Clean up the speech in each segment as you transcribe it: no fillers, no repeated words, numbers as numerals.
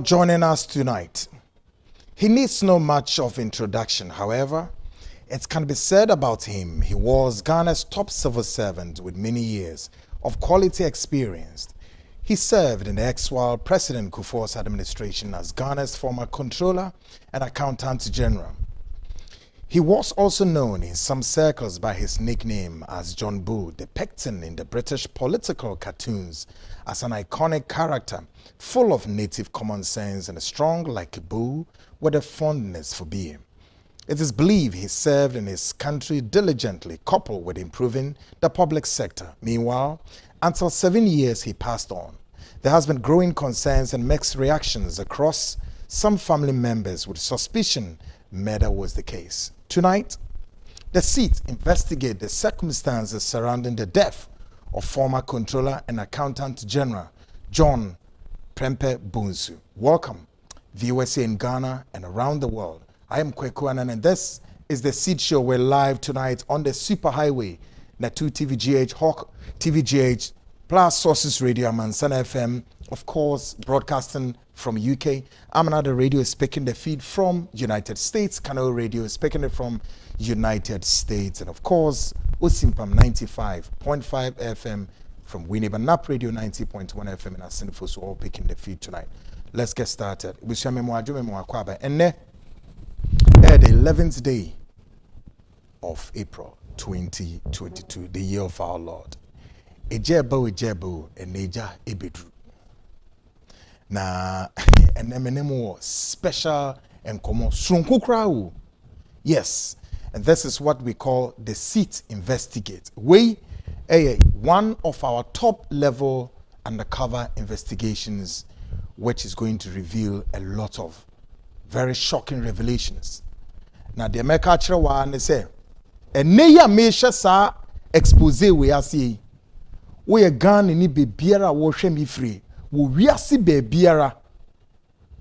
Joining us tonight. He needs no much of introduction. However, it can be said about him, he was Ghana's top civil servant with many years of quality experience. He served in the ex-while President Kufuor's administration as Ghana's former Controller and Accountant General. He was also known in some circles by his nickname as John Bull, depicting in the British political cartoons as an iconic character full of native common sense and strong like a bull with a fondness for being. It is believed he served in his country diligently, coupled with improving the public sector. Meanwhile, until 7 years he passed on. There has been growing concerns and mixed reactions across some family members with suspicion murder was the case. Tonight, the seat investigates the circumstances surrounding the death of former Controller and Accountant General John Prempeh Bonsu. Welcome, viewers in Ghana and around the world. I am Kweku Anan, and this is the Seed Show. We're live tonight on the Superhighway, Natu TVGH, Hawk TVGH, plus Sources Radio, Mansana FM, of course, broadcasting from UK. Another Radio is speaking the feed from United States. Kano Radio is speaking it from United States. And of course, Osimpam 95.5 FM from Winneba, Nap Radio 90.1 FM, and Asinfo, so all picking the feed tonight. Let's get started. And the 11th day of April 2022, the year of our Lord. Ejebo, and Neja Ebedru. Na enemenemo special and common sunku. Yes, and this is what we call the seat investigate. One of our top level undercover investigations, which is going to reveal a lot of very shocking revelations. Now the America one they say, and neya mesha sa expose we are see we a gun ni bebiara wo hwe mi free. We see bebiara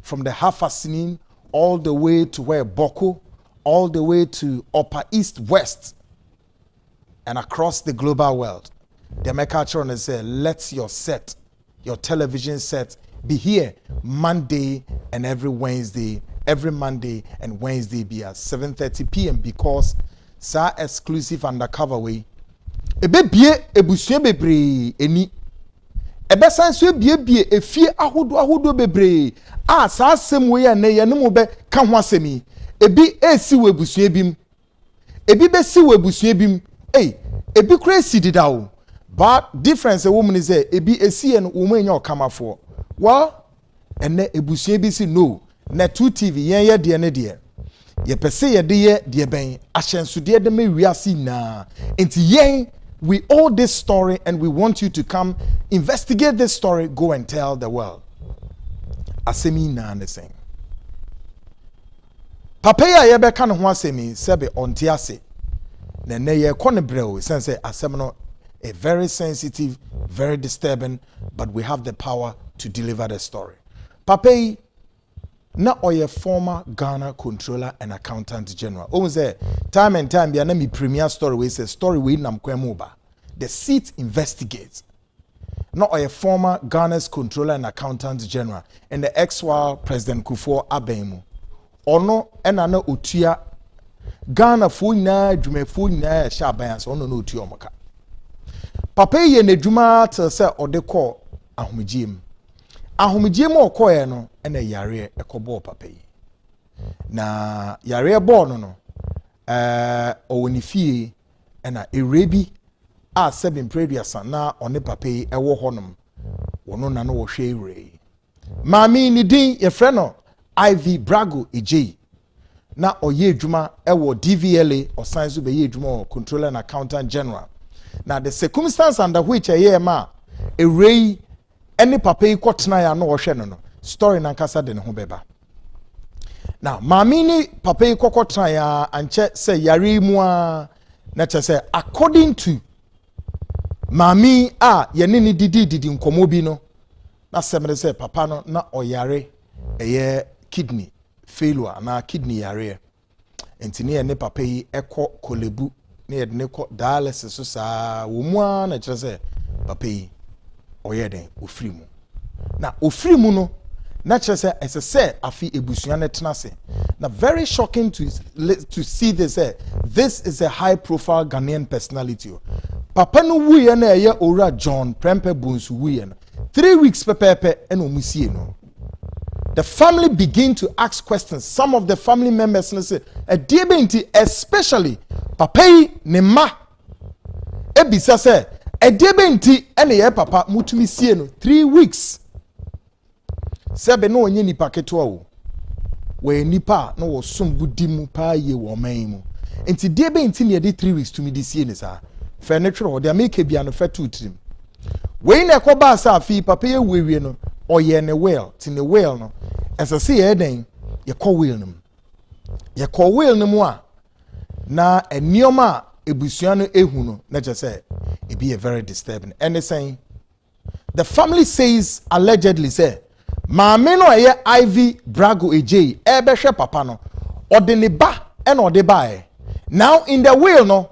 from the Half-Asinin all the way to where Boko, all the way to Upper East West, and across the global world. The American say, let your set, your television set, be here Monday and every Monday and Wednesday be at 7:30 p.m. because sa exclusive undercover way. Ebebie ebusue bebre eni. Ebesan so bie efie ahodo bebre a sa asem we ya ne ye ne mo be ka ho asemi ebi esi we busue bim ebi be si we busue bim ebi kura esi didawo but difference a woman is ebi esi en wo manya okamafo well ene ebusue bi si no na 2TV yen ye de ne de ye pese ye de ye de ben ahyensude de me wiase na enti yen we owe this story and we want you to come investigate this story, go and tell the world. Asemi na understand. Papa ya yebe kan ho asemi sebe onti ase. Na ne ye kone breo sense asem no a very sensitive, very disturbing, but we have the power to deliver the story. Papa na oye former Ghana Controller and Accountant General. Say time and time be na me premier story we say story we nam kwemu ba. The seat investigates. Na oye former Ghana's Controller and Accountant General and the ex-while President Kufuor abemu. Ono ena na otua Ghana fo na dwuma fo na shaban so ono na otua omoka. Papa ye na dwuma till say ode call ahomegiem. Ahomegiem okoye no ena yare ekobo papa yi. Na yare bo no owoni fie ena erebi a 7 previous na one papa yi ewo honom wono na no wo hwe ere. Mami ni din ye frɛ no IV Brago EJ na oye adwuma ewo DVLA osan so be ye adwuma Controller and Accountant General. Now the circumstance under which a year ma ere any papa yi kwotena ya no wo hwe no story na nkasa de ne ho beba. Now mami ni papa yi kwotena ya anche say yare mu a na che say according to mami yene ni didi nkomo bi no na semre say papa no na oyare eye kidney failure na kidney yare entini ene papa yi ekọ kolebu na ye ne kọ dialysis so saa wo mu a na che say papa yi oyeden ofiri mu na ofiri mu no Natural say as I say afi ebusua ne tenase. Now very shocking to see this. This is a high profile Ghanaian personality. Papa no wuye na eye ora John Prempeh Bonsu wuye no. 3 weeks pepepe and omusie no. The family begin to ask questions. Some of the family members say, especially papa ne ma ebisa say edebenti ene ye papa mutumi sie no 3 weeks. Sebe no onye nipa ketewa wo. We nipa no wo sombudi mu pa ye wo man mu. Enti debenti ne ye 3 weeks tumi di sie ne sa. Fe ne twere wo de make bia no fe tu trim. We na ekoba sa afi papa ye wewie no oye ne well ti ne well no. Esa se ye den ye call well no. Ye call well no mu a na enioma ebusua no ehu no na je say it be a very disturbing. And they saying the family says allegedly say maame no eye Ivy Brago AJ ebehwe papa no ode ne ba e na ode ba. Now in the will no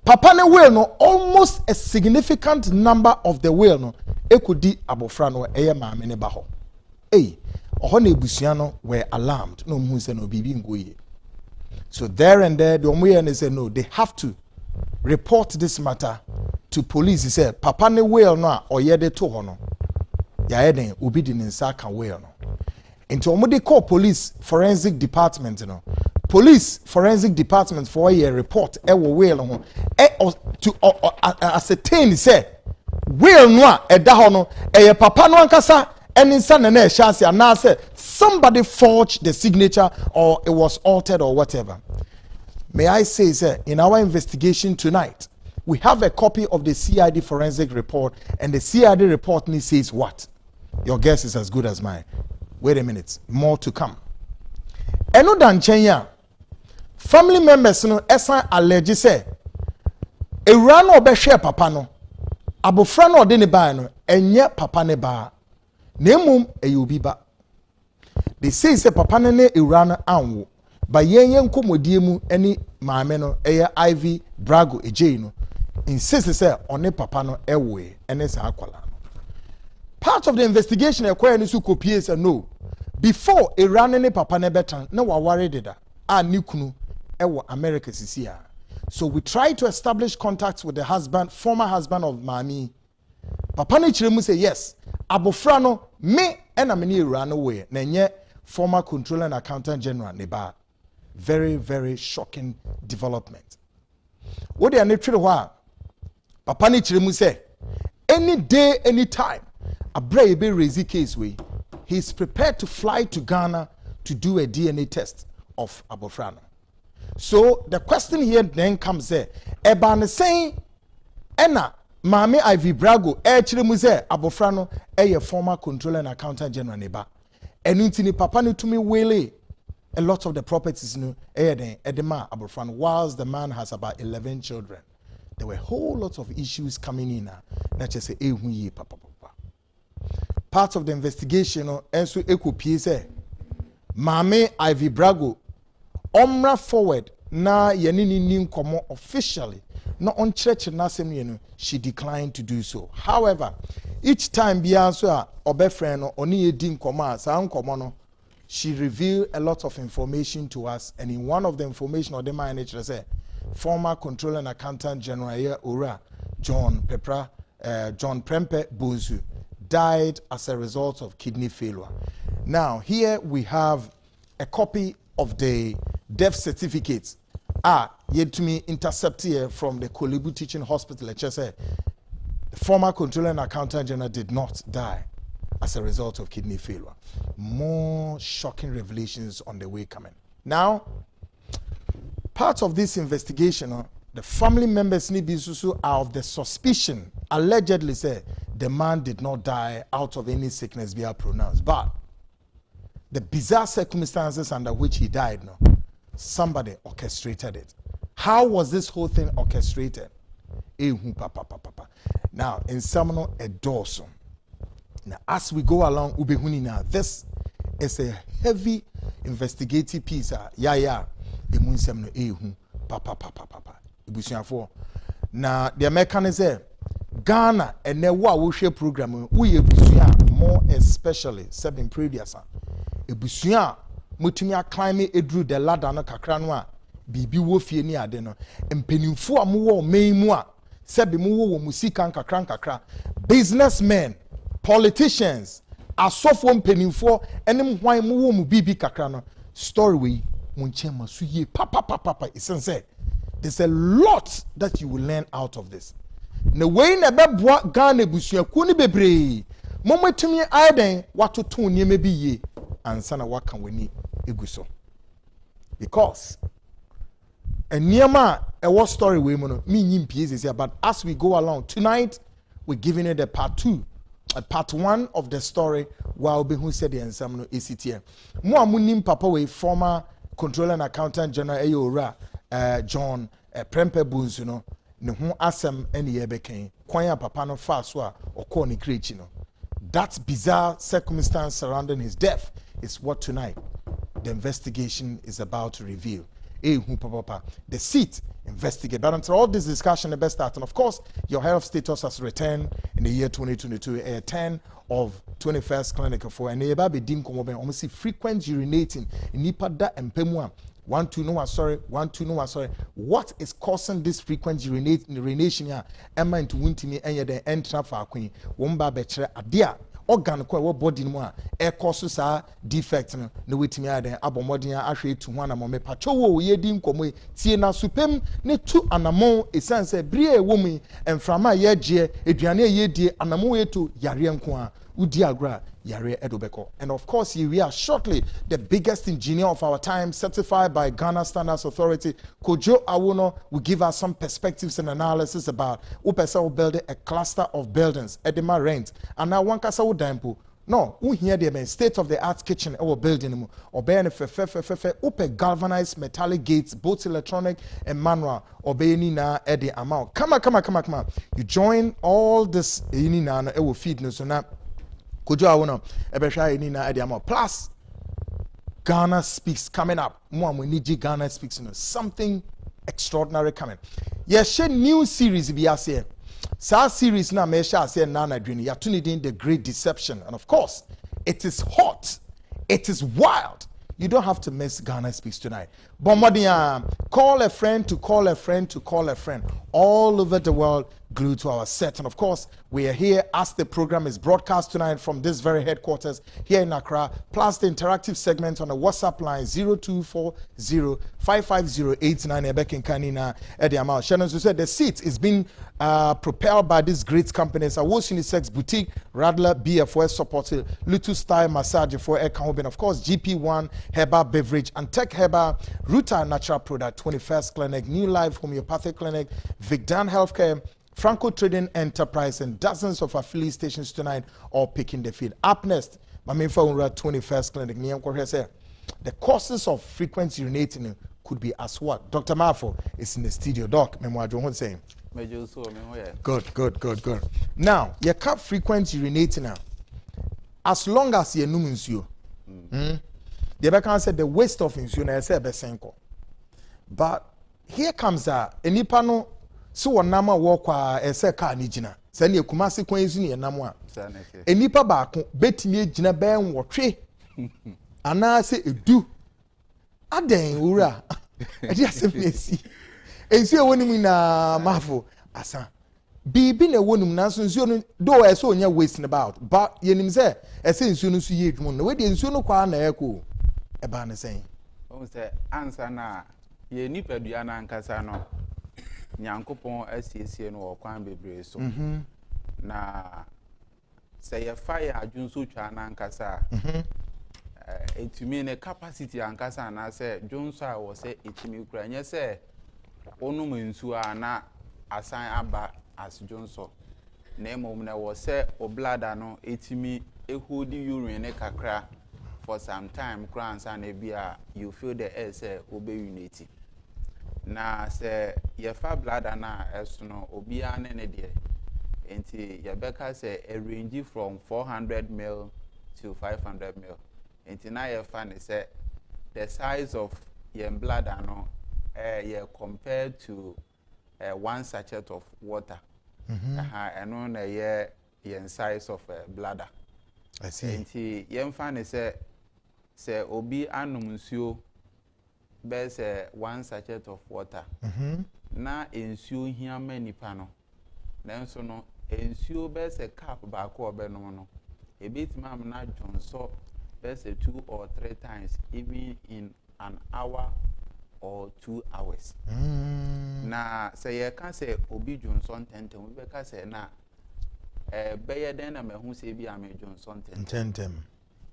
papa ne will no almost a significant number of the will no ekudi abofra no eye maame ne ba ho. Oho na ebusua no were alarmed no mu say no bibi ngoye. So there and there the omoye ne say no, they have to report this matter to police. He said papa ne will no a oye de to ho no ya eden obi di nsa ka will no into omode call police forensic department no police forensic department for a report e wo will no to ascertain say will no a eda ho no e papa no ankasa eni nsa na na chance na say somebody forged the signature or it was altered or whatever. May I say in our investigation tonight we have a copy of the CID forensic report, and the CID report says what? Your guess is as good as mine. Wait a minute, more to come. Eno dan chenya family members no esa allege say ewura no obehwe papa no abofra no ode ne ba no enye papa ne ba na emum eyobi ba. They say papa ne ewura no anwo ba yenye nkomodie mu eni maame no eye Ivy Brago AJ no insist say one papa no ewe ene sa akwala. Part of the investigation ekwa ni su kopie say no, before ewura ne papa ne betan na wa ware deda a nikunu ewo America sisi a. So we try to establish contacts with the husband, former husband of Mami. Papa ne chiremu say yes, abofra no me ena me ni ewura no we na nye former controller and accountant general neba. Very, very shocking development. What they are not sure papa ni chiremu say any day, any time a brave raise case way, he's prepared to fly to Ghana to do a DNA test of abofrano. So the question here then comes there, Ebane saying ena Mame Ivy Brago chiremu say abofrano a former controller and accountant general neba. And untini papa ni tumi wele a lot of the properties no edema abofrano, whilst the man has about 11 children. There were a whole lot of issues coming in not just say papa. Part of the investigation enso ekopie say Mame Ivy Brago omra forward na yenini ni nkomo officially no on church na asem she declined to do so. However, each time bia so a obefren no oni edi nkomo a sa nkomo no, she revealed a lot of information to us, and in one of the information of the manager say former controller and accountant general Ora John Prempeh Bonsu died as a result of kidney failure. Now here we have a copy of the death certificate yet to me intercepted from the Kolibu Teaching Hospital. It just said the former controller and accountant general did not die as a result of kidney failure. More shocking revelations on the way coming. Now, part of this investigation, the family members are of the suspicion, allegedly say the man did not die out of any sickness be pronounced, but the bizarre circumstances under which he died, somebody orchestrated it. How was this whole thing orchestrated? Now, in Samuel Edoso. Now, as we go along, now, this is a heavy investigative piece. Now, the American Ghana and the Wa program, we more especially 7 previous ebusuya mutumi climb edru the ladder no kakra no a bibi wo fie ni ade no mpenimfo amowo meimu a sebi mu wo musika kakra businessmen, politicians, asofo mpenimfo enim hwan mu wo mu bibi kakra no story we munche masu ye papa isense there's a lot that you will learn out of this. Na way na beboa Ghana busuaku ni bebre mometumi aiden watoto nieme bi ye ansa na waka wani eguso because eniema a story we mo no me nyim pieces here, but as we go along tonight we're giving you the part 1 of the story while be who said the ensam no esitie mo amunim papa we former controller and accountant general ayora John Prempeh Bonsu no ne ho asem ene ye beken kwan papa no fa so a okọ ne krechi no. That bizarre circumstance surrounding his death is what tonight the investigation is about to reveal. The seat investigate. But until all this discussion, the best start. And of course, your health status has returned in the year 2022, 10 of 21st clinic for and be dim almost frequent urinating in Nipada and Pemua. 1 2 no sorry 1 2 no sorry. What is causing this frequent urination here? Emma into wintimi and the entra for queen. Womba betre adia. Organ ko body no a e cause sa defect no na wetimi aden abomodin ahwe tu ho anamo me pacho wo ye di nkomo tie na supem ne tu anamo esanse brie e womi emframa ye gye aduane ye die anamo ye tu yare nko a udi agra yare edobeko. And of course here we are shortly the biggest engineer of our time, certified by Ghana Standards Authority, Kojo Awono, will give us some perspectives and analysis about upesa will build a cluster of buildings edema rent and now one kasa udampo. No, we hear the state of the art kitchen our building or be upe galvanized metallic gates, both electronic and manual or be na edi amount. Come on. You join all this na our feed no so now. Kojo Awono ebehwa eni na ediamo plus Ghana Speaks coming up. Mo amuniji Ghana Speaks, something extraordinary coming. Yes, new series bi ase. Sa series na me sha ase na na dwene ya tunidin the Great Deception, and of course it is hot, it is wild. You don't have to miss Ghana Speaks tonight. Bombardier, call a friend to call a friend to call a friend all over the world, glued to our set. And of course, we are here as the program is broadcast tonight from this very headquarters here in Accra, plus the interactive segment on the WhatsApp line 0240-550-89. Ebekin Kanina Ediamal. Shannon said the seat is being propelled by these great companies. Awas Unisex Boutique, Radler BFOS supported Little Style Massage for Air Canobin. Of course, GP1 Herbal Beverage and Tech Herbal Ruta Natural Product 21st Clinic, New Life Homeopathic Clinic, Vicdan Healthcare, Franco Trading Enterprise, and dozens of affiliate stations tonight all picking the field. Up next, Mamifa Unra 21st Clinic. The causes of frequent urinating could be as what? Dr. Mafo is in the studio. Doc, Memoir saying. Good. Now, you can't frequent urinating now. As long as you know you. The back said the waste of insurance is besenko. But here comes a nipano so wanama walk ese ka ni gina. Send you kumasi kwenzu ni enamwa. Enipa baako betimi gina ben wotwe. Ana se edu. Aden wura. Edi asefnesi. Ensu e woni mu na mafo asa. Bibi na wonum nanso nsuo no do e so onya waste about. But yenim se ese nsuo no so ye edwum no. We de nsuo no kwa na eko. Eba ne sen. O se ansa na ye nipadua na nkasa no. Nyankopon asiesie no okwan bebre so. Na say ye fire adwunso twa na nkasa. Etumi ne capacity ankasa na say dwunso a wo say etumi kura nya say onum nsu a na asan aba as dwunso. Na emom na wo say o bladder no etumi ehodi urine ne kakra for some time kura ansa na bia you feel the air say obe unity. Na se ye fa bladder na esono obia ne de enti ye beka say a range from 400 ml to 500 ml enti na ye fa ne say the size of your bladder no ye compared to 1 sachet of water. Eno na ye size of bladder. I see. Enti ye fa ne say se obi anom nsuo be se 1 sachet of water na ensuo hia ma nipa no nanso no ensuo be se cup ba ko obenom no ebetima am na dwonso be se 2 or 3 times even in an hour or 2 hours. Na se ye ka se obi dwonso ntentem we be ka se na beye den na mehu se bi am dwonso ntentem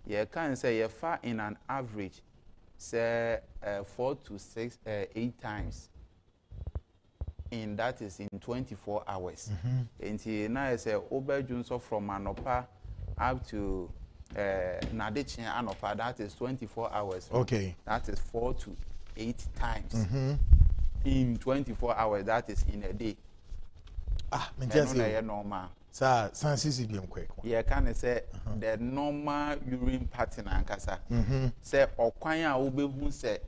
ye can say ye fa in an average say 4 to 6 8 times in that is in 24 hours. Enti na say obedwonso from anopa up to nadichin anopa, that is 24 hours. Okay. That is 4 to 8 times in 24 hours, that is in a day. Me just say normal. Sir, Sansisi be quick. Yeah, can say the normal urine pattern and kasa. Say okwan a obehu say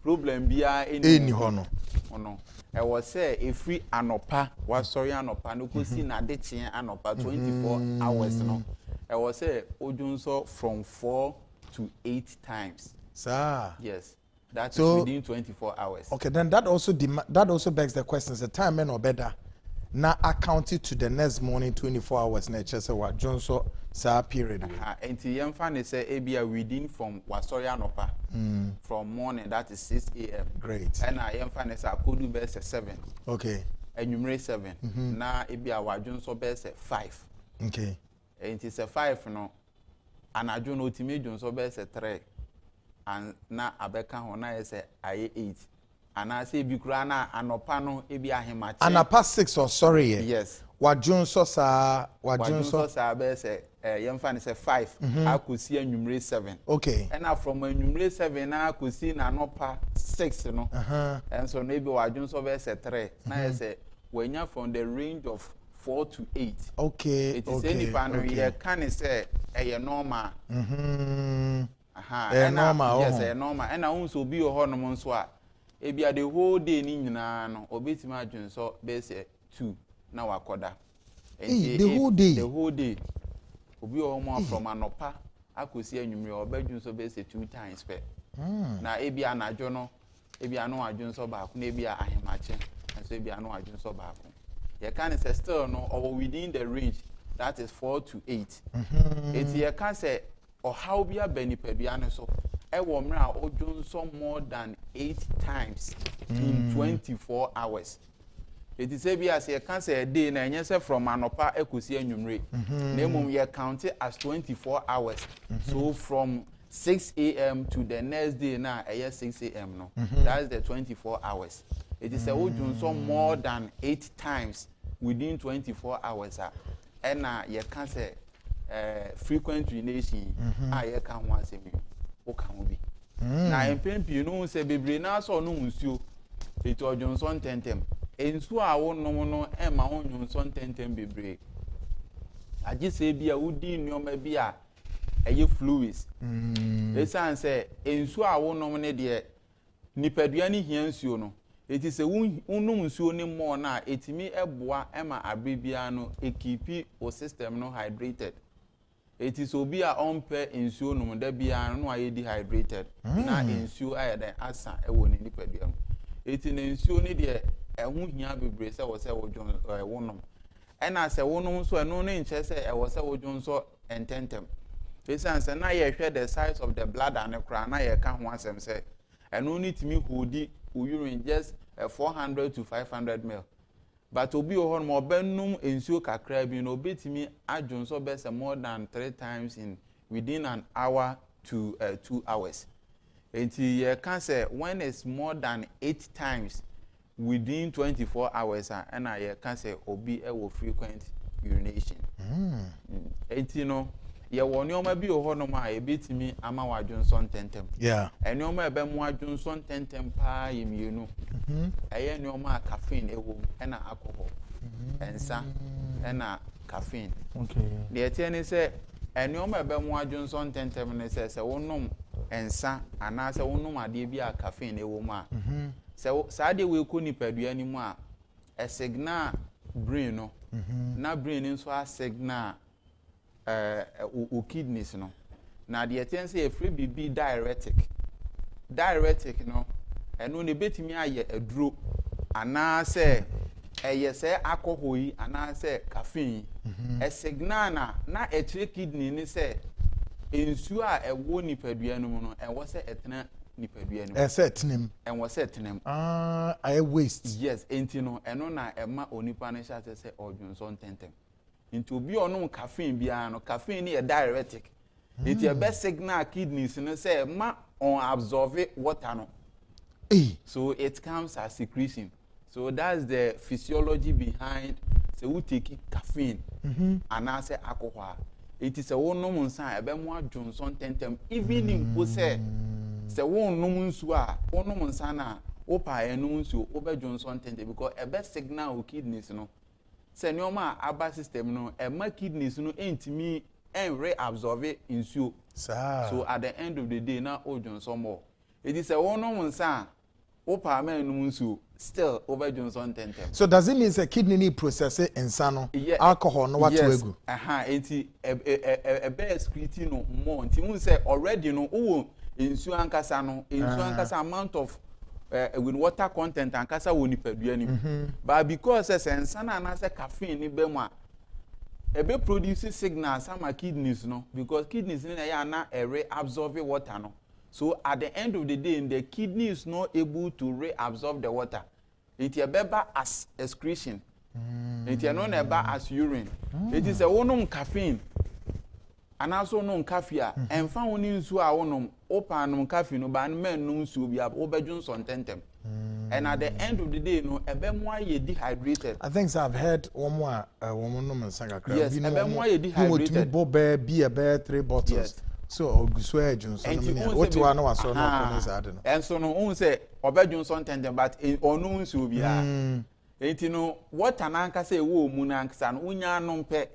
problem bia eni hono. Ono. E was say a free anopa, was sorry anopa no kosi na de chien anopa 24 hours no. E was say ojunso from 4 to 8 times. Sir. Yes. That is within 24 hours. Okay, then that also begs the question, is the time men or better? Now account it to the next morning 24 hours nature say what Johnson sa period. Enti yemfa say ebia within from wasori anopa from morning, that is 6 a.m. Great. And yemfa say akodu be say 7. Okay. Enumere 7. Na ebia wadwonso be say 5. Okay. Enti say 5 no anadwo no otime dwonso be say 3 and na abeka ho na say aye 8. Ana say bi kura na anopa no ebi ahemache. Anapa 6 or sorry. Yes. Wadwonso sa be say yemfa say 5 akosi anwumre 7. Okay. And from anwumre 7 na akosi na anopa 6 no. And so maybe wadwonso be say 3. Na say wenya from the range of 4 to 8. Okay. It is any pan ye can say normal. Normal. Yes, normal. And I also be a hormone so ebia the whole day ni nyina no obetima adwonso be say 2 na wakoda. The whole day Obi o mo from anopa akosi anwumre obadwonso be say 2 times pe. Na ebia anadwo no ebia no adwonso ba ko na ebia ahemache and so ebia no adwonso ba ko. You can say still no or within the range, that is 4 to 8. It's you can say or how be a benipeduane so e wo mra odwonso more than 8 times in 24 hours. It is say be as you can say a day na enye say from anopa ekosi anwumre. Na mum you count it as 24 hours. So from 6 a.m. to the next day na 6 a.m. no. That's the 24 hours. It is a odwonso more than 8 times within 24 hours. And you can say frequent urination. You can once a week. What can be? Now, in Prempeh, you know, say bebre na so no nsuo. It odwonso tentem. Ensuo a wo no e ma odwonso tentem bebre. Agi say bia udi nneoma bia eye fluids. Esan say ensuo a wo no ne de nipadua ni hia nsuo no. It is a unum nsuo ni more na etimi eboa ema abrebia no ekipi o system no hydrated. It is obi a onpe nsuo no da bia no aye dehydrated. Na nsuo aye den asa ewo ni nipadua no. Eti na nsuo ni de ehu hia bebre se wo se wonom. Ena se wonom so eno ne nche se ewo se wodwon so ententem. Esan se na ye hwe the size of the bladder ne kra na ye ka ho asem se eno ni timi hodi urine just 400 to 500 ml. But obi o hon mo benum ensuo kakra bi no betimi adwonso be se more than 3 times in within an hour to 2 hours. Until you can say when it's more than 8 times within 24 hours and I can say obi e frequent urination. Until no ye won yoma bi o hono ma e betimi ama wadwonso ntentem. Yeah. And yoma e be mo adwonso ntentem pa yemienu. Eye yoma caffeine ewo na alcohol. Ensa na caffeine. Okay. The tiene say yoma e be mo adwonso ntentem ne say wonom ensa ana say wonom ade bi a caffeine ewo ma. Se sa de we ko nipadua ni mu a signal brain no. Na brain nso a signal o kidneys no na the ten say free be diuretic no eno ne betimi aye aduro ana say eye say alcohol yi ana say caffeine a signal na e tre kidney ni say ensu a ewo nipadua no mu no e wo say etena nipadua no mu say etenem en wo say etenem I waste yes enti no eno na ema onipa no sha say odwunso ntentem enti obi ono caffeine bia no caffeine ni e diuretic enti e be signal kidneys no say ma on absorb water no so it comes as secretion. So that's the physiology behind say we take caffeine and I say alcohol. It is a one no monsa ebe mo adwonson tentem even in say one no nsu a one no monsa na opa enu nsu obe dwonson tentem because ebe signal o kidneys no say nyoma aba system no e ma kidneys no entimi en reabsorb nsu. So at the end of the day na o dwonson more. It is a one no monsa opa ma enu nsu still over Johnson tentem. So does it mean the kidney need process insano alcohol no what to egu? Enti e be excrete no more. Enti mun say already no wo insu ankasa no insu ankasa amount of with water content ankasa wo nipadua ni. But because insana na say caffeine ni be mu a e be produce signals sama kidneys no because kidneys ni na ya na reabsorb water no. So at the end of the day, the kidney is not able to reabsorb the water. It is better as excretion. It is not better as urine. It is a one caffeine. And also no coffee. And found in so one open caffeine no ban men no so be over Johnson tentem. And at the end of the day, no, a be more ye dehydrated. I think I've heard one more woman no sanga. Yes, a be more ye dehydrated. You be a bear 3 bottles. Yes. So Oguswe Johnson what one was so no and so no un say Obe Johnson tender but onu nsu bia enti no what ananka say wo mu nanka no unya no mpe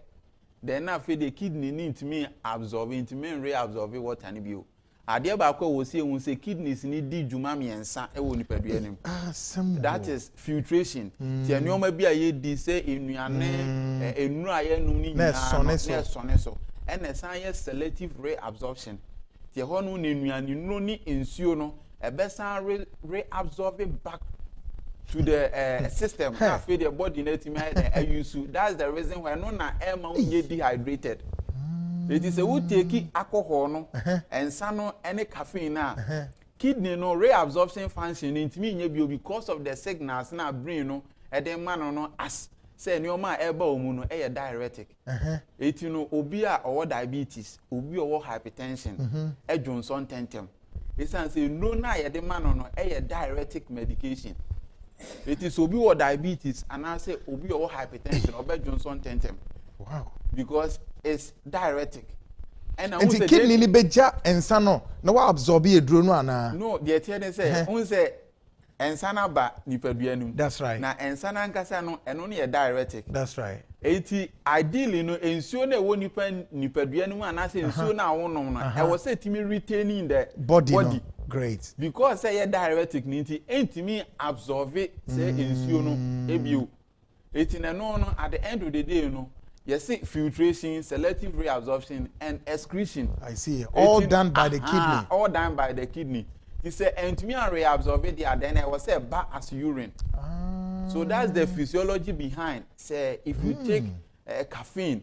then na fe the kidney need me absorb into me reabsorb water ni bio ade ba kwa wo say kidneys ni di djuma miensa e wo nipadua nim that is filtration ti enioma bia ye di say enuane enuru aye num ni nyina na so and a science selective reabsorption. The honu nenuani no ni insuo no e be san reabsorb back to the system. Na fe the body na timi use. That's the reason why no na air ma we dehydrated. It is a we take alcohol no and sano any caffeine na kidney no reabsorption function intimi nya bio because of the signals na brain no e den man no as say nyoma eba omu no e diuretic eti no obi a owo diabetes obi owo hypertension e Johnson tentem esan say no na ye de man no e diuretic medication eti so obi wo diabetes and I say obi owo hypertension obe Johnson tentem wow because it's diuretic and enti kidney ni beja ensa no na wa absorb e duro no ana no the tell say un say ensana ba nipadua num. That's right. Na ensana nkasa no eno ne diuretic. That's right. Eti ideally no ensuo na wo nipadua num anase ensuo na wonom no e wo say timi retaining the body. No. Great. Because say diuretic ni nti entimi absorb say ensuo no ebio. Eti na no at the end of the day no yes filtration, selective reabsorption and excretion. I see. All done by the kidney. All done by the kidney. He said, and to me, I reabsorb it there, then I was say back as urine. So that's the physiology behind. Say, if you take caffeine,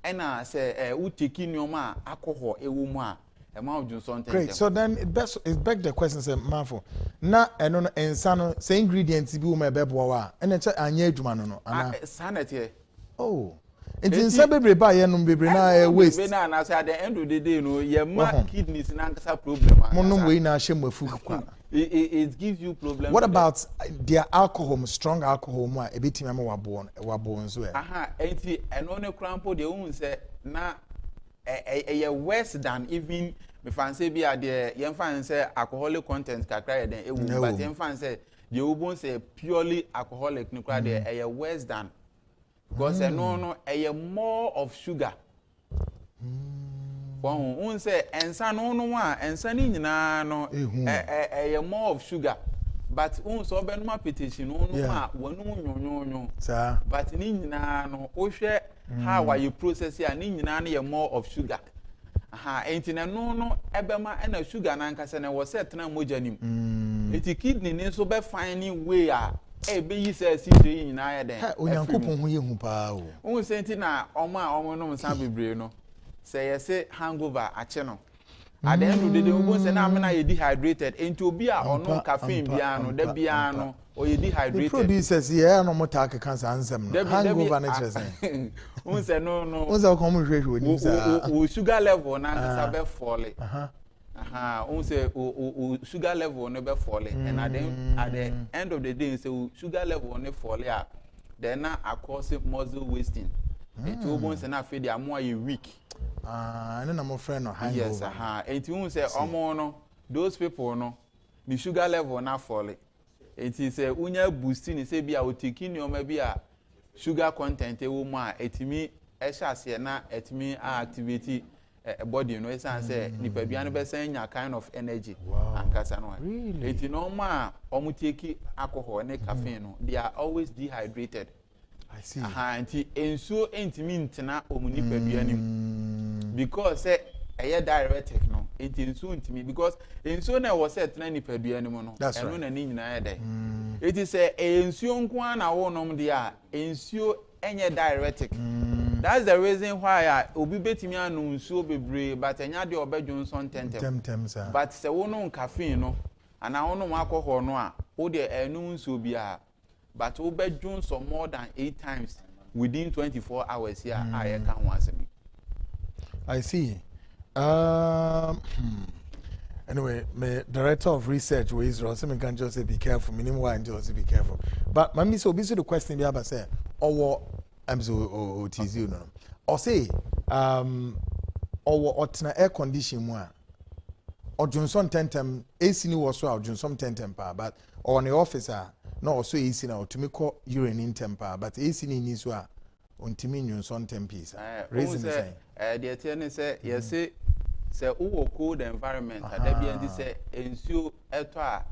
and I say, we take in your ma alcohol, a woman, a mouth do something. Great. So then it back the question, say, Marfo. Na, and on and sano, say ingredients, be my bebwa, and it's a nyejumano, no. Sanity. Oh. It's in Sabre by Yanum Bibrina waste. And at the end of the day, no, your kidneys and answer problem. Monum we na shame with food. It gives you problems. What about their alcohol, strong alcohol, more a bit of were born as well? And on a crampo, the woman said, na a worse than even if I say be at the young fan say alcoholic content, kakra, then it will, but young fan said, the woman say purely alcoholic, no, a worse than. Because no more of sugar. One say ensa no one ensa ni nyina no more of sugar. But so be no petition no ma wonu nyonyo. But ni nyina no o hwe how you process ya ni nyina no more of sugar. enti na no ebema na sugar na nkasa na wo set na moja nim enti kidney ni so be fine way a be yi say asitwe yi nyina ya den onyankopon ho yehu pa o won say enti na omo no nsa bebre no say yese hangover ache no at the end of the day we say na amena ye dehydrated enti obi a ono caffeine bia no da bia no o ye dehydrated. The producers here no mota cancer ansem no hangover na chese won say no won say come hwehwe oni sa o sugar level na nkasa be fall won say o sugar level no be fall and at the end of the day say sugar level no fall ya then na cause muscle wasting it won say na fe dia mo are weak and na my friend no hangover. Yes, and you say omo no those people no the sugar level na fall. It is a unya boosting say bia o taking your maybe a sugar content e wo mu a etimi e sha se na etimi activity body no say nipadua no be say nya kind of energy and kasa no. It no ma omu take alcohol ne caffeine no they are always dehydrated. I see. Anti ensuo entimi ntena omuni padua nim because eye diuretic no enti ensuo ntimi because ensuo na wo set na nipadua nim no eno na ni nyina ye it is ensuo nko na wo nom de a ensuo enye diuretic that's the reason why obi betimi anu nsuo bebre but enya de obedwonson tentem but se wo no caffeine no ana wo no alcohol no a wo de enu nsuo bia but we bedroom some more than 8 times within 24 hours here. I can once me. I see. Anyway, my director of research with Israel, so can just say be careful. Minimum why just be careful. But my miss obviously the question be about say, or I'm so tease you no. Or say, or air condition one. Or Johnson tentem AC ni was so Johnson tentem pa, but on the officer. No, so easy now to make urine in temper, but AC in Iswa on Timinion son tempis. Reason the attorney say, yes, say, who cold environment, there be say, ensure etwa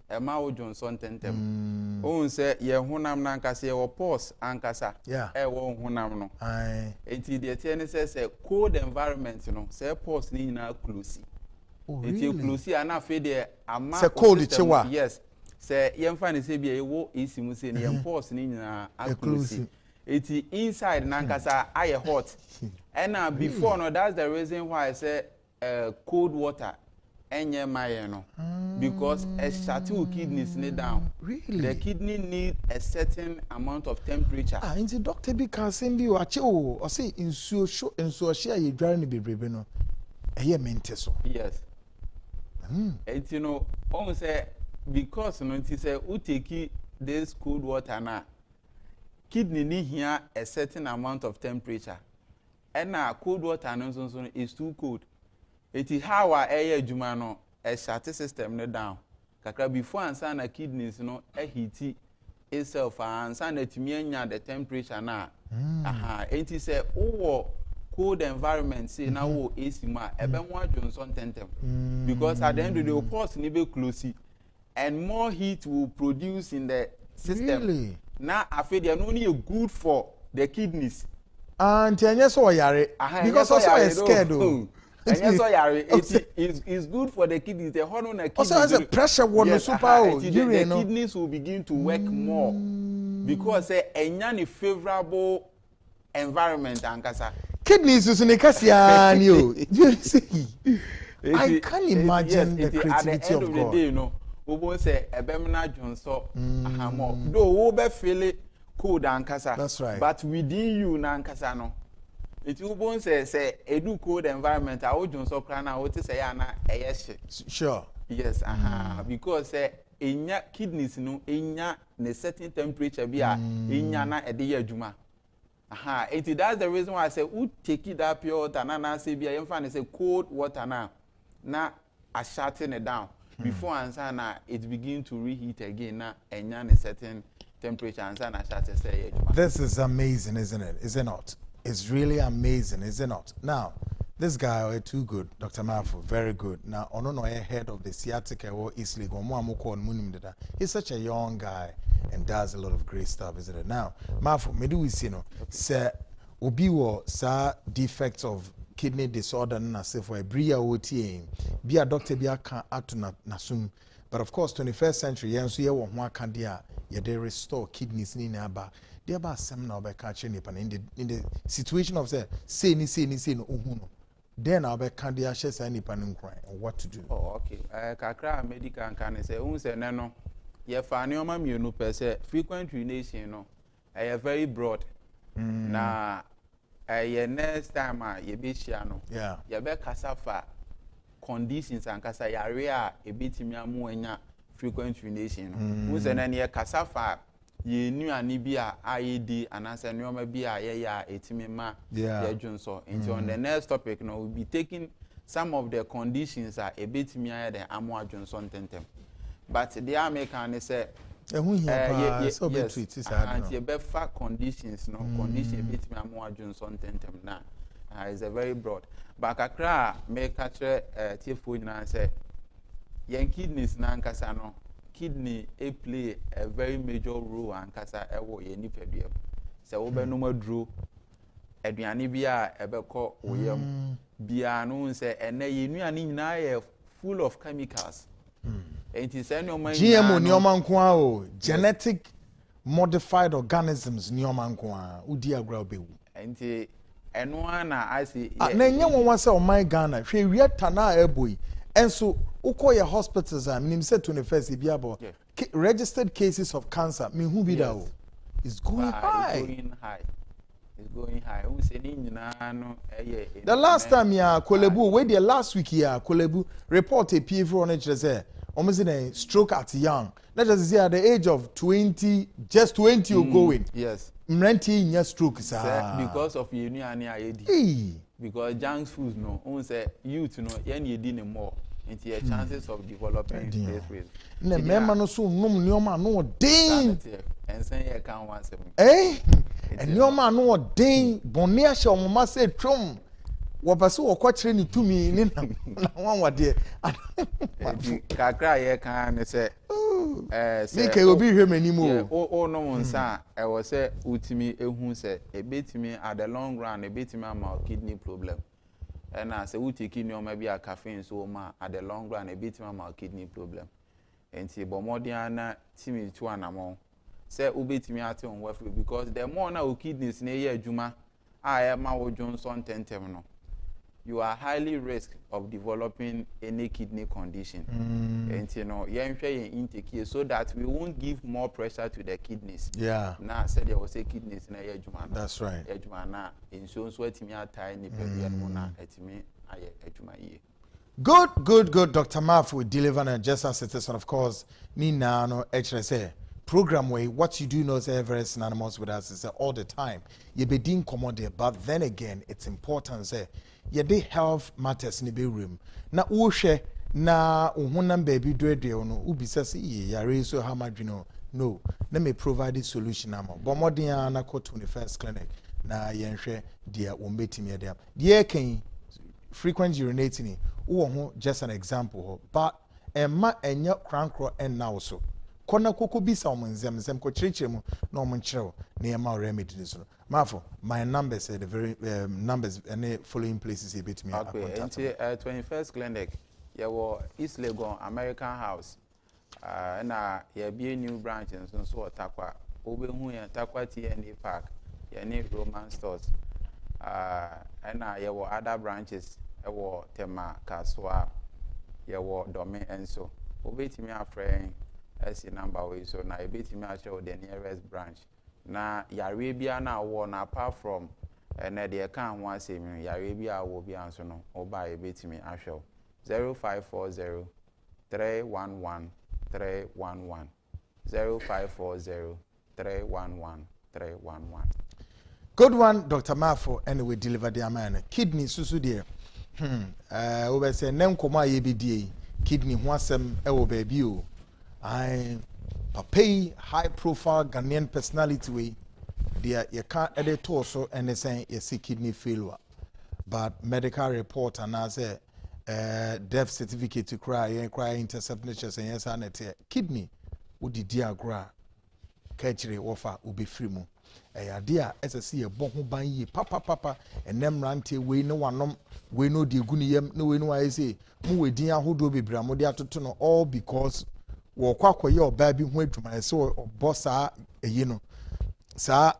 a Mao Johnson tentem. Oh, say, ye hunam nankasa or pause ankasa, won't hunam no. Aye, until the attorney says, a cold environment, you know, say, pause nina closey. It's you closey, and I feel there, a man cold chiwa. Yes. Say yemfa ne se bia ewo esimu se ne yempose ni nyina aclusi eti inside nankasa aye hot and before no that's the reason why I say cold water enye maye no because a shut kidneys ne down. Really? The kidney need a certain amount of temperature. Inti doctor bi kan sem bi o ache o say insuo share ye dware ne bebrebe no eye mente so. Yes. Eti you know on say because no it say who take this cold water na kidney need here a certain amount of temperature and cold water no so is too cold it is how our air adwuma no a shut system no down kakra before ansa na kidneys no a heat itself ansa na timi anya the temperature na it is say cold environment say na wo AC ma ebe mo adwonson tentem because at the end of the day pulse ni be close and more heat will produce in the system. Really? Now, I feel they are only good for the kidneys. And yes, so yare because also I scared though. And yes, so yare it's good for the kidneys. The hormone kidneys also has a pressure one super. The kidneys will begin to work more because a favorable environment ankasa. Kidneys is in the Cassian you. I can't imagine the creativity of God. At the end of the day, you know. We say ebemna jonso ahamo do wo be feel cold ankasa. That's right. But within you na ankasa no it wo say edu cold environment a wo jonso kra na wo te say ya na eyehye. Sure. Yes, because enya kidneys no enya na certain temperature bi a enya na ede ya adwuma. It that's the reason why I say who take it that pure water na say bi yemfa na say cold water na a shutting it down. Before answer it begin to reheat again now and a certain temperature answer na start to say. This is amazing, isn't it? Is it not? It's really amazing, is it not? Now, this guy too good, Dr. Mafu, very good. Now, ono head of the sciatica or East League, he's such a young guy and does a lot of great stuff, isn't it? Now, Mafu, me do we see no, say obi wo sa defects of kidney disorder na say for a bria wotie be a doctor be aka ato na sum. But of course 21st century yen so ye wo ho aka dia ye dey restore kidneys ni na ba there ba sem na obeka che nipa in the situation of say ni no ohu no then obeka dia hye say nipa no nkran what to do. Oh okay kakra medical kan say un say ne no ye fa ne oma mienu per se frequent urination no very broad na next time ye be hia no ye be kasa fa conditions and kasa yare a ebetimi amu anya frequent urination no un say ne ye kasa fa ye nuane bi a ayedi anase nuoma bi a ye ya etimi ma ye dwonso into on the next topic no we'll be taking some of the conditions a ebetimi aye the amu adwonso ntentem but the American say so be treat is hard and ye be fa conditions no condition ebetimi amu adwonso ntentem na is a very broad but kakra make catch tiefo nyina say yen kidneys na nkasa no kidney play a very major role and kasa ewo ye nipadua se wo be no maduro aduane bia ebekọ oyam bia no se ene ye nuane nyina ye full of chemicals enti se no man GMO nioma nko a o genetic modified organisms nioma nko a udi agra obewu enti eno ana asi na nye won se o my Ghana hwe wiata na eboyi enso ukoye hospitals are minim say 21st bi abo registered cases of cancer me who be that is going high. It's going high. Who say ni nyina no the last time ya Kolebu we the last week ya Kolebu report a PV on it say almost in stroke at young. Let us say at the age of 20 just 20 you going. Yes. Mrenti nya stroke because of you nuane ayedi. Because junk foods no who say youth no yen yedi ne more. Into your chances of developing this with. Ne mema no so num nioma no den. And say you can once. And nioma no den boni a hye omoma say twom. Wo pese wo kwakire ni tumi ni na wan wade. Kakra ye kan say me ke obi hwe manimo o no nsa e wo say utimi ehun say ebetimi at the long run ebetimi ama kidney problem. And I say we take nioma bi a caffeine so ma at the long run ebetimi ama kidney problem. Enti bomodiana timi tu anamo say ubetimi ate on wafu because the more na kidneys na ye adwuma a ma wo Johnson tentem no you are highly risk of developing any kidney condition. And you know, yen intake so that we won't give more pressure to the kidneys. Yeah. Now said there was a kidneys na ejuma. That's right. Ejuma na insurance etimi atai ni pedia no na etimi aye ejuma ye. Good. Dr. Maf will deliver and just as it is, and of course, Nina no HSA program way. What you do know is very synonymous with us is all the time. You be doing commodity, but then again, it's important say you dey health matters in the room. Na uhwe na uhunam baby dwedwe no ubisa se yare so how much you know. No, let me provide a solution amo. But more than na ko 21st clinic na yenhwe dia wombetimi dia. Dia kan frequent urinating wo just an example but emma enya krankro en now so kona koko bisa omunzem ko chirechire mu na omunchire na ema remedy so mafo my numbers say the very numbers any following places a bit me okay into 21st clinic yawo East Legon American House na ya be new branch so otakwa obehu ya takwa TNA Park ya ni Roman stores na yawo other branches ewo Tema Kaswa yawo Dome enso obetimi afren esi number we so na ebetimi a show the nearest branch na yare bia na wo na apart from na de kan ho asemi yare bia wo bia nso no oba ebetimi a show 0540 311 311 0540 311 311. Good one, Dr. Mafo, and we deliver the man. Kidney susu dear. We say nem koma yebidi kidney wasem ewo baby o. I pay high profile Ghanaian personality way. There you can't edit also and they say you see kidney failure. But medical report and I say death certificate to cry intercept natures and yes and kidney would the diagram kachire wofa obefiri mu ade a esese ye bo ho ban yi papa enem rante we ne wanom we no de gu ne yam ne we no aye say mu wedin ahodo bebra mo de atoto no all because wo kwakoye oba bi ho adwuma so obo saa eyi no saa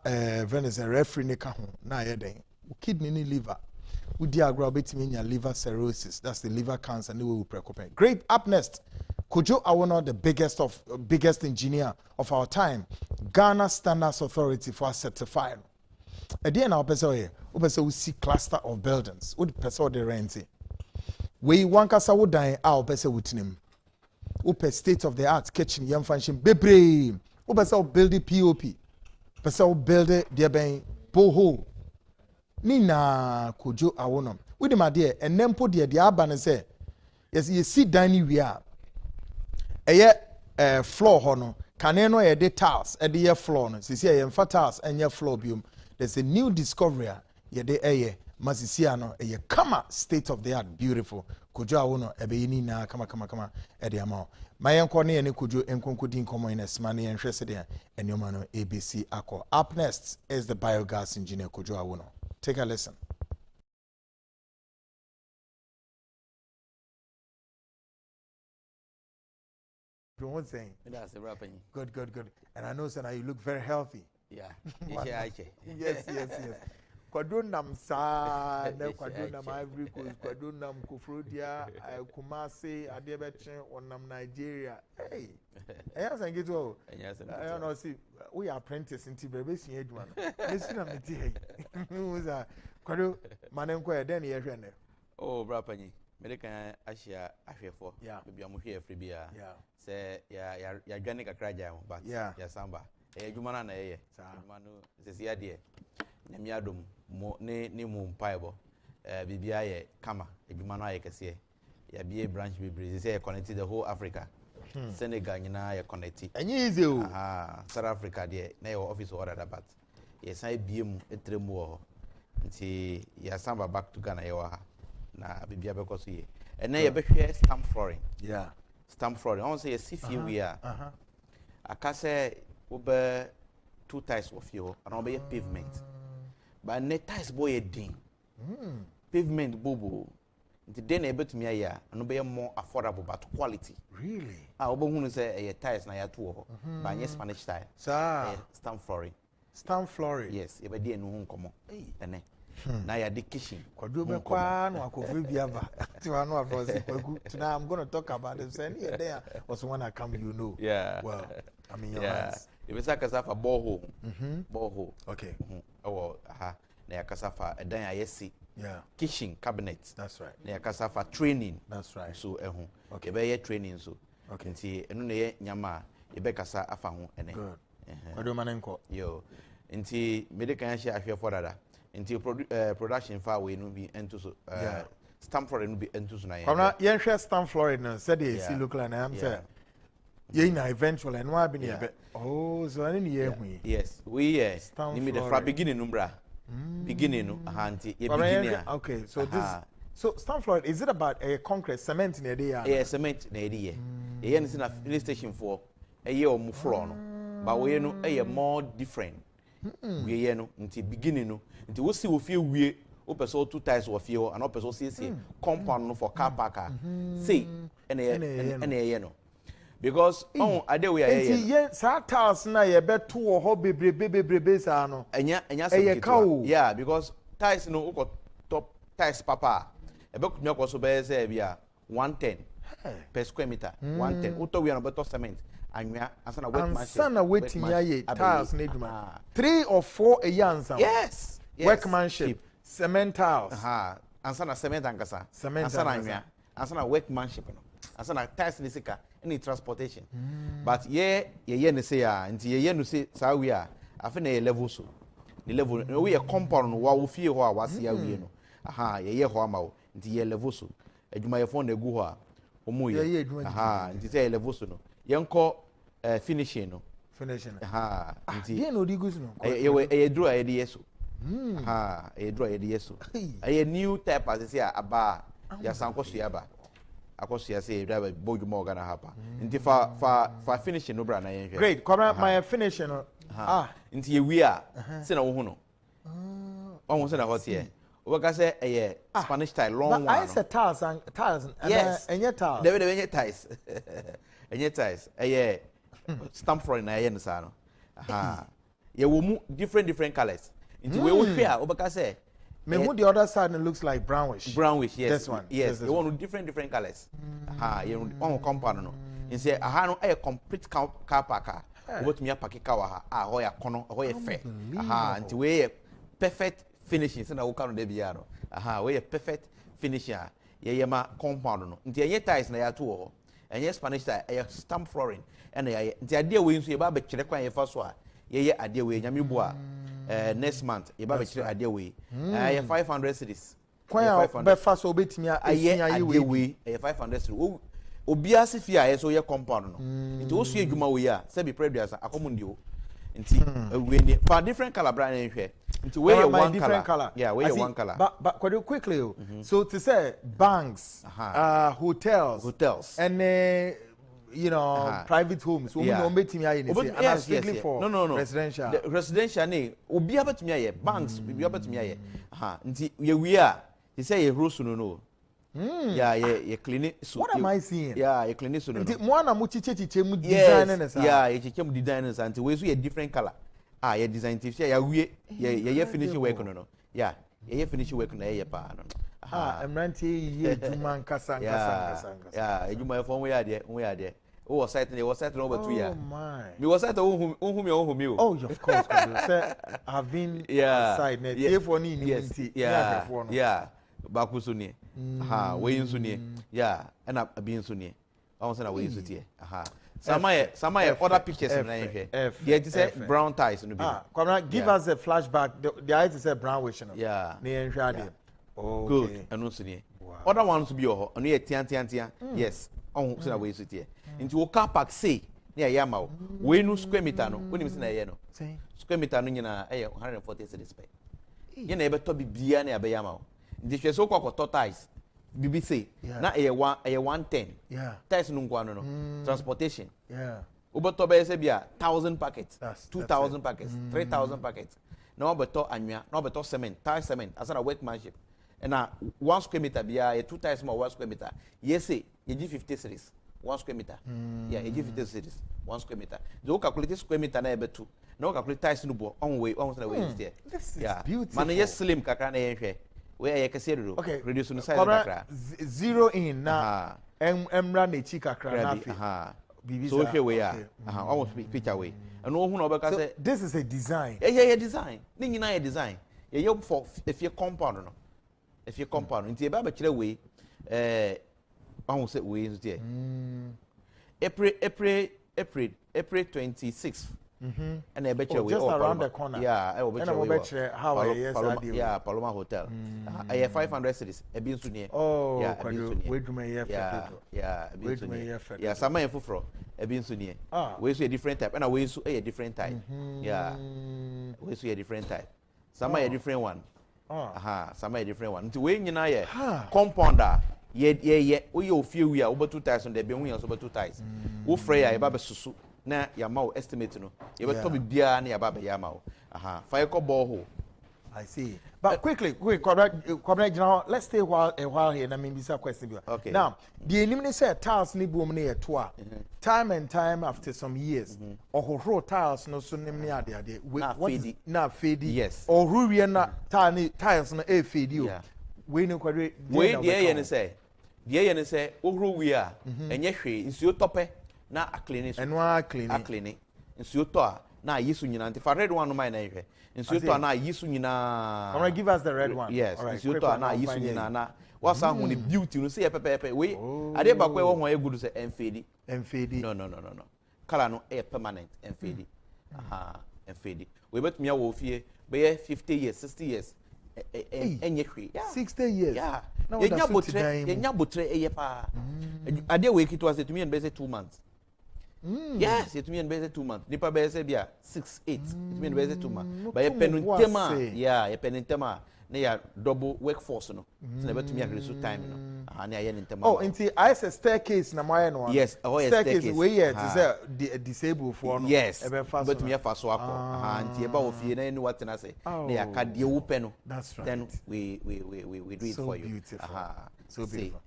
Venice referee ne ka ho na aye den kidney ni liver udi agro betimi nya liver cirrhosis, that's the liver cancer ne we preoccupy. Great. Up next, Kojo Awono, the biggest engineer of our time, Ghana Standards Authority for certifying. Again, our person we see cluster of buildings. Would person the rent? We want kasa would die our person with him. Upe state of the art kitchen young function bebre. Upe build the POP. Person build the ben boho. Nina Kojo Awono. With him idea and then put the abane say yes you see dining we are. Floor hono kane no de tiles e de floor no sisi ye mfa tiles enye floor biom. There's a new discovery ye de masisia no kama state of the art beautiful Kojo Awono ebe ni na kama e de ama mayenko ne ne Kojo enkonkodi nkomo in esmane ye hwese de enoma no ABC akọ. Up next is the biogas engineer Kojo Awono. Take a listen. One thing. That's a rapping. Good. And I know, sir, you look very healthy. Yeah. Yes. Kwadunam sa, ne kwadunam Ivory Coast, kwadunam Kufrodia, Kumasi, Adebeche, onam Nigeria. Hey, yes, I get all. I don't know. See, we are apprentice in Tibet. Listen, I'm who's a Kwadu Manenko, then here. Oh, Rappany. American Asia for maybe I'm here free beer. Say, yeah, Janica Kraja, but yeah, Samba. A Jumana, Manu, says the idea. Nemiadum, ne moon piebo, BBI, Kama, a Jumana, I can say. Ya be a branch be say connected the whole Africa. Senegal, you know, connected. And easy, South Africa, dear, no office order, but yes, I beam a tremor. See, ya Samba back to Ghana. Na bibia because here and now you be share stamp flooring. Yeah, stamp flooring. I want to say a CFU we are. I can say over 2 types of you and I'll be a pavement. But net ties boy a ding. Pavement bobo. The then able to me a and be more affordable but quality. Really? I will say a ties na ya 2 but yes Spanish style. Stamp flooring. Stamp flooring. Yes, you be there no home come. Hey. Na ya the kitchen. Kwadube kwa no akofre biava. Tiwano afosi kwagu. Tonight I'm going to talk about them saying here there was one I come you know. Yeah. Well, I mean your hands. If it's like a borehole. Borehole. Okay. Oh, na ya kasafa dan ya yesi. Yeah. Kitchen cabinet. That's right. Na ya kasafa training. That's right. So okay. Be training so. Okay. Nti enu na ye nyama e be kasa afa ho ene. Good. Kwadu manenko. Yo. Nti medical ya ahwe for dada. Into production far we no be into so stamp flooring no be into so na yeah. Yen share stamp flooring no said they see look like am say ye na eventually and why be near oh so any year we yes we ni me the fra beginning numbra beginning no anti ye beginning okay so this so stamp flooring is it about a concrete cement in a day yeah cement na a day ye na na filling station for a year or floor no but we no a more different we ye no nti beginning no nti wo si wo fie wie wo person 2 times wo fie ho and wo person see compound no for car parker see ene ye no because on ade we ye nti ye sa tiles na ye beto wo ho bebrebe sa no enya so yeah because tiles no wo top tiles papa e be kutnya ko so be say bia 110 per square meter 110 wo to we no beto cement anwa asana wet machine asana wetin ya ye tiles na eduma 3 or 4 a yansa yes workmanship cement tiles asana cement ankasa asana anwa asana workmanship no asana tiles ni sika any transportation but ye ne say ya nti ye no say sa we a afa na level so the level we a compound no wa wo fie ho a wase ya we no ye ho ama wo nti ye level so adwuma ye fon na gu ho a omo ye nti say level so no yenko finishing no nti ye no digus no ye draw ye dey so ye draw ye dey so ye new type as say aba ya sanko so aba akoso ya say driver boju mo gana hapa nti fa finishing no bra na yen hwe great come my finishing nti ye wi a se na wo hu no oh se na hot here obaka say Spanish style long one I said tiles and yes enye tiles de enye tiles enye tiles stamp for na yen sa no ye wo mu different colors nti we wo hwe a obaka say me who the other side looks like brownish yes this one yes they want different colors you on compound no in say no complete car park what me park car ho ya kono ho ya fair nti we perfect finishing say na wo kan de bia no we perfect finishing ye ma compound no nti enye tiles na ya to ho enye Spanish style stamp flooring and nti ade we nso ye ba be kire kwan ye fa so a ye ade we nyame bu a next month you ba be kire ade we 500 cities kwan be fa so betimi aye we 500 cities obia se fia ye so ye compound no nti wo so adwuma we a se be preduasa akomundi ho nti we ni for different color brand nhwe nti we one color yeah we one color but quite quickly so to say banks hotels and you know private homes we no betimi aye ni say and strictly for residential ne obi abatimi aye banks obi abatimi aye nti ye wi a they say ye rules no yeah ye clean so what am I seeing ye clean so no nti mo na mo chiche mu design na sa yeah ye chiche mu design na sa nti we so ye different color ye design tif ya wi ye finishing work no yeah ye finishing work na ye pa no emrantie ye duma nkasa yeah ejuma fo we ya de oh site no over 2 years me was site ohum me oh of course say I've been side net here for ni nti yeah baku so ni we nso ni yeah and abi nso ni I say na we nso tie some other pictures na hwe yeah it say brown ties no be come give us a flashback the eye say brownish no yeah na hwe ade okay good anu so ni other ones be ho no ye tian yes on say na we nso tie nti wo car park say na ya ma we no square meter no woni mi na ye no square meter no nyina 140 cedis pe ye na e beto bibia na ya be ya ma nti hwe so kwa ties BBC na 110 ties no ngwa no transportation obeto be say bia 1000 packets 2000 packets 3000 packets na obeto anwa na obeto cement tie cement as na workmanship and na 1 square meter bia 2 ties more 1 square meter yes say ye 50 cedis 1 square meter yeah ye 50 cedis 1 square meter do calculate square meter na ebe 2 na calculate ties no bo on way on say way there yeah beautiful man yes slim kakra na ye hwe we ye kase do reduce no size kakra zero in na emra na chi kakra na fi bibi so hwe we almost picture way and no hu na obeka say this is a design yeah design ni nyina ye design ye for if you compound no if you compound nti e ba kire we I say we is there. April 26th. And I bet you just around the corner. Yeah, I will bet you how yeah, Paloma Hotel. I have 500 cities. A been soon here. Oh, yeah, wait to me yeah, some man for a been soon here. We see a different type, and I will a different type. Yeah, we see a different type. Some a different one. Some a different one. To win you compounder. Yeah, we you few we are over 2,000 there be we over 2,000. Wo frey ya ba be susu na ya ma estimate no. You be to be bia na ya ba be ya ma. Fire ko borehole. I see. But quickly, now let's stay a while here and I mean this question. Okay. Now, the enemy said tiles ni boom near twa. Time and time after some years. Or tiles no so name near there. Na fade. Yes. Or ruin na tiles na e fade you. We no kware. We dey say. The yen say ohru wi a enye hwe nsuo tope na aclean so eno aclean nsuo to a na yisu nyina nti fa red one no mai na hwe nsuo to a na yisu nyina come on give us the red one yes nsuo to a na yisu nyina na wasa hu ni beauty no say ye pepe we ade ba kwa wo ho ye gudu say enfedi no color no e permanent enfedi enfedi we betumi a wo fie be 50 years 60 years enye hwe 60 years yeah yenya botre eye pa ade we kito ase tumi en be say 2 months yes it tumi en be say 2 months nipa be say bia 6 8 tumi en be say 2 months ba ye penutema yeah ye penutema na ya double workforce no so na betumi a reduce time no and I am oh, into I say staircase na my no. Yes, staircase where yet is a disabled for no. Yes, but me a fast walk and the above you know what I say. They are card you open. That's right. Then we do it so for you. Beautiful. So beautiful.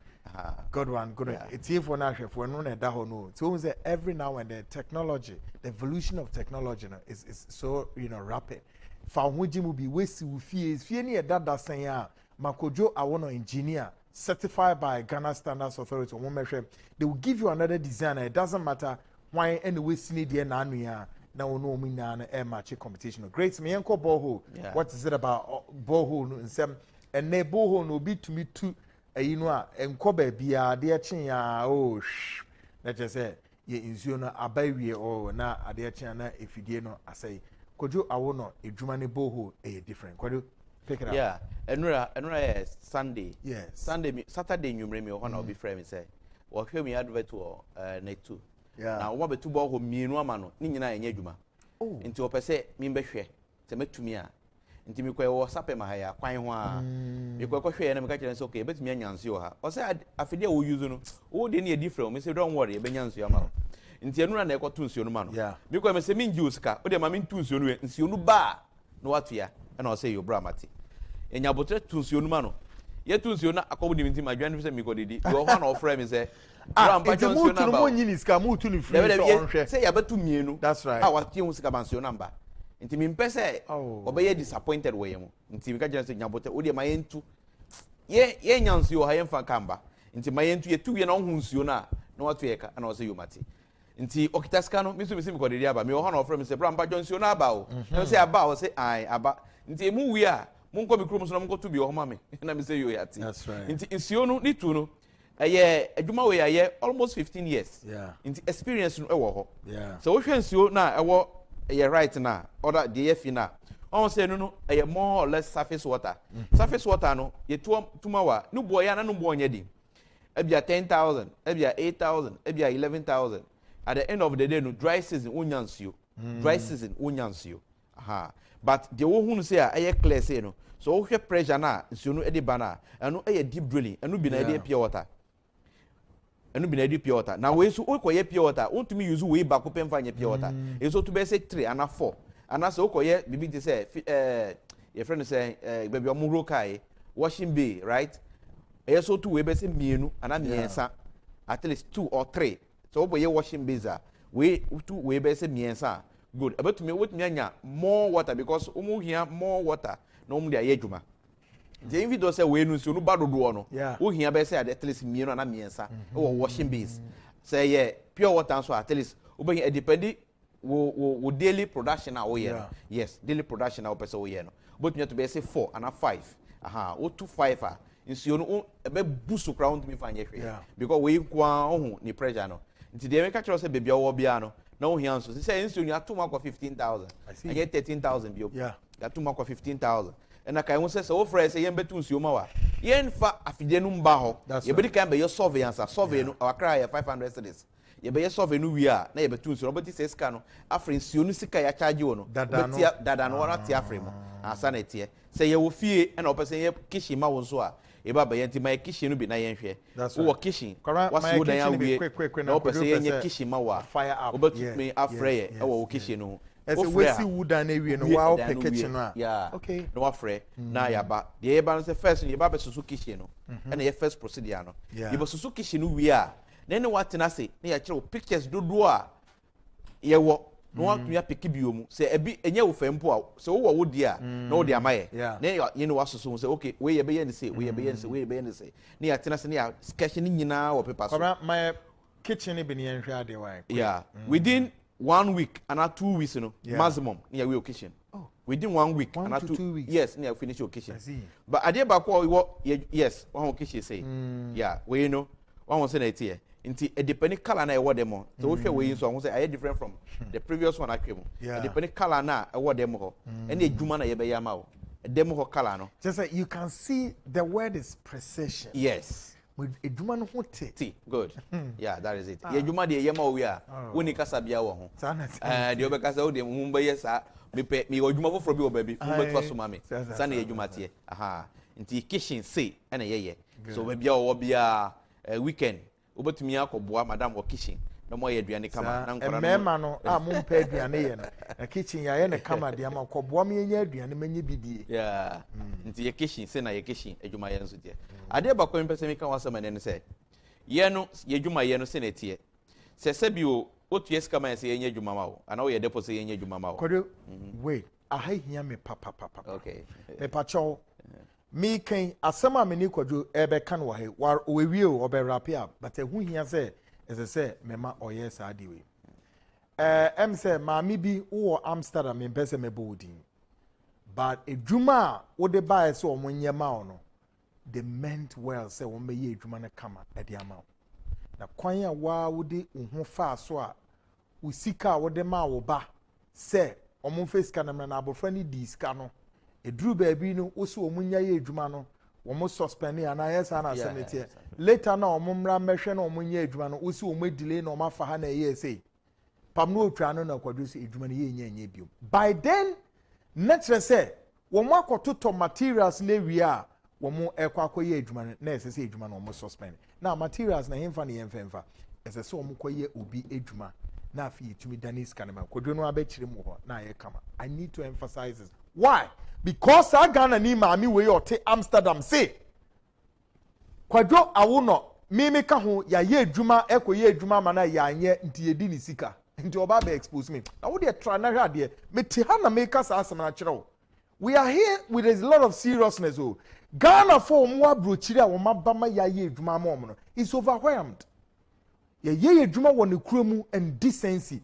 Good one. It's here for now. For no no. So every now and then technology, the evolution of technology is so rapid. For which will be waste fees. Fear near that saying Makojo I want engineer certified by Ghana Standards Authority. They will give you another designer. It doesn't matter why anyway see the now no me na air match competition. Great me enko borehole. What is it about borehole in some and ne borehole no be to me too enko baby ade chin ya oh let's just say ye insuo no abawie or na ade chin na efidie no asay kojo awo no edwuma ne borehole different. Kojo pick it up. Yeah, Enura Sunday. Yes. Saturday nyumre me ho na obi frame say. Wo hwe me advert to net 2. Yeah. Na wo betu bo ho mienu ama no ni nyina enye adwuma. Oh. Nti opese mi mbehwe se metumi a. Nti mi wo sape ma ha ya kwan ho a. Mi ko hwe na mi ka kire say okay betumi anyanse o ha. O say afide wo use no. Wo de na different. Me say don't worry e benyanse ama. Nti Enura na ekoto nsuo no ma no. Mi ko me say mi ngi usika. O de ma mi ntu nsuo no nsuo no ba no watua. Na o say yo bra mate. Enya botre tunsuo numa no ye tunsuo na akobu ni minti madwan se mi ko didi wo ho na ofre mi se grandpa tunsuo na ba mo nyini ska mo tu ni free so onhwe se ya betu mienu that's right wa tie hu sika bansio namba nti mi mpese obeye disappointed we yemu nti mi ka jena se nya botre wo de ma yentu ye nyansuo ha yemfa kamba nti ma yentu ye tu ye na hu nsuo na watu ye ka na o se yo mate nti okitaska no mi so mi ko didi aba mi wo ho na ofre mi se grandpa nsuo na aba o no se aba o se ai aba nti mu wi a munko bi krom so na munko tu bi o homa me na me say yo yati that's right nti nsuo no ni tu no adwuma we aye almost 15 years nti experience no e wo ho so wo hwe nsuo na e wo right na order the fi na on say no more or less surface water surface water no ye tuma wa no boy ya na no boy nyedi ebia 10,000 ebia 8,000 ebia 11,000 at the end of the day no dry season onyansuo dry season onyansuo but the one say aye clear say no so wo hwe pressure na nsuo no e de ba na eno aye deep drilling eno bi na e de pure water eno bi na e de pure water na we so okoye pure water ontumi use we ba ko pemfa nya pure water e so to be say 3 and 4 and so okoye bibi dey say your friend say baby omuro kai washing bay right e so to we be say mienu ana miensa at least 2 or 3 so oboye washing bays we to we be say miensa good about me with me more water because umu here more water no mu dey adwuma the video say we no so no badodo no wo hia be say at least mienu na miensa wo washing base say yeah pure water so at least obe depend wo daily production na wo here yes daily production na wo person wo here no but me to be say 4 and 5 wo 2 5 nsuo no be boost ground me fa nya hwe because we kwa ohun ni pressure no nti dey make sure say baby owo bia no no here so say nsuo ni atuma kwa 15,000 I get 13,000 bio atuma kwa 15,000 and I can say so for say yen betu nsuo ma wa yen fa afide no mba ho ye be kan be your surveillance survey no akra ya 500 cedis ye be your survey no wi a na ye betu nsuo no beti say sika no afre nsuo no sika ya charge wo no beti dada no wana ti afre mo asa na tie say ye wo fie na opese ye kitchen ma wo so a e ba yen ti ma kitchen no bi na yen hwe wo kitchen wasi wo dan ya wi na opese ye kitchen ma wa wo betu me afre ye e wo kitchen no ese wesi wuda na ewie no wa pe kitchen no a okay no afre na ya ba de ye ba no say first ye ba be susu kitchen no na ye first procedure no ye ba susu kitchen no wi a na ne what na say na ya kire pictures dodo a ye wo no wa tuya pick bio mu say ebi enye wo fampo a say wo wo di a na wo di amaye na ye no wa susu say okay we ye be ye ni say we ye be ye ni say we ye be ye ni say na ya tena say na ya sketch ni nyina wo paper so my kitchen be ni en hwa de wa within 1 week and 2 weeks, you know, maximum near your kitchen. Within 1 week and 2 weeks. Yes, near finish your kitchen. But I did back yes, one kitchen say, we know one was in it here. Into a depending color na award demo. So which way so I say I different from the previous one I came. A depending color na award demo. Any juma na yebe yamao. A demo color no. Just like you can see the word is precision. Yes. Edwuma no hote. Good. Yeah, that is it. Ye dwuma de yema wo ya. Woni kasa bia wo ho. De obekasa wo de mumba yesa. Me odwuma foforo bi wo ba bi. Mumba to so mame. Sa na ye dwuma tie. nti kitchen say na yeye so we bia wo bia weekend obetumi akọboa madam wo kitchen na mo ye aduane kama na nkora mema no a mo mpa aduane ye no na kitchen ya ye ne kama de ama kọboa me nya aduane menye bidie yeah nti ye kitchen say na ye kitchen adwuma ye nso de ade ba ko mpese mi ka wasema ne say ye no ye adwuma ye no se na tie se bi o otu yes kama say ye nya adwuma ma wo ana wo ye depo say ye nya adwuma ma wo kodo wait ahia me papa okay me pacho me kan asema me ni kodo ebe kan wa he we wie o be wrap up but ehu hia say say mema oye sa ade we em say maami bi wo Amsterdam me pese me bolding but edwuma wo de buy so omonye ma wo no they meant well say wo me ye edwuma na kama e de ama na kwan ya wa wo de ho fa so a wo sika wo de ma wo ba say omon face kana na abofra ni di sika no eduru ba bi no wo so omunya ye edwuma no wo mo suspend ya na yes na semetie later na omumra mehwe na omunya edwuma no wo so omo delay na omafa ha na ye say pam no otwa no na kwado so edwuma no ye nya bio by then natural say wo mo akototo materials na wi a wo mo ekwakoye edwuma no na ese say edwuma no omo suspend na materials na hemfa na yemfa ese so omo koye obi edwuma na afi yetumi danis kanema kwado no abechire mu ho na ye kama. I need to emphasize this. Why? Because I Ghana ni maami we ote Amsterdam say kwado awo no mimi ka ho ya ye adwuma ekoye adwuma ma na ya anye nti yedi ni sika nti oba be expose me na wo de try na hwa de meti ha na make us asem na kire wo. We are here with a lot of seriousness. Oh, Ghana for mo abrochiri a wo mabama ya ye adwuma ma no is overwhelmed. Ye adwuma wo ne kuramu and decency.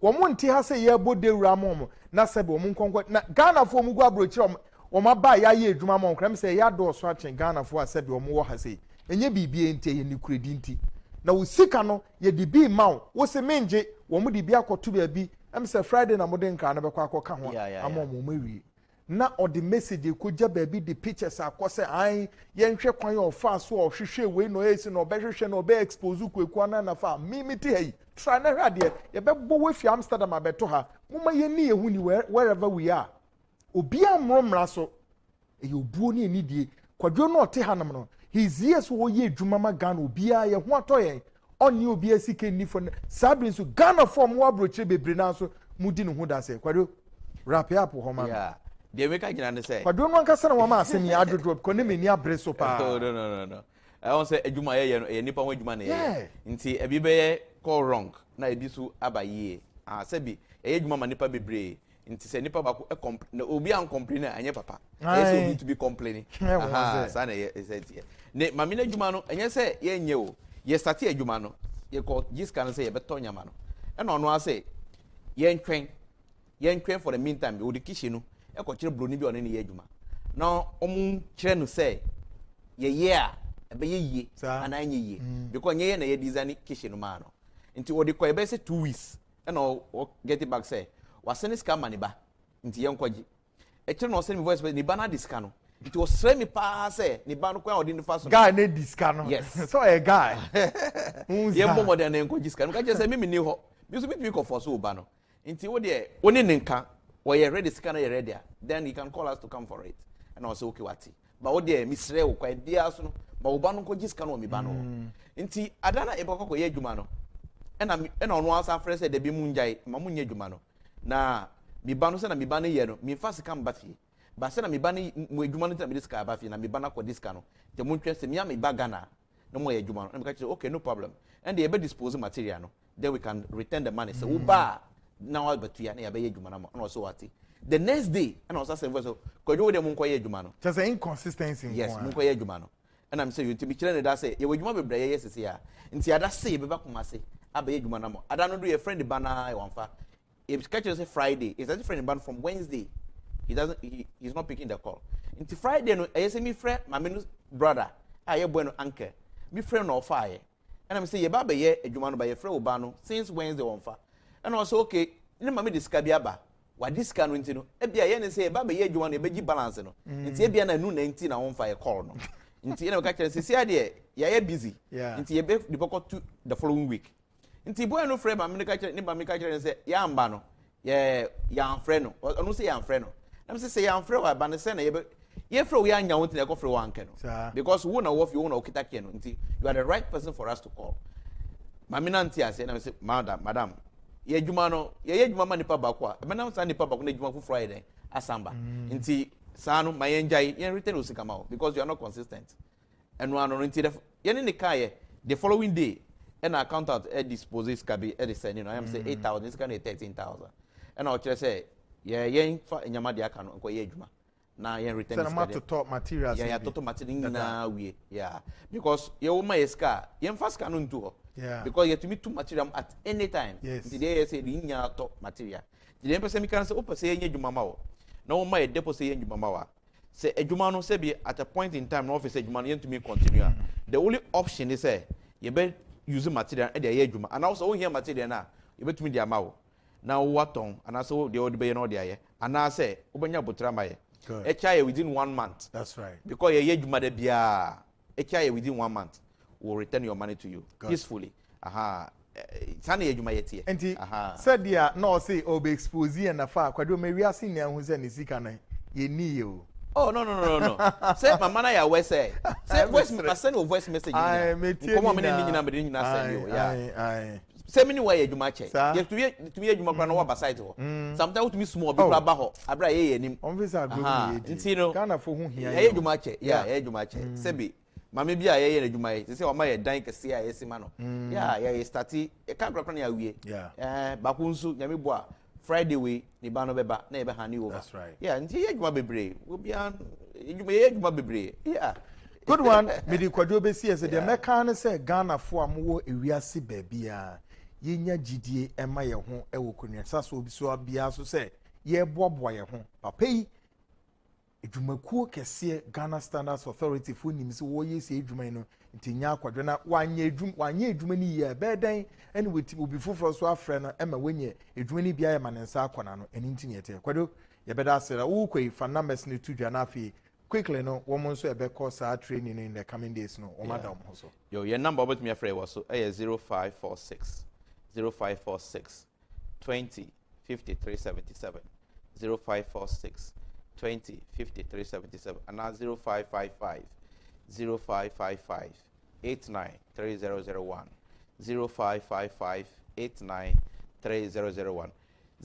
Wo mo nti ha say ye bode wura mo na sebe wo nkonkwo na Ghana for mo go abrochiri wo maba ya ye adwuma ma nkram say ya do so achen Ghana for sebe wo mo wo ha say enye bibie nti ye ne kuredi nti na wo sika no ye di bi ma wo se menje wo mo di bi akoto ba bi am say Friday na mo de nka na be kwa akoka ho ama mo mawie na or the message ko ja ba bi the pictures akose an ye nhwe kwan yo fa so o hwehwe we no esi no be hwehwe no be expose ku na fa mimiti hey try na hwa de ye be bo we fi Amsterdam abeto ha moma ye ni ehu ni wherever we are obi amromra so e obuo ni enidie kwadwo no ote hanam no his years wo ye adwuma ma Ghana obi a ye ho atoye oni obi asike ni fo sabrin so Ghana form wo abrochire bebre na so mudi no ho da se kwadwo wrap up ho ma yeah de we ka gina ne say kwadwo no anka sana wo ma asemi adodro ko ne meni abre so pa no I want say adwuma ye nipa ho adwuma na ye nti ebi be ye call wrong na ebi so abaye sabi ye adwuma ma nipa bebre nti se nipa ba ko obi an complain anye papa so obi to be complaining sa na ye say ne mami na adwuma no enye se ye nye o ye start adwuma no ye ko giska no say ye beto nyama no e no no ase ye ntwen for the meantime we the kitchen no e ko kire broni bi one ne ye adwuma na omu kire no say ye a ebe ye ana anye ye because nye na ye design kitchen no ma no nti we the ko ebe say 2 weeks e no get it back say wasene ska mani ba nti ye nkwaji e kire no send me voice ni ba na diska no nti o sre me pa say ni ba no kwa odi ni fa so guy na diska no yes so a guy ye mbo modern na nkwaji ska no ka je say me ni ho me so me ko for so ba no nti wo de oni ne nka we are ready scan you ready then you can call us to come for it and also okay wati but wo de mi sre wo kwa dia so no ba wo ba no ko scan wo mi ba no nti adana e bokoko ye adwuma no ena ono asa fresh de bi mu njai ma mu nya adwuma no na mi ba no se na mi ba no ye no mi fa sika mba fie ba se na mi ba no mu adwuma no te mi sika ba fie na mi ba na ko diska no te mu ntwe se mi am ba Ghana no mo ye adwuma no na mi ka say okay no problem and they be dispose material no then we can return the money so wo ba now albetua na ya be ye adwuma na mo na so wati the next day and also say so ko do dem nko ye adwuma no just inconsistency yes nko ye adwuma no and I'm say you to be kire ne da say ye adwuma bebre ye sese ya nti ada say be ba kuma say abaye adwuma na mo ada no do your friend bana e wonfa if catch say Friday is that friend ban from Wednesday he's not picking the call nti Friday no say me friend mama brother aye bueno uncle me friend no fire and I'm say ye ba be ye adwuma no ba ye friend oba no since Wednesday wonfa and also okay ni mama describe aba wa diska no ntino e bia ye ne say ba be ye adwuma no e beji balance no nti e bia na nu 19 na wonfa ye call no nti ena ka kire sisi ade ye busy nti ye be the pocket to the following week nti boy no frame mama ka kire ni mama ka kire say ya amba no ye ya friend no onu say ya friend no na say ya friend wa ba ne say na Ye fro we anya won't na go fro wan ke no. Because who na wo fi who na okita ke no. Nti you are the right person for us to call. Mami na nti ase na say madam ye adwuma no ye adwuma ma nipa ba ko a. Me na say nipa ba ko na adwuma fu Friday asamba. Nti saa no ma ye njai ye return osika ma because you are not consistent. And one on nti ye ne kai the following day and accountant disposes can be send you know I am say 8,000 this can be 13,000. And I will say ye fa nyama de aka no nko ye adwuma. Na yen return is to top materials. Yeah, to material na we. Yeah. Because you ma yeska, yen fast can nto. Yeah. Because you to meet two material at any time. Yes. Today you say nya top material. The person me can say o say yen adwuma ma wo. Na o ma ye deposit yen adwuma ma wa. Say adwuma no say be at a point in time no office adwuma no yen to me continue. The only option is say you be use material e dey adwuma. And also o here material na you be to me dey ma wo. Na wo waton and also the old be no dey aye. And na say obanya botra ma ye. HIA within 1 month. That's right. Because ye juma de bia HIA within 1 month will return your money to you peacefully. Aha. Sane ye juma yeti. Enti said dia no say obe expose and afa kwado me wiase nia hu se ne sika na ye ni ye o. Oh no. Say mama na ya we say voice me send your voice message. Come on me ni na send you. Yeah. Say many way you match. You to me you ma no wa side ho. Sometimes to me small be aba ho. Abra ye nim. Officer go ye. Nti no. Ghana fo hu hia. Ye you match. Yeah, ye you match. Say be mama bia ye na dwuma ye. Say o ma ye dan kese ya ye sima no. Yeah, ye start e ka krakra na ya wie. Ba ku nsu nyame bo a Friday we ni ba no beba na ye be hand over. That's right. Yeah, nti ye dwuma bebre. Obi an ye dwuma bebre. Yeah. Good one. Me di kwadwo be see say the meka ne say Ghana fo amwo ewiase ba bia. Yenya gidie ema ye ho ewo konua saso obi so abia so se ye boaboa ye ho papa yi edwumakuo kese Ghana Standards Authority fo nim se wo ye se edwuma no ntinya akwadwo na wanye edwuma ni ye bedan ene weti obi foforo so afre no ema wenye edwuma ni bia ye manensa akwana no eni ntinye te kwadwo ye beda asera wo kwai fa numbers ni tudwa na afi quickly no woman so ebe course our training in the coming days no o madam so yo your number about me afre was so 0546 0546 20 53 77 0546 20 53 77 and now 0555 0555 89 3001 0555 89 3001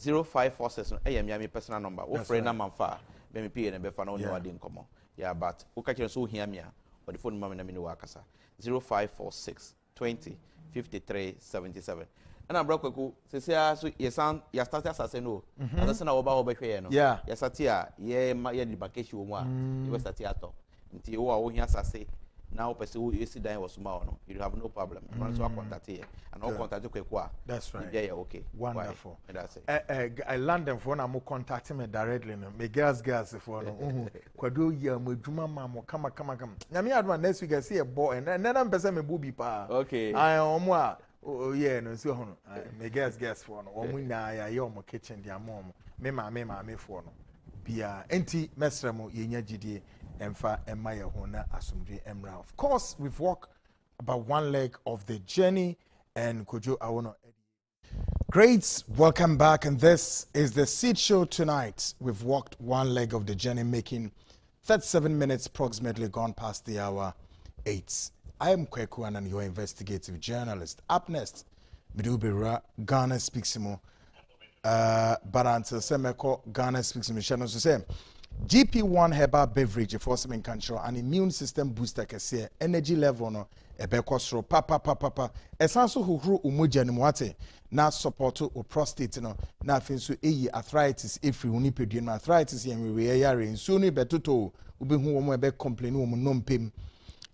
0546 Miami personal number wo free na manfa be me pay na be fa na only wadi nkomo yeah but wo ka kire so hia me a or the phone number na me no akasa 0546 20 53 77 and I'm broke ku say so you start as no as na oba hwe no ya start ya di vacation wo a you start ato nti wo hia asase now person who is dying was small no you have no problem once you contact here and all contact you kwa that's right yeah okay wonderful that's it I land them for na mo contact me directly no me girls for no kwado ya mo adwuma ma mo kama nyame adwa next week I see a boy and then am person me bobi pa okay I omo a oh yeah no so hono me girls for no omo na ya ye omo kitchen dia mo me ma for no bia enti mesremo yenya gidie emfa emma ye ho na asomdwe emra. Of course we've walked about one leg of the journey and Kojo Awono. Great, welcome back, and this is the Seed Show tonight. We've walked one leg of the journey, making 37 minutes approximately gone past the hour 8. I am Kweku and your investigative journalist. Up next, Midubira Ghana Speaks More. But until Semeko Ghana Speaks More, channel to say GP1 herbal beverage for some control an immune system booster kese energy level no ebekosro papa esanso huhuru umoja ni mwate na support o prostate no na afenso eyi arthritis efri huni pedue no arthritis yenwe yare nso no betoto obehu wo mo ebe complain wo mo nompem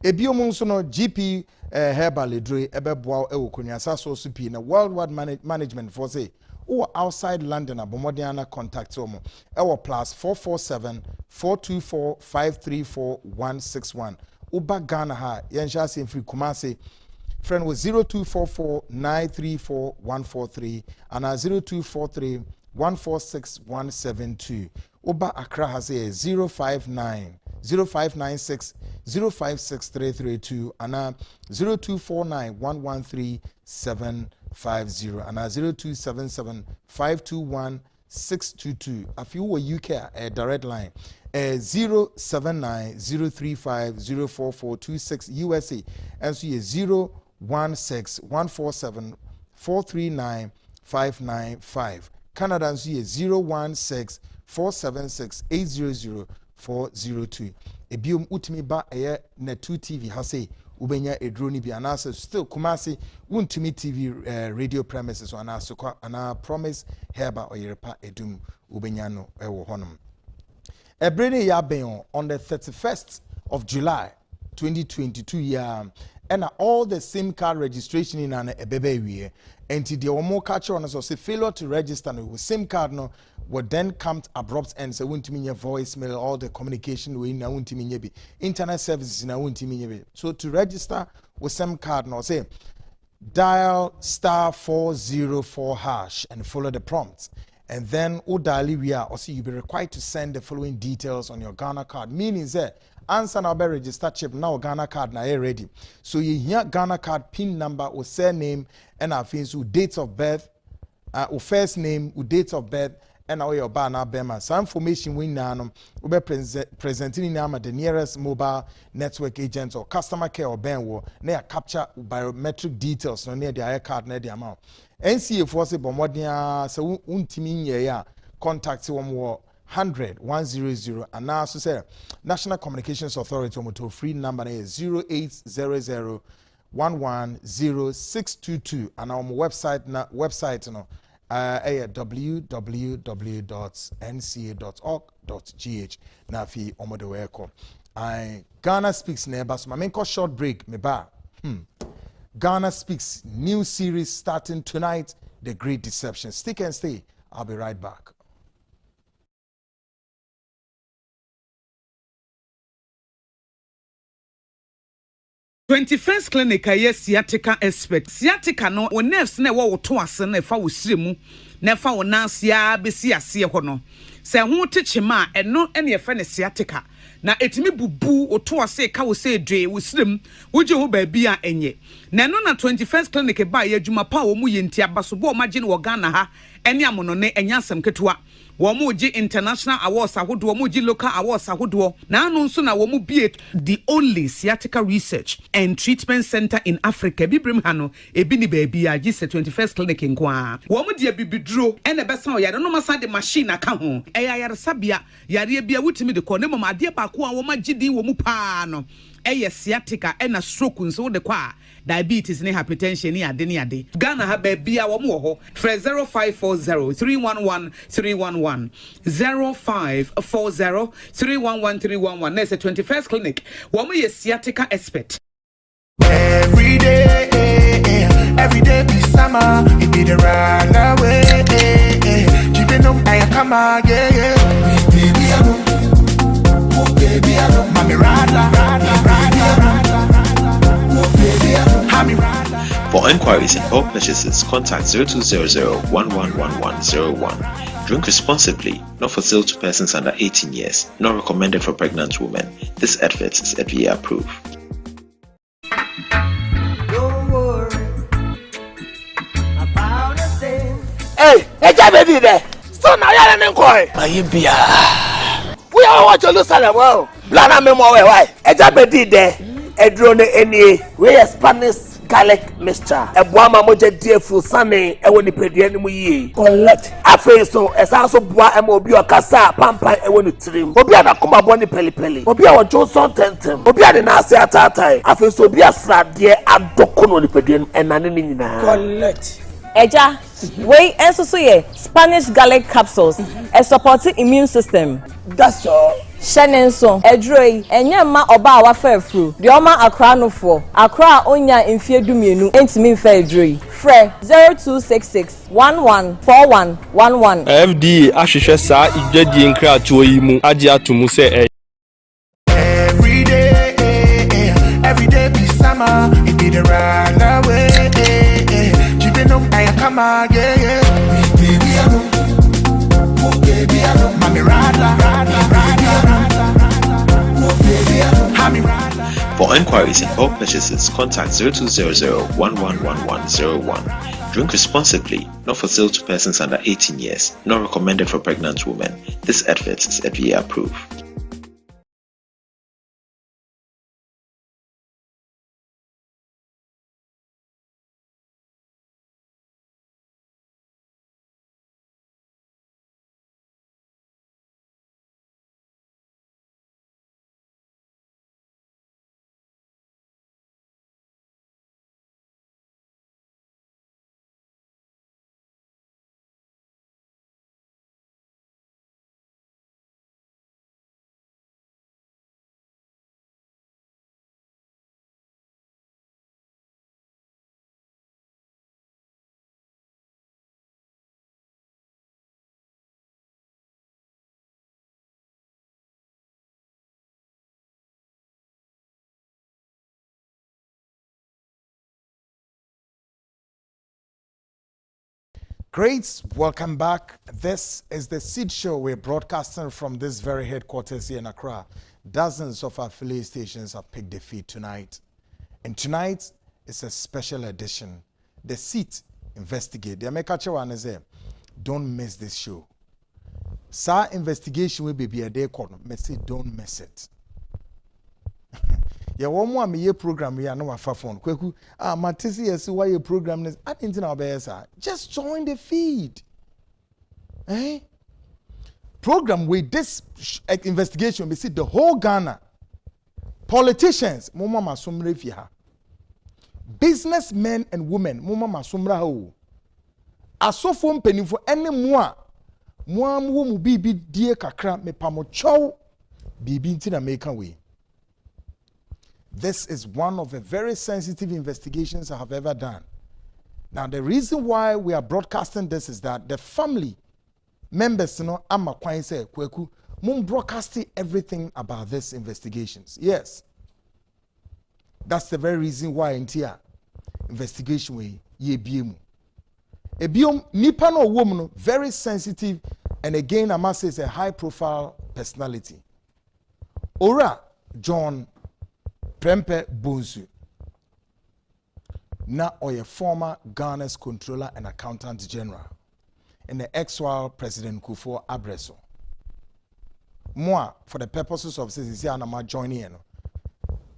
ebio mo nso no GP herbal edre ebeboa ewokonya saso so pi na worldwide management for say or outside London abomodiana contact omo ewo +447 424 534 161 uba Ghana ha yensha se free Kumasi friend was 0244 934 143 and 0243 146 172 uba Accra has a 0596 056332 and 0249 113 750 and 0277 521 622. If you were UK, a direct line, 079-035-04426 USA, and so 016-147-439-595. Canada, and so 016-476-800-402. Ebiom utimi ba na 2 TV hase ubenya edroni bi anasa still Kumasi untumi TV radio premises ana promise herba oyerepa edum ubenya no ewo honum. Ebrede ya ben on the 31st of July 2022 year and all the SIM card registration in an ebebe wie enti the omo catcher on so say failure to register no with SIM card no would then come to abrupt end so won't mean your voicemail, all the communication we na won't mean be internet services na won't mean be. So to register with SIM card no say dial *404# and follow the prompts. And then you'll be required to send the following details on your Ghana card. Meaning that answer now be register chip now Ghana card now ready. So you hear Ghana card PIN number or surname and our things with dates of birth, or first name with dates of birth and now your banner bema. Some information we now will be presenting in the nearest mobile network agent or customer care or benwo near capture biometric details no near the card near the amount. NCA force bomodia so untimi ya contact 100-100 and now so say National Communications Authority motor free number is 0800-110-622 and our website no www.nca.org.gh na fi omodo weko I Ghana Speaks neighbor so my short break me ba Ghana Speaks new series starting tonight, The Great Deception. Stick and stay. I'll be right back. First clinic a sciatica expert. Sciatica no o nerves na wo to ase na fa wo siremu na fa wo nansia besi ase ho no. Se ho techema eno ene ye fa ne sciatica. Na etimi bubu o to ase ka wo se dwe wo sirem wo je ho ba bia enye. Na no na 21st clinic ba ye adwuma pa wo mu ye ntia baso bo ma je ne wo Ghana ha ene amono ne enya asem ketua. Womuji international awards ahodo womuji local awards ahodo na anu nso na womu bie the only sciatica research and treatment center in Africa bibrim hano ebi ni baby a gise 21st clinic nkwa womu de bibidro ene besa o yare no masa de machine aka ho eya yare sabia yare bia wutimi de ko ne mama de ba ko a woma gidi womu pa no eye sciatica ena stroke nso de kwa diabetes ne hypertension ni ade ni ade Ghana ha ba bia wo mo ho 0540-311-311 0540-311-311 na 21st clinic wo mo ye sciatica expert every day be summer it be the run away keeping up I come again baby I know mommy rada For inquiries and bulk purchases, contact 0200-111101. Drink responsibly, not for sale to persons under 18 years, not recommended for pregnant women. This advert is FDA approved. don't worry about a thing. Hey, baby there. So now you're an inquiry. We are watching Jerusalem. Well, Blana me more why? Baby there. A drone any we Spanish garlic mixture. A boama moja dear full sunny. I want to pay the enemy. Collect. I feel so as also boa and mobile casa pampa. I want to trim. Obiana kuma boni peli. Obia Johnson tentem. Obia the nasi atatai. I feel so be a slap dear and dokono the pedian and nanina. Collect. Eja, we also say Spanish garlic capsules. A supporting immune system. That's all. Shenenso, Edroi, Enyama Oba wa fefru. The Oma Accra no for. Accra onya infie dumienu. Entimi fe Edroi. Fre 0266-114111. FDA ahwehwe saa igwadi nkra to yi mu age atomu se Every day be summer it be the run away keeping up I come again baby I know mommy rada For inquiries and bulk purchases, contact 0200-111101. Drink responsibly, not for sale to persons under 18 years, not recommended for pregnant women. This advert is FDA approved. Great, welcome back. This is the Seed Show. We're broadcasting from this very headquarters here in Accra. Dozens of affiliate stations have picked the feed tonight. And tonight is a special edition. The Seed Investigate. The American one is there. Don't miss this show. Sa investigation will be a day called. Messi, don't miss it. Yeah, one more me program we are no afa phone. Kweku, Matisi yes why your program is I didn't know about just join the feed. Eh? Program with this investigation, we see the whole Ghana. Politicians, mama masumre fiha. Businessmen and women, mama masumra ho. Asofo mpenifo ene moa mu bibi die kakra me pamo chow bibi ntina make way. This is one of the very sensitive investigations I have ever done. Now, the reason why we are broadcasting this is that the family members, you know, I'm a say, Kweku, mum broadcasting everything about these investigations. Yes. That's the very reason why in here, investigation we ye biemu. A biom nipa no woman, very sensitive, and again, I must say, it's a high profile personality. Ora John Prempeh Bonsu. Now, or a former Ghana's Controller and Accountant General, and the ex-while President Kufuor Abreso. More for the purposes of Sisi joining in.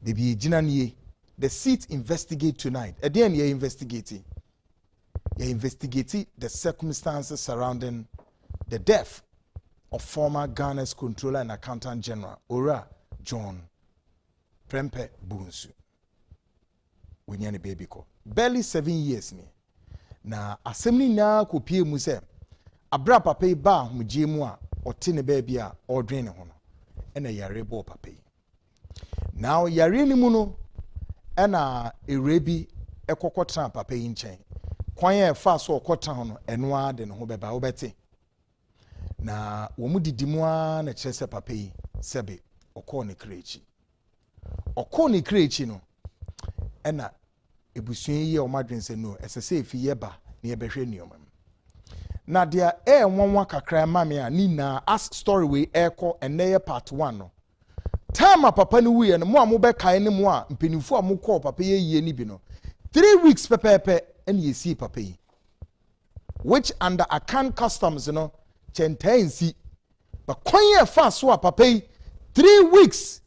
Bibi Jinanie, the Seat investigate tonight. Again, you're investigating. You're investigating the circumstances surrounding the death of former Ghana's Controller and Accountant General, Ora John Prempeh Bonsu. We need a baby call. Barely 7 years ni. Na assembly na kopie mu se abra papa ba humje mu a ote ne baby a ordwen ne ho no. Ena yare bo papa. Now yare ni mu no ena erebi ekokotra papa yi nchen. Kwan ye fa so okotra ho no eno a de ne ho beba obete. Na wo mu didimu a na kyerese papa yi sebe okọ ne krechi. Okọ ne krechi no ena ebusuan yi o madwen se no esese efi yeba na yebehwe niomam. Na dia nwanwa kakra mame a ni na as story we eko eneye part 1 no. Time papa ni wuye no mo a mo be kai ne mo a mpenifo a mo call papa ye ni bi no. 3 weeks pepepe ene yesi papa yi. Which under account customs no chentensi. But kwenye fa so a papa yi 3 weeks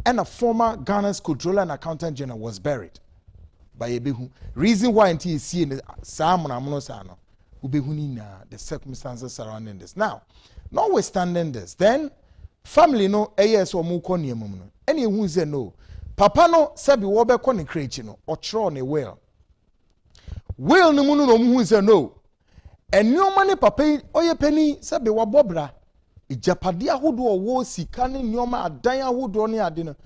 and a former Ghana's Controller and Accountant General was buried by Ebehu. Reason why until you see in Salmon Amonosano, Ubehuni na the circumstances surrounding this. Now, notwithstanding this, then family no AS or Mukoni Muno. Any who say no. Papa no sabi wobe koni krechino or tron a whale. Whale no muno no who say no. And no money papa oye penny sabi wabobra. Ijapadi ahodo owo sika ne nyoma adan ahodo ne ade no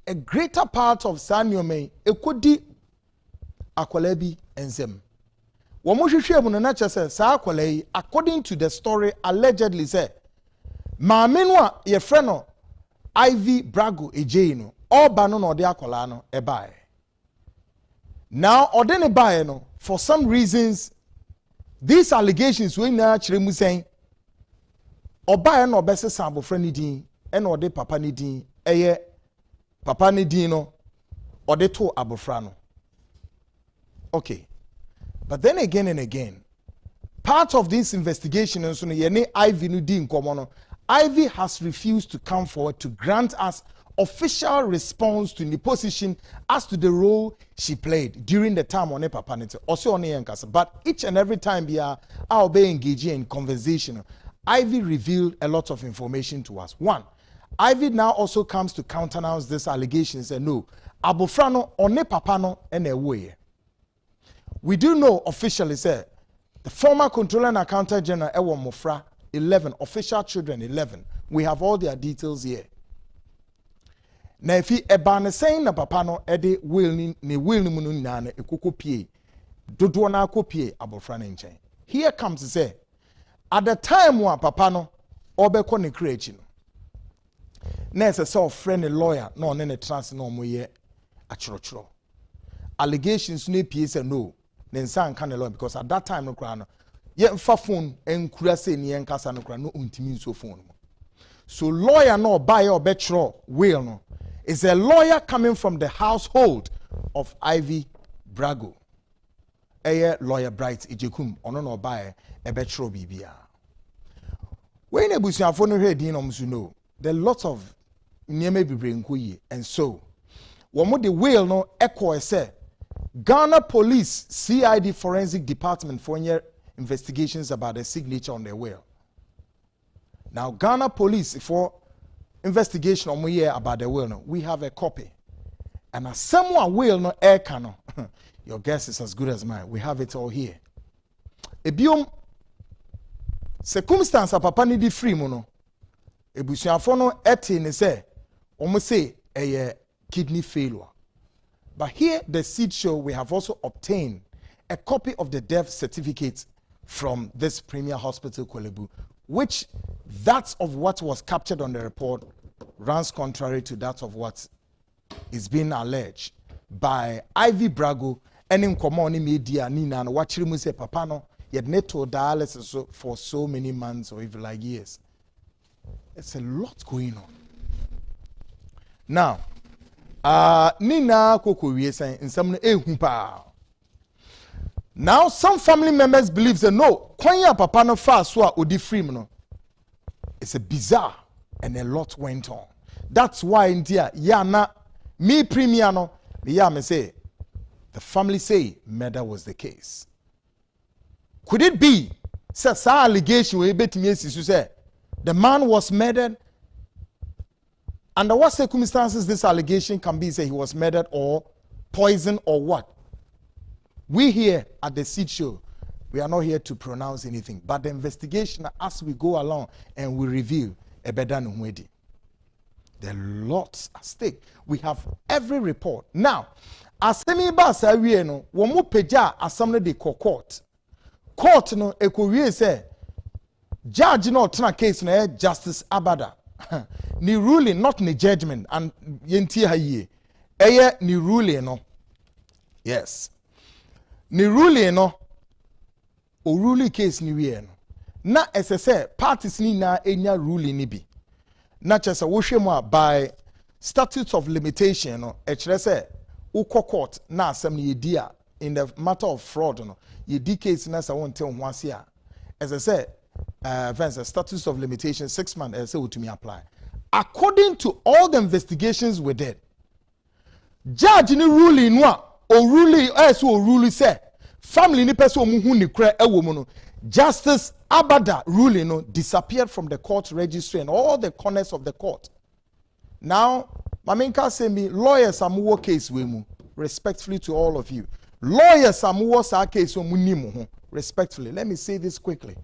a greater part of sanyome ekodi akwala bi enzem wo mo hwehwe mu no na kyese sa akwala yi according to the story allegedly say maame no a ye frɛ no Ivy Brago ejei no oba no na ode akwala no ebae now ode ne bae no for some reasons these allegations we na kyerɛ mu saying oba no obese sambo friend din ena ode papa ni din eye papa ni din no ode to abofra no okay But then again and again, part of this investigation, Ivy has refused to come forward to grant us official response to the position as to the role she played during the time on her papanity. Also on the but each and every time we are engaging in conversation, Ivy revealed a lot of information to us. One, Ivy now also comes to countenance this allegation and say, no, Abofrano on her papano and a way. We do know officially, say, the former Controller and Accountant General Ewa Mofra, 11, official children 11. We have all their details here. Now if he ebane saying na papa no ede will ni munu na ekoko pie dodo na akopie abofra ne nchen. Here comes to say at the time when papa no obekọ ne krechi no na ese say friend a lawyer no ne ne trans no moye achorochoro allegations no pie say no ne nsa nka ne lawyer because at that time no kra no ye mfa phone enkura say ne nkasa no kra no untimi nso phone mo. So lawyer no buy or betro will no is a lawyer coming from the household of Ivy Brago. A lawyer Bright Ijekum ono no buy a betro bibia. When a busiafo no head in know there are lots of nyeme bibre nkoyi and so womo the will no echo say Ghana Police CID Forensic Department for investigations about the signature on the will. Now Ghana Police for investigation on here about the will no, we have a copy. And as someone will no air cano, your guess is as good as mine. We have it all here. Ebiom circumstance a papa ni di free mo no. Ebusuafo no eti ne say, omo say a kidney failure. But here the seed show we have also obtained a copy of the death certificate from this Premier Hospital Kolebu, which that of what was captured on the report runs contrary to that of what is being alleged by Ivy Brago and in common media nina and watching mu say papa no yet neto dialysis for so many months or even like years. It's a lot going on. Now, nina koko wie say in some ehu pa. Now some family members believe that no, kwanya papa no fa so a odi free no. It's a bizarre and a lot went on. That's why India yana me premier no the me say the family say murder was the case. Could it be say allegation we betimi asisu say the man was murdered? Under what circumstances this allegation can be say he was murdered or poisoned or what? We here at the Seed Show, we are not here to pronounce anything, but the investigation as we go along and we reveal a better nwedi. There are lots at stake. We have every report. Now, asemi ba sa wie no, wo mo peja asamne de court. Court no ekowie say judge no tena case no Justice Abada. Ni ruling not ni judgment and yenti ha ye. Eye ni ruling no. Yes. Ni ruling no o ruling case ni wie no na ss parties ni na enya ruling ni bi na chese wo hwemu by statute of limitation no e kire se ukọ court na asem ni yedi a in the matter of fraud no yedi case na sa wonte ho ase a ss fence statute of limitation 6 months ss wotumi apply according to all the investigations we did. Judge ni ruling no o ruling so o ruling say family ni person mu hu ni kra ewo mu no Justice Abada ruling no disappeared from the court registry and all the corners of the court. Now maminka say me lawyers amuwo case we mu respectfully to all of you. Lawyers amuwo sa case we mu ni mu ho respectfully. Let me say this quickly.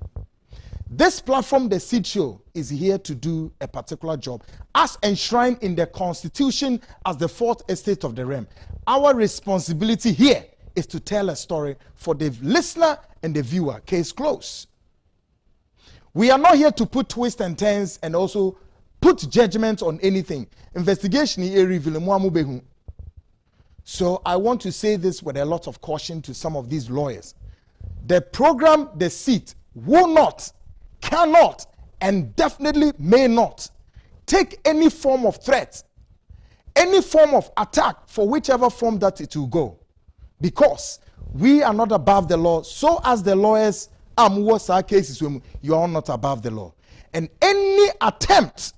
This platform, the Seed Show, is here to do a particular job as enshrined in the Constitution as the fourth estate of the realm. Our responsibility here is to tell a story for the listener and the viewer. Case closed. We are not here to put twists and turns and also put judgment on anything. Investigation is revealing. So I want to say this with a lot of caution to some of these lawyers. The program, the seat, will not, cannot, and definitely may not take any form of threat, any form of attack for whichever form that it will go. Because We are not above the law, so as the lawyers was our cases, you are not above the law. And any attempt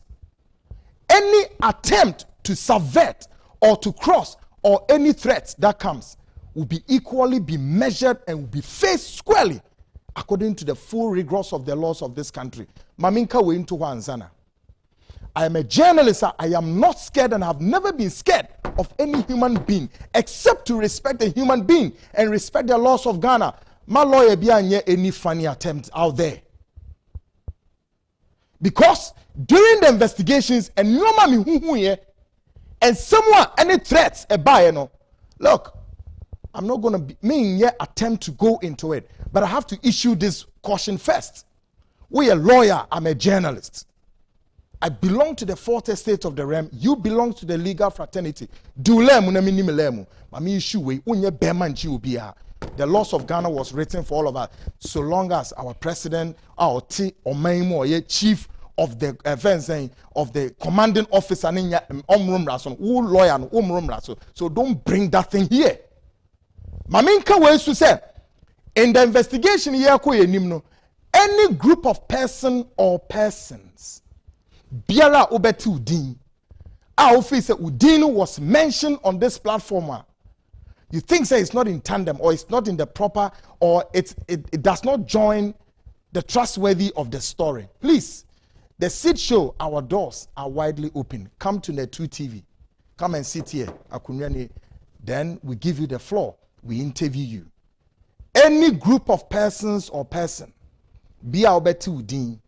to subvert or to cross or any threat that comes will be equally be measured and will be faced squarely according to the full rigors of the laws of this country. Maminka we into Wanzana. I am a journalist. I am not scared and have never been scared of any human being except to respect a human being and respect the laws of Ghana. My lawyer be any funny attempt out there. Because during the investigations and and someone any threats a buyer look, I'm not going to attempt to go into it, but I have to issue this caution first. We a lawyer, I'm a journalist. I belong to the fourth estate of the realm. You belong to the legal fraternity. The laws of Ghana was written for all of us. So long as our president, our chief of the events of the commanding officer, so don't bring that thing here. Maminka ways to say in the investigation here, any group of person or persons. Biara obeti udin. Our officer Udin was mentioned on this platform. You think say it's not in tandem or it's not in the proper or it does not join the trustworthy of the story. Please, the seed show, our doors are widely open. Come to Net2 TV. Come and sit here. Then we give you the floor. We interview you. Any group of persons or person, Biara obeti udin.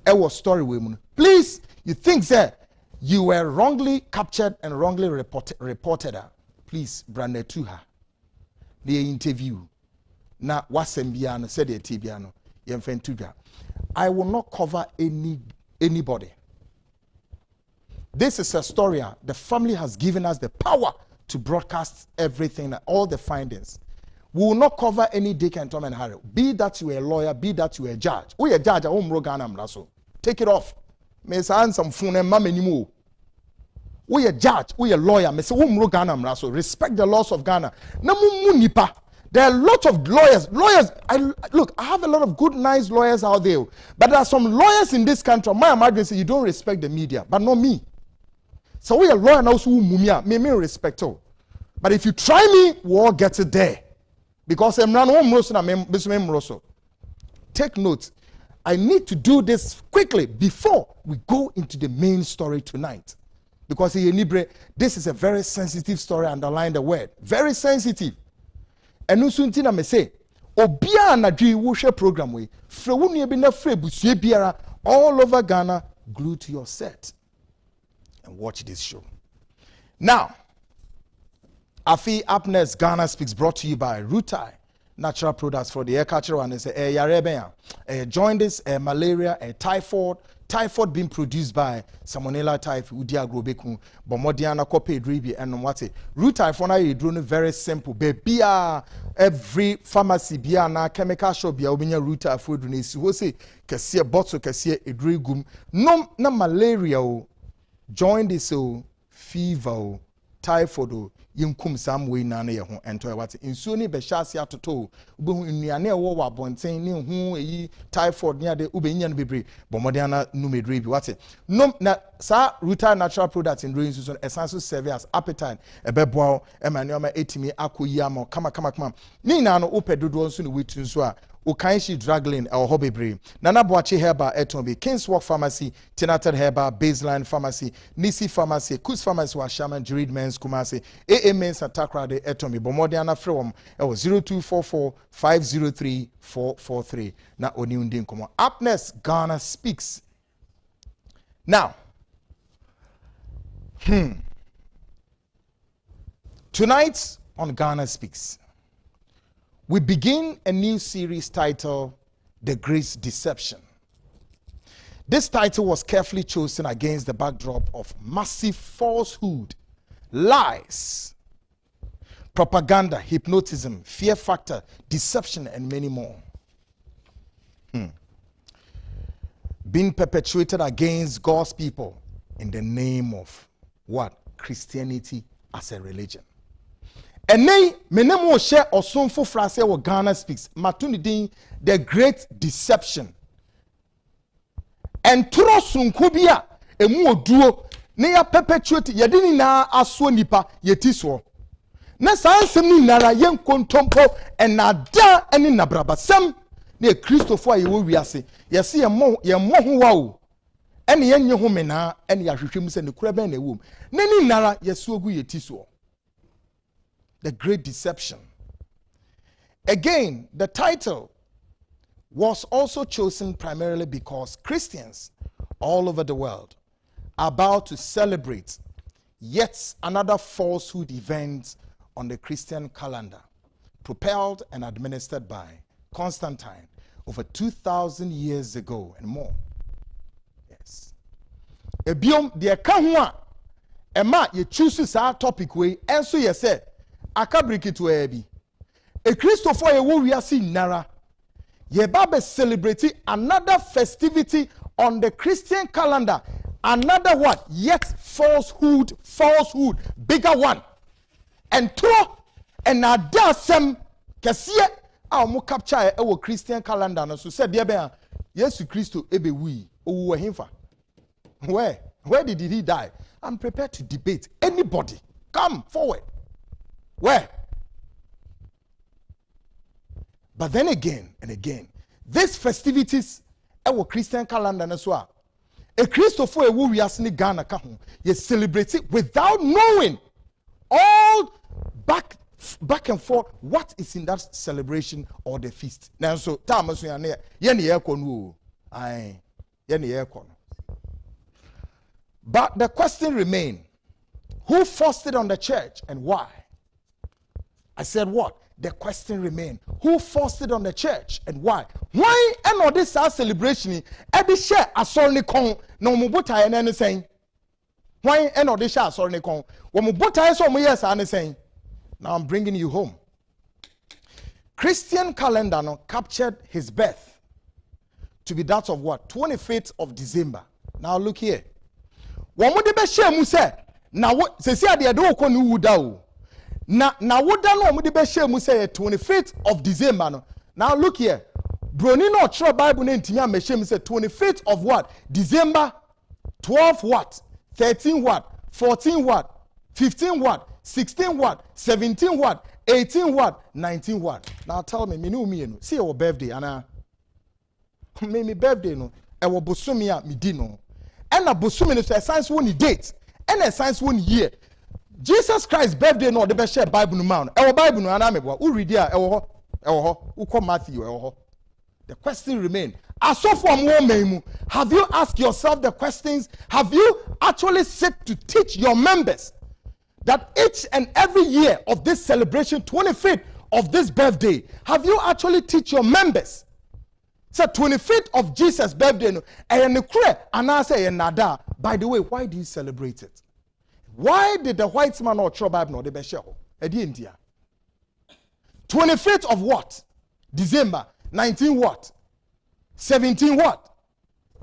Our story women. Please, you think that you were wrongly captured and wrongly reported. Please, brand to her. The interview. Na wasembiano said the tibiano. I will not cover anybody. This is a story. The family has given us the power to broadcast everything, all the findings. We will not cover any Dick and Tom and Harry. Be that you are a lawyer, be that you are a judge. We are a judge, take it off. Me say some phone and mama anymore. We are judge, we are lawyer. Me say respect the laws of Ghana. Nipa. There are a lot of lawyers. I have a lot of good, nice lawyers out there. But there are some lawyers in this country. My imagine say you don't respect the media, but not me. So we are lawyer now, so me respect all. But if you try me, we all get it there. Because take note. I need to do this quickly before we go into the main story tonight. Because this is a very sensitive story, underline the word. Very sensitive. And usuntina me say, Obia na dri wushe program we, frewuni ebi na frebu biara all over Ghana, glue to your set and watch this show. Now, Afi up next, Ghana Speaks, brought to you by Rutai Natural Products for the air catcher and it's jaundice, malaria, typhoid being produced by Salmonella typhi udia grobeku bomodiana kope dribi and what Rutai for na drone very simple baby every pharmacy bia na chemical shop bia obinya Rutai food na si wo say kese bottle kese edregum no na malaria o jaundice o fever o typhoid o yinkum sam we na na ye ho ento what insuo ni be hyase atoto ubehu nnuane e wo wabonten ne hu eyi typhoid ne ade ubenya no bebre bomode ana numedre bi what no na sa Rutai Natural Products in doing so essential serve as appetite ebeboa emane oma etimi akoyi am kama ni na no opedodo nso ne wetu nso a Ukanshi Draglin or Hobbebre, Nana Boachi Herba Etombi, Kingswalk Pharmacy, Tinated Herba, Baseline Pharmacy, Nisi Pharmacy, Kus Pharmacy, Washaman, Jurid Men's Kumasi, AA Men's Atakra de Etombi, Bomodiana From, 0244 503 443. Na Oniundin Kuma. Up next, Ghana Speaks. Now, tonight on Ghana Speaks, we begin a new series titled The Great Deception. This title was carefully chosen against the backdrop of massive falsehood, lies, propaganda, hypnotism, fear factor, deception, and many more. Being perpetuated against God's people in the name of what? Christianity as a religion. Ene menemo share osonfo frase wo Ghana speaks. Matuni din the great deception. And turo sunko bia emu oduo ne ya perpetuate yedini na aso nipa yetiso. Na sansem ni nara yen kontompo enada eni nabrabasem ne Christopher yewo wiase. Yesi ye mo ho wa o. Eni yenye ho mena eni ahwehwem se ne kura ben na ewom. Ne ni nara yeso ogu yetiso. The great deception. Again, the title was also chosen primarily because Christians all over the world are about to celebrate yet another falsehood event on the Christian calendar, propelled and administered by Constantine over 2,000 years ago and more. Yes. Ebiom de kahua ema ye choose sa topic we enso ye say akabriki to ebi. A Christopher ye wo wiase nara ye ba celebrate another festivity on the Christian calendar. Another what? Yet falsehood, bigger one. And throw and adasem kesiye a mo capture our Christian calendar no so said there be Yesu Christo ebe we owo himfa. Where did he die? I'm prepared to debate anybody. Come forward. Where? But then again and again, these festivities our Christian calendar no so a Christopher ewu wiase ni Ghana ka ho ye celebrate it without knowing all back and forth what is in that celebration or the feast. Now so time so ye ne ekonu ai ye ne ekonu. But the question remains, who forced it on the church and why? I said what? The question remains, who forced it on the church and why? Why and all this celebration every share assorni kon no mubuta and anything? Why and all this share assorni kon? When mubuta so yes and saying. Now I'm bringing you home. Christian calendar no captured his birth to be that of what? 25th of December. Now look here. Wamude be share mu say na se se ade do ko ni wuda o. Na woda no wamude be share mu say 25th of December no. Now look here. Broni no chro Bible na ntimi amehye mu say 25th of what? December 12 what? 13 what? 14 what? 15 what? 16 what? 17 what? 18 what? 19 what? Now tell me no. See your birthday ana. Me birthday no. E wo bosumi a me di no. And a bosumi no science one date. And a science 1 year. Jesus Christ birthday no the best share Bible no man. E wo Bible no ana me bo. Who read here? E wo ho. Who come Matthew? E wo ho. The question remains. Have you asked yourself the questions? Have you actually set to teach your members that each and every year of this celebration, 25th of this birthday, have you actually teach your members? So 25th of Jesus' birthday, by the way, why do you celebrate it? Why did the white man or tribe no the best 25th of what? December 19 what? 17 what?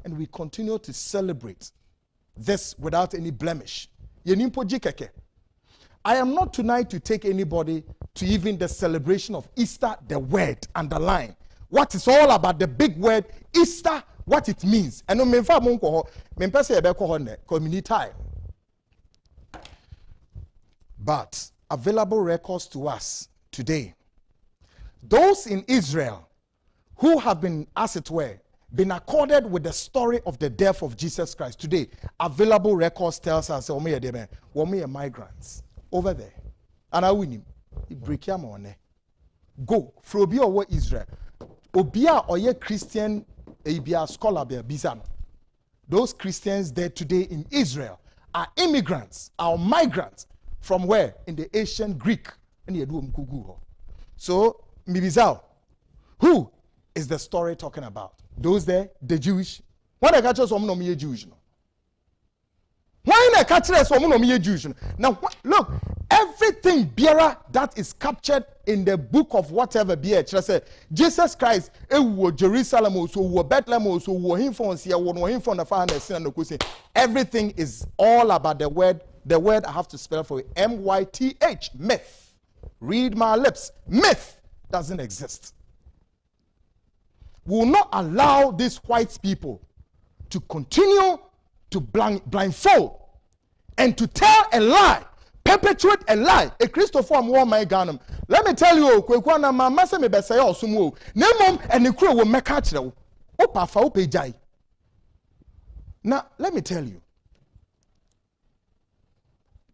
And we continue to celebrate this without any blemish. I am not tonight to take anybody to even the celebration of Easter, the word, underline. What is all about the big word, Easter, what it means. And community time. But available records to us today, those in Israel who have been, as it were, been accorded with the story of the death of Jesus Christ. Today, available records tells us, we are migrants over there. And I win him. Break your money. Go. Frobia or Israel. Obia or ye Christian, a scholar, bizano. Those Christians there today in Israel are immigrants, are migrants from where? In the ancient Greek. So, Mibizao, who is the story talking about? Those there, the Jewish. Why they catch us from no Jewish? Why they catch us from no Jewish? Now look, everything bearer that is captured in the book of whatever beer, Jesus Christ, Jerusalem also, Bethlehem also, him from the far everything is all about the word. The word I have to spell for you, myth, myth. Read my lips. Myth doesn't exist. We will not allow these white people to continue to blindfold and to tell a lie, perpetuate a lie. A Christopher my Ganum. Let me tell you, Kwekwana mama se me besaya osumo. Nemom and the crew will make catch now. Opa fa opejai. Now, let me tell you.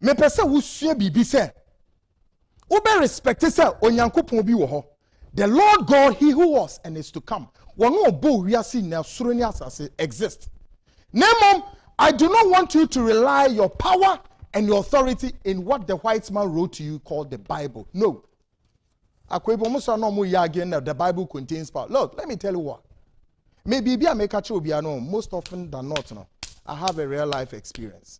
Me pese wo sua bibi se. Ube respect se onyankopon bi wo ho. The Lord God, he who was and is to come. Wono obo wiase na soro ni asase exist. Nemom, I do not want you to rely your power and your authority in what the white man wrote to you called the Bible. No. The Bible contains power. Look, let me tell you what. Maybe most often than not, I have a real life experience.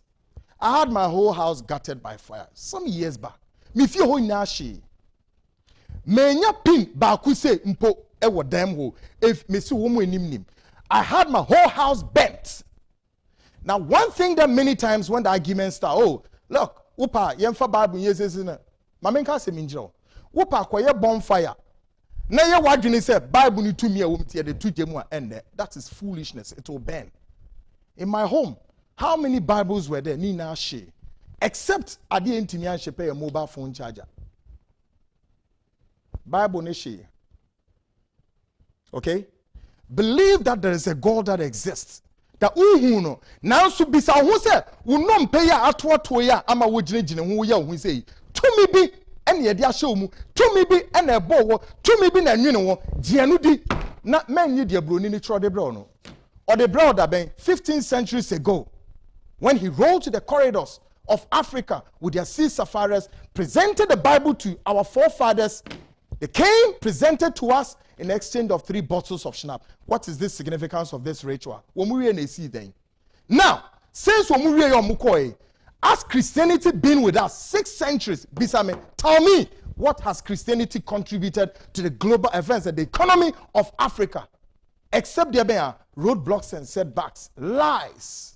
I had my whole house gutted by fire some years back. Me feel ho nashi. Menya pin ba ku say mpo e wo dam ho. If me si wo mo enim. I had my whole house bent. Now, one thing that many times when the arguments start, oh, look, upa yemfa Bible yes na. Mamenka se minjiro. Upa kwa ye bonfire. Na ye wadwene say Bible ni tumi a wom tie de tujemu a ende. That is foolishness. It will burn. In my home, how many Bibles were there? Ni na she. Except ade ntimi an shepe a mobile phone charger. Bible ne she. Okay? Believe that there is a God that exists. That uhuno now so bisa ho se unom pe ya atoto ya ama wo ginegine ho ya ho sei tumi bi ene ye de ahye mu tumi bi ene ebo wo tumi bi na nwene wo gianu di na manyi de broni ni tro de bro no or the brother ben 15 centuries ago when he rode to the corridors of Africa with their sea safaris, presented the Bible to our forefathers. They came, presented to us in exchange of 3 bottles of schnapps. What is the significance of this ritual? Now, since has Christianity been with us 6 centuries? Bisame, tell me, what has Christianity contributed to the global events and the economy of Africa? Except there being roadblocks and setbacks. Lies.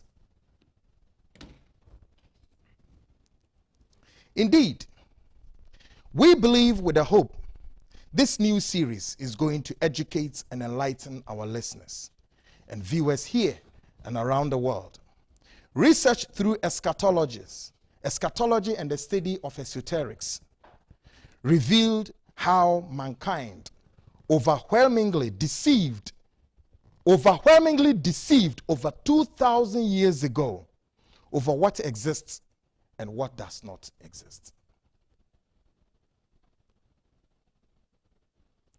Indeed, we believe with a hope this new series is going to educate and enlighten our listeners and viewers here and around the world. Research through eschatology and the study of esoterics revealed how mankind overwhelmingly deceived over 2,000 years ago over what exists and what does not exist.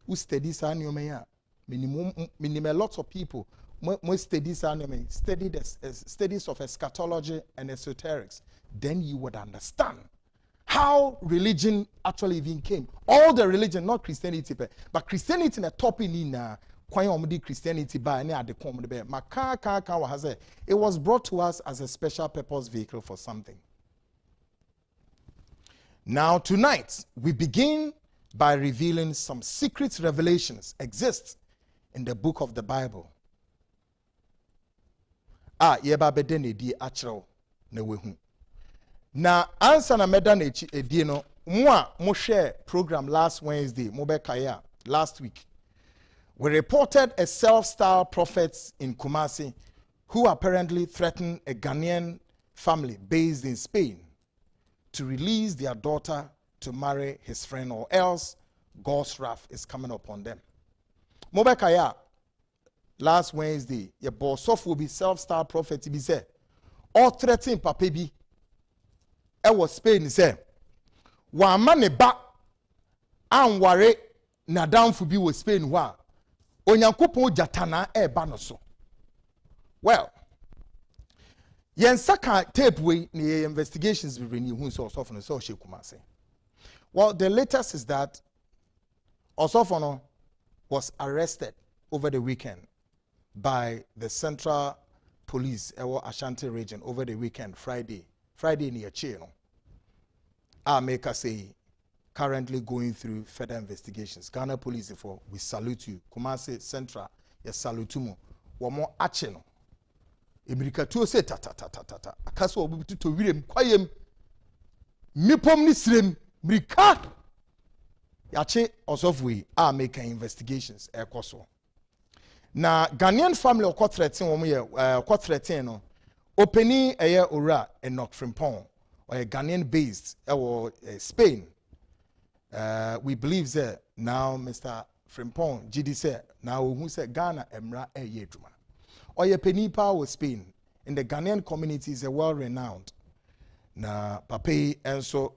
Who studies anime? Minimum a lot of people most studies anime, study the studies of eschatology and esoterics. Then you would understand how religion actually even came. All the religion, not Christianity, but Christianity in a top in Christianity by any other common bear. It was brought to us as a special purpose vehicle for something. Now tonight we begin by revealing some secret revelations exist in the book of the Bible. Yeba bedene di achro na wehu. Na answer na meda na edi no mo share program last Wednesday mo be kaya last week. We reported a self-styled prophet in Kumasi who apparently threatened a Ghanaian family based in Spain to release their daughter to marry his friend, or else God's wrath is coming upon them. Mobekaya, last Wednesday, your boss will be self-styled prophet. He said, all threatening papa bi. I was Spain. He said, wa mane ba anware na downfo bi was Spain wa onyankopon jatana e ba no so. Well, yensaka tape we ni investigations we renew who so of no so Kumasi. Well, the latest is that Osofono was arrested over the weekend by the Central Police or Ashanti region over the weekend, Friday near Chino. Our maker say currently going through further investigations. Ghana Police, we salute you. Kumasi Central, yes, salute you. One more acheno. America to say ta. Akaso obutu to wirem kwayem. Mipom ni srem Mrika yache osofwe are making investigations ekoso. Na Ghanaian family oko 13 wo ye oko 13 no openi eye ora Enoch Prempeh or a Ghanaian based Spain. We believe that now Mr. Prempeh GD said now who said Ghana emra eye dwuma. Or ye penipa was Spain in the Ghanaian community is a well renowned. Na pape enso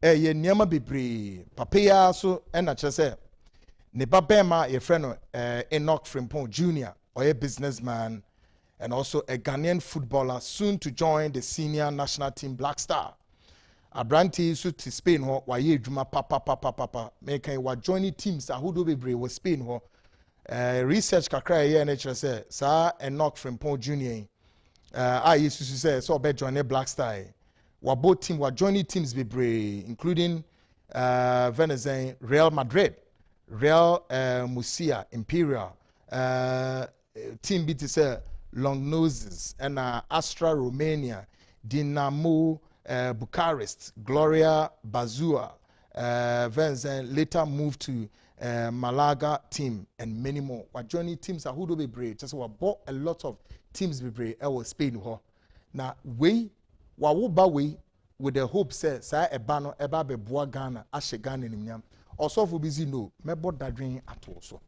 ye niama bebre pape ya so na chese ne babema ye friend Enoch Prempeh Jr. or a businessman and also a Ghanaian footballer soon to join the senior national team Black Star. Abranti so to Spain ho wa ye dwuma papa make wa joining teams ahodo bebre was Spain ho research kakra ye na chere say sa Enoch Prempeh Jr. Yesu say so be join Black Star wa both team wa joining teams bebre including Venezuela, Real Madrid, Real Murcia, Imperial team BT say Long Noses and Astra Romania, Dinamo Bucharest, Gloria Bazua, Venezuela later moved to Malaga team and many more. What joining teams are who do be brave? Just what bought a lot of teams be brave. I was Spain ho. Now we with the hope say a banner eba be boa Ghana ashe Ghana nimnyam. Also for busy no me bought that dream at also.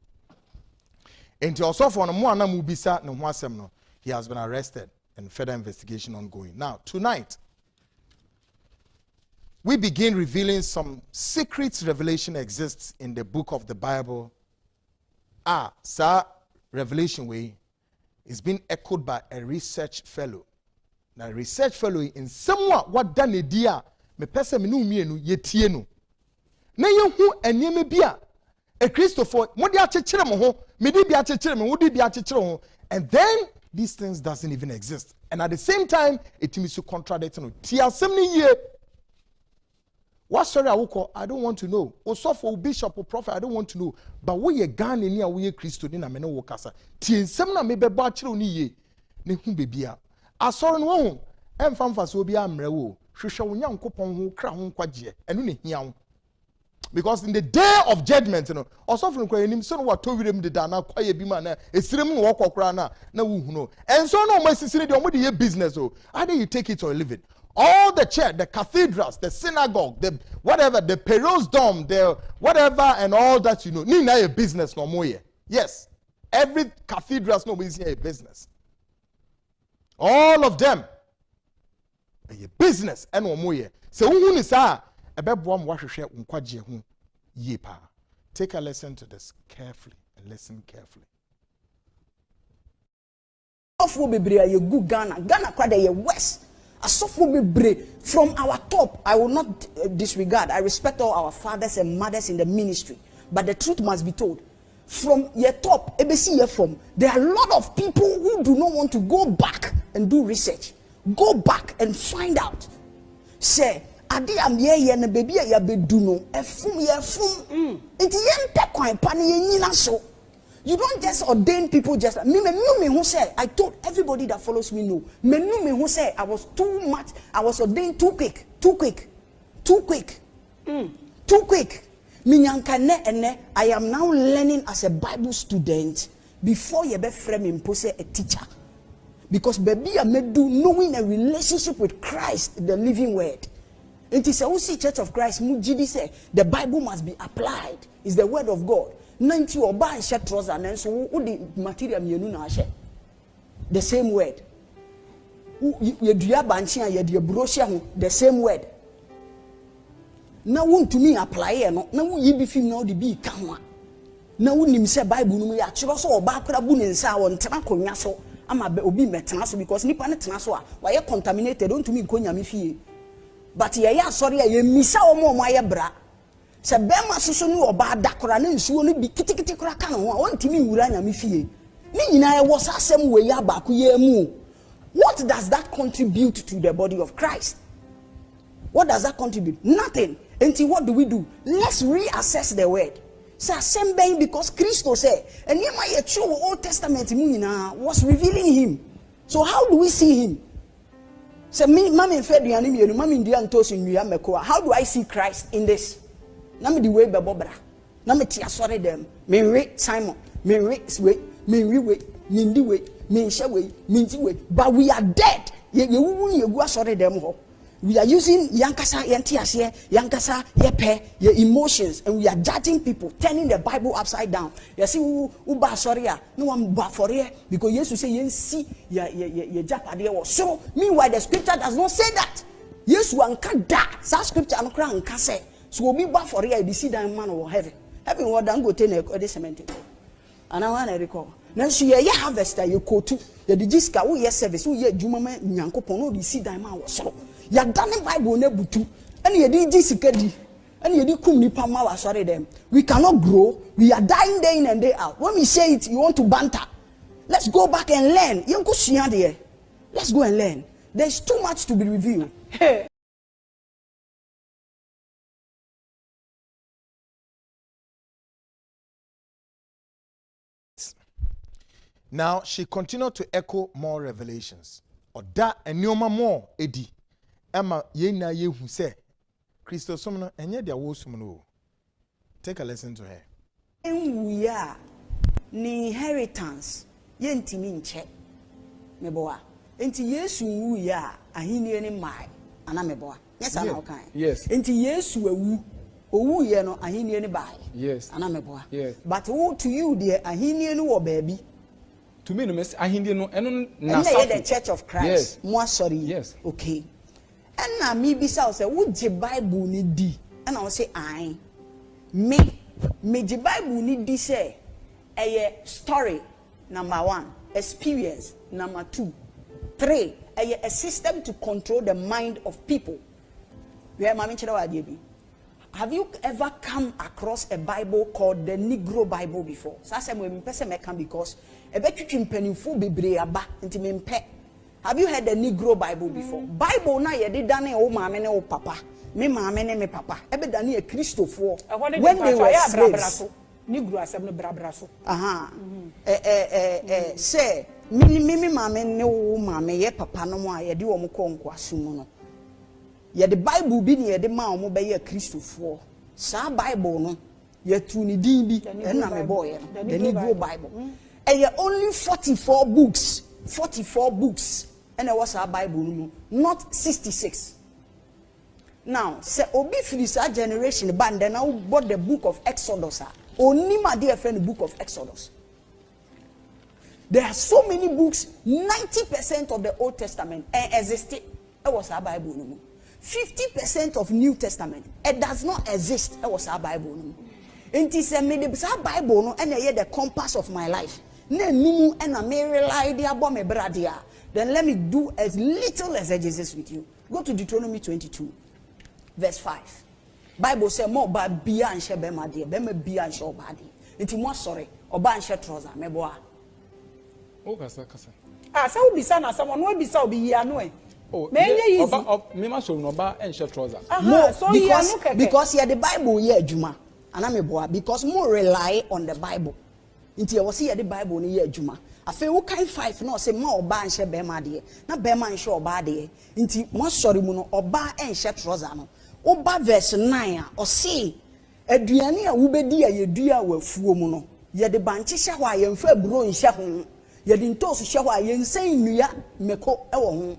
And also for no more mubisa no wasem no. He has been arrested and further investigation ongoing. Now tonight we begin revealing some secret revelation exists in the book of the Bible. Sir, revelation way is being echoed by a research fellow. Now, research fellow in somewhat what done a dear me person me no me no yetie no. Na ye hu enye bia a Christopher mo dia chechire mo ho me di bia chechire me wo di bia chechire ho and then these things doesn't even exist. And at the same time it means to contradict no. Ti asem ni ye. What story I don't want to know. Also for bishop or prophet, I don't want to know. But we ye Ghana ni we ye Christo ni na me no wokasa. Ti nsem na me be ba kire oni ye. Ne hu bebia. Asoro no ho. Emfamfa so bia amre wo. Hwehwe wo Nyankopon ho kra ho kwaje. Eno ne hia wo. Because in the day of judgment, you know, also from Kwanim, so what told him the Dana, quiet be man, a stream walk or crana, no, no. And so no, my sister, the business, oh, either you take it or leave it. All the church, the cathedrals, the synagogue, the whatever, the Perot's dome, the whatever, and all that, you know, Nina a business no more. Yes, every cathedral's no a business. All of them, a business and no more. So who is take a lesson to this carefully and listen carefully. Good Ghana kwade ye west. From our top, I will not disregard. I respect all our fathers and mothers in the ministry, but the truth must be told. From your top, there are a lot of people who do not want to go back and do research. Go back and find out. Say, adi am ye na baby ya bedu no efum ye fum enti ye mpe kwan pa na ye nyina so. You don't just ordain people just me who say I told everybody that follows me no me who say I was too much, I was ordained too quick me nyanka ne I am now learning as a Bible student before you be frame impose a teacher, because baby I may do knowing a relationship with Christ, the living word. It is a Church of Christ mujidi say the Bible must be applied. It's the word of God. 90 or buy shirt trouser and so the material mienu na share. The same word. You do ya banchi and you brochure the same word. Now want to me apply no. Now you be film now the be kanwa. Now nim say Bible no ya chiro so oba kra bu ne nsa won tena konya so ama be obi metena so because nipa ne tena so a why contaminated don't to me konya me fie. But ya sorry ya misa omo aye bra. Se bema soso ni oba dakora na nsuo no bi kitikiti kora ka no ho ontimi wura nya me fie. Ni nyina ye was asem we ya ba ko ye mu. What does that contribute to the body of Christ? What does that contribute? Nothing. Until what do? Let's reassess the word. Say same being because Christo said, and you my true Old Testament was revealing him. So how do we see him? Say me, mommy fed you and mommy how do I see Christ in this? na me di we bebo bra na me ti asore dem me we Simon me we we me ndi we me hye we me nti we but we are dead ye wu ye gu asore dem ho. We are using yankasa yantiase yankasa yepe your emotions and we are judging people, turning the Bible upside down. You see uba sorry no one ba for here because Jesus say yen see ya japade was so. Meanwhile the scripture does not say that. Yes one can da that scripture and cry and say so we ba for here the see that man of heaven what dan go take the cement and I want to recall now so ye harvest you go to the digiska wo ye service wo ye adwuma ma nyankopon no the see that man was so ya dane Bible na butu and ye di jisika di and ye di kum nipa ma wa sorry them. We cannot grow, we are dying day in and day out. When we say it you want to banter, let's go back and learn. Yenko suya there, let's go and learn. There's too much to be revealed. Hey. Now she continued to echo more revelations or that and no more edi Emma yena yehu say Christo somno enye dia wo sumno. Take a lesson to her. We are ni inheritance yentimi nche meboa enti Yesu wu ya ahini ni mai ana meboa yes ana okan yes enti Yesu awu owu ye no ahini ni bai yes ana meboa yes but who to you there ahini ni wo baabi to me no miss ahini no eno na the Church of Christ yes mo sorry yes okay and na me bisa say wo je Bible ni di and I say I me the Bible ni di say a story number 1, experience number 2, 3 a system to control the mind of people. Have you ever come across a Bible called the Negro Bible before? So I said because have you heard the Negro Bible before? Bible na ye di dane o mama ne o papa. Me mama ne me papa. Ebe dane e Christopher. When they were slaves. Negro asem no brabraso. Aha. Say me mama ne o mama ye papa no mo a ye di wo mo konko asum no. Ye the Bible bi ne ye de ma o mo be ye Christopher. Sa Bible no ye tu ni din bi e na me boy no. The Negro Bible. And ye only 44 books. 44 books. And there was our Bible, not 66. Now, say obi frisa generation band then now bought the book of Exodus. Only my dear friend, the book of Exodus. There are so many books. 90% of the Old Testament existed. It was our Bible. 50% of New Testament it does not exist. It was our Bible. And it said, "Me the Bible and the compass of my life." And I may rely the about me bradia. Then let me do as little exegesis with you. Go to Deuteronomy 22, verse 5. Bible says more by bia and shebe my dear, be me bia and show body. It's more sorry, or ban share trouser, me boa. Oh, kasa. Ah, so be son, someone will be so be ya no. Oh, me must show no bar and share trouser. No, so because here the Bible here, Juma, and I'm a boy, because more rely on the Bible. Inti ya wasi ya the Bible ni ye adwuma afi wo kan 5 no say ma oba nhye bema de na bema nhye oba de inti mo sori mu no oba nhye trouser no oba verse 9 a o say aduane a wo bedi a yedua wafuo mu no ye de banche hye ho a ye mfa buro nhye ho ye de ntoso hye ho a ye nsan nnua meko e wo ho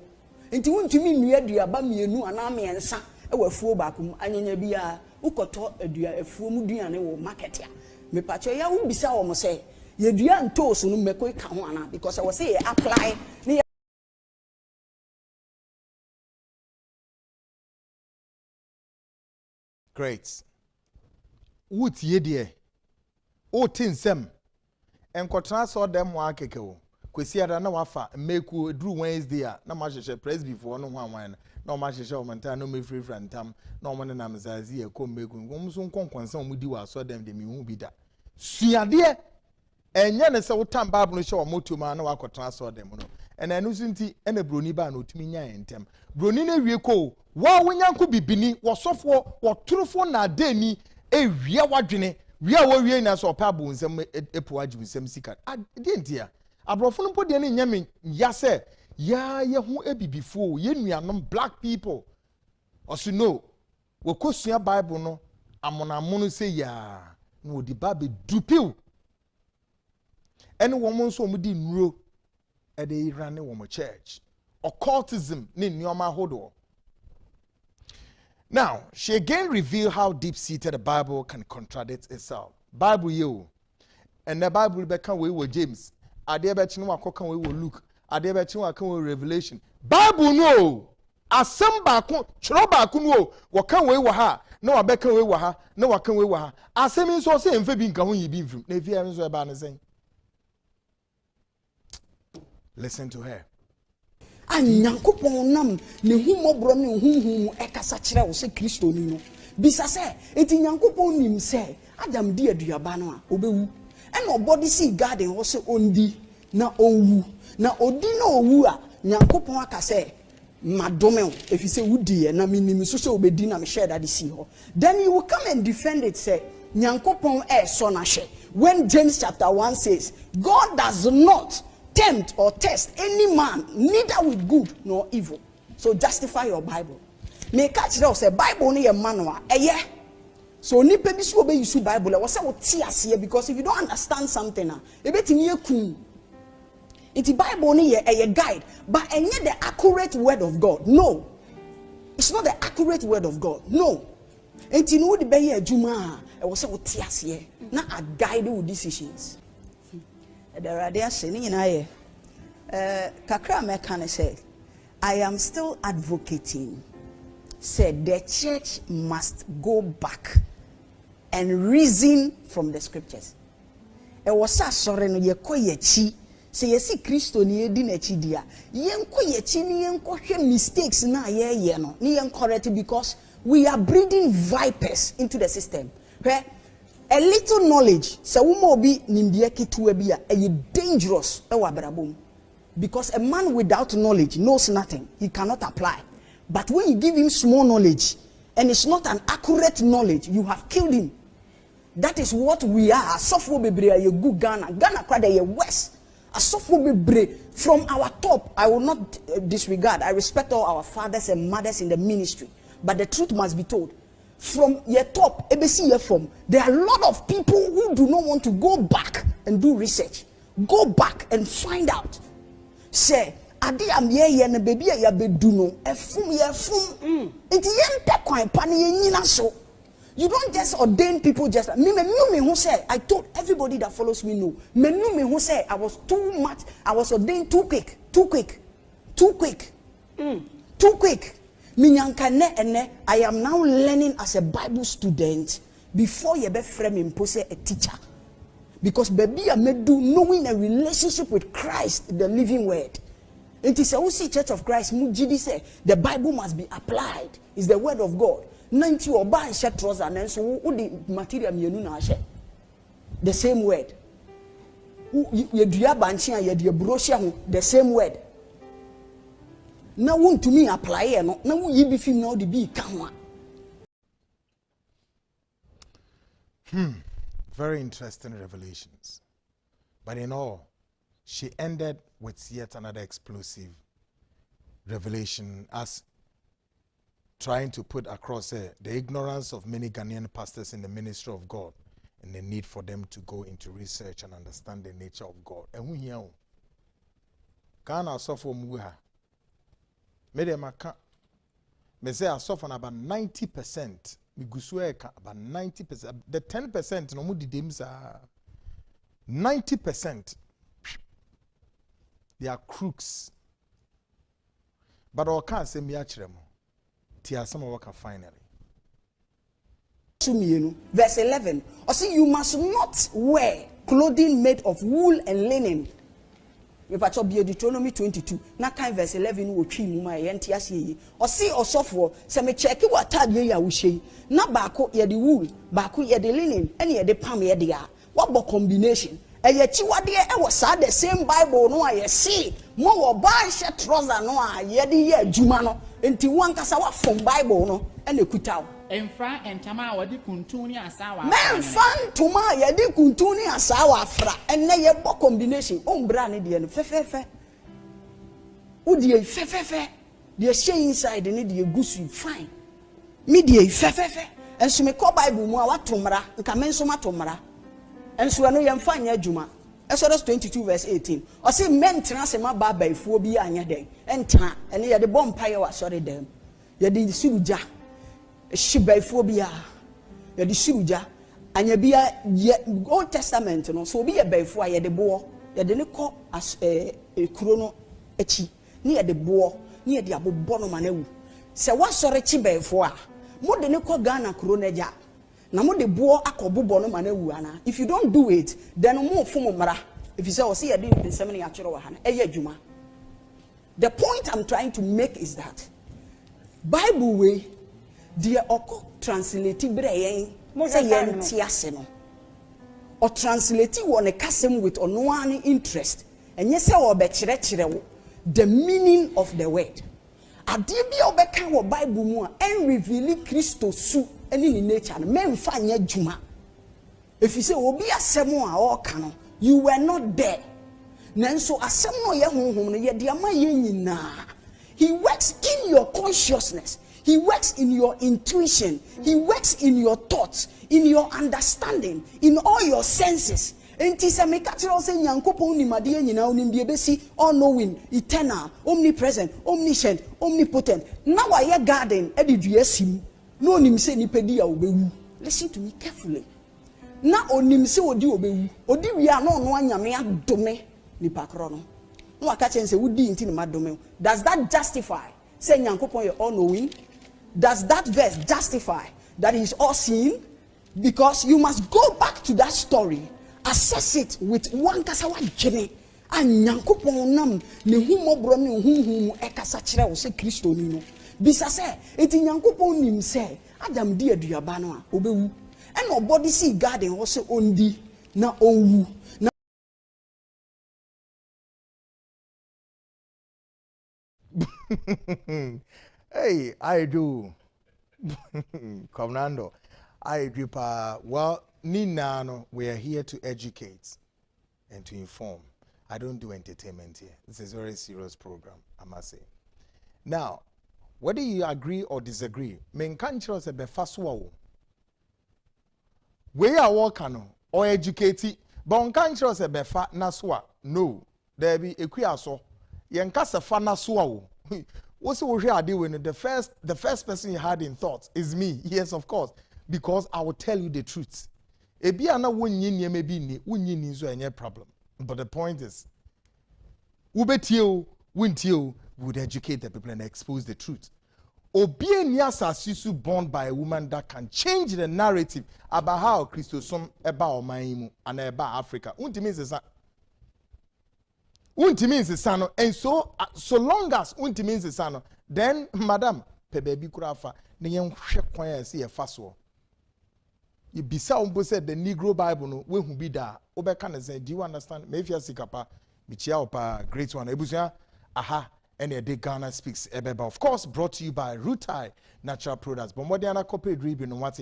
inti wontumi nnua dua ba mienu ana miensa e wafuo ba kum anyanya bia ukoto adua afuo mu duane wo market ya me pacho ya wo bisa wo mo say ye dua ntoso no meko ka ho ana because I was say apply ni great woot ye de o tinsem enkotra so dem wa keke wo kwesi ada na wafa meku edru Wednesday a na ma hwehwe press before no hwan na ma hwehwe o manta no me free ntam na o mo ne nam zazi e kom meku ngom so nkonkonsa o mudi wa so dem de me hu bi da suade enye ne se wotam Bible no hye o moto ma na wakotra so dem no ena enu sunti ena broni ba na otumi nya entem broni na wie ko wa wonyanko bibini wosofo woturufo na adani ewie wadwene wie a wie na so pa bu nsem epo agim nsem sika de ntia abrofo no pode ne nyame ya se ya ye hu ebibifo ye nuanom black people osu no wokosua Bible no amonamono say ya no di ba be dupiw ene womo so omudi nuro e de irane womo church occultism ni nneoma hodo. Now, she again revealed how deep-seated the Bible can contradict itself. Bible you, and the Bible become we with James. Ade be chinu akokan we with Luke. Ade be chinu akokan we Revelation. Bible no. Asem baako, chiro baako no. Wakan we wa ha, na wabeka we wa ha, na wakan we wa ha. Asem nso se emfe bi nka ho yi bi mfim. Na efia nso e ba ne sen. Listen to her. Anyankopon nam ne humobro ne huhum ekasa kire wo se Kristo ni no bisa se enti nyankopon nim se Adam di aduaba no a obewu ena obody si garden wo se ondi na owu na odi na owu a nyankopon aka se madome wo efise wudi e na minim so se obedi na me share that si ho then you will come and defend it say nyankopon so na hye when James chapter 1 says God does not tempt or test any man, neither with good nor evil. So justify your Bible. Me catch it say Bible ni a manual. So ni pe bi so be use Bible. We say we ti ase because if you don't understand something e betimi ekun. Iti Bible ni a guide, but enye the accurate word of God. No. It's not the accurate word of God. No. Enti no de be ye adwuma we say we ti ase na a guide with decisions. Kakra Mekane said, I am still advocating, said the church must go back and reason from the scriptures. E wasa sore no ye koyechi se yesi Kristo ni edi na chi dia yen koyechi ni yen kohwe mistakes na ye no ni yen correct because we are breeding vipers into the system. Where a little knowledge, so we mo be nimdia ketua bia e dangerous e wa brabom because a man without knowledge knows nothing. He cannot apply. But when you give him small knowledge and it's not an accurate knowledge, you have killed him. That is what we are. Asofo bebre ye good Ghana kwada ye west. Asofo bebre from our top. I will not disregard. I respect all our fathers and mothers in the ministry, but the truth must be told. From your top, ABC your form, there are a lot of people who do not want to go back and do research. Go back and find out. Say, adi am ye na baby ya be do no. Efum. Enti yen pe kwan pani nyina so. You don't just ordain people just me who say I told everybody that follows me no. Me who say I was too much. I was ordained too quick. I am now learning as a Bible student before you be frame impose a teacher. Because baby I may do knowing a relationship with Christ, the living word. It is a Church of Christ, Mujidi say the Bible must be applied. It's the word of God. 90 or buy shirt trouser and so the material the same word. You do your banchia, you do your brochure, the same word. Now want to me apply no now you be film now the be come. Very interesting revelations. But in all, she ended with yet another explosive revelation as trying to put across the ignorance of many Ghanaian pastors in the ministry of God and the need for them to go into research and understand the nature of God. And we hear Ghana suffer muha. Me say I suffer about 90%. Me gusueka about 90%. The 10% no mu didems are 90%. They are crooks. But I can't say me achiremo. Tia some work finally. Verse 11. I say you must not wear clothing made of wool and linen. We patch up Deuteronomy 22. Na kind verse 11 wo twi mu ma ye ntia se yi. O see osofo se me check what tag ye ya wo hye. Na baako ye de wool, baako ye de linen, ene ye de pam ye de a. What bo combination? E ye chi wade e wo sa the same Bible no a ye see. Mo wo ba hye trouser no a ye de ye adwuma no. Enti wankasa wa from Bible no ene kutaw. Emfra entama wadi kuntuni asawa. Men fan tuma yedi kuntuni asawa afra. Enne ye bo combination. Ombra ne de no fefefe. Udie fefefe. De she inside ne de gusu fine. Me de fefefe. enso me call Bible mu a watomra nka me nso matomra enso no ye mfa nya adwuma Exodus 22 verse 18 o say men tena se ma ba baifuo bi anya den entena ene ye de bompa ye wa sori dem ye de siruja hye baifuo bi a ye de siruja anya bia Old Testament no so obi ye baifuo a ye de bo ye de ne kɔ as kuro no echi ne ye de bo ne ye de abobɔ no manawu se wa sori chi baifuo a mo de ne kɔ Ghana kuro na ja na mo de bo akɔbobɔ no manawu ana if you don't do it then mo fom mara if you say o see ye de nsɛm ne atwere wa ha na ɛyɛ adwuma. The point I'm trying to make is that Bible way the oko translate bre yen say yen tiase no or translate won a kasem with onoani interest and yes or be kire the meaning of the word ade bi obeka wo Bible mu a en reveal Christo su eni ni nature no memfa nya dwuma if you say obi asem a o ka no you were not there nanso asem no ye honhom no ye de ama ye nyina. He works in your consciousness. He works in your intuition. He works in your thoughts, in your understanding, in all your senses. Enti se me ka kire o se Nyankopon ni made nyina onim de besi all knowing, eternal, omnipresent, omniscient, omnipotent. Now I hear garden e de dua sim. No onim se nipedi a obewu. Listen to me carefully. Na onim se odi obewu. Odi wi a no no anyame adome nipa kro no. No akache nse wudi nti ni madome. Does that justify say Nyankopon you all knowing? Does that verse justify that he is all seeing? Because you must go back to that story, assess it with one kasawa jene and Nyankopon nam ne humobro ne humu ekasa kire wo se Kristo ni no. Bisa se eti Nyankopon nim se Adam di aduaba no a obewu. And nobody see garden wo se ondi na owu. Hey, I do. Comnando, I agree. Well, Ninano, we are here to educate and to inform. I don't do entertainment here. This is a very serious program, I must say. Now, whether you agree or disagree, men can't choose a befaswa. We are working or educated, but on can't choose a befa naswa. No, there be a quiaso. Yankasa fana swao. What's we are doing? The first person you had in thoughts is me. Yes, of course, because I will tell you the truth. Ebiana wunyi maybe ni wunyi ni so any problem. But the point is, ubetio wuntio would educate the people and expose the truth. Obienia sasisu born by a woman that can change the narrative about how Christosum about Omaimu and about Africa. Unti means means the son, and so long as unti means the son, then madam pebebi kurafa ne yen hwe kwan see a faso. You bisa umbo said the Negro Bible no we hu bi da obeka na say do you understand me if you sikapa mi chia opa great one ebusia aha and a day Ghana speaks ebeba of course brought to you by Rutai Natural Products but modiana corporate ribbon no what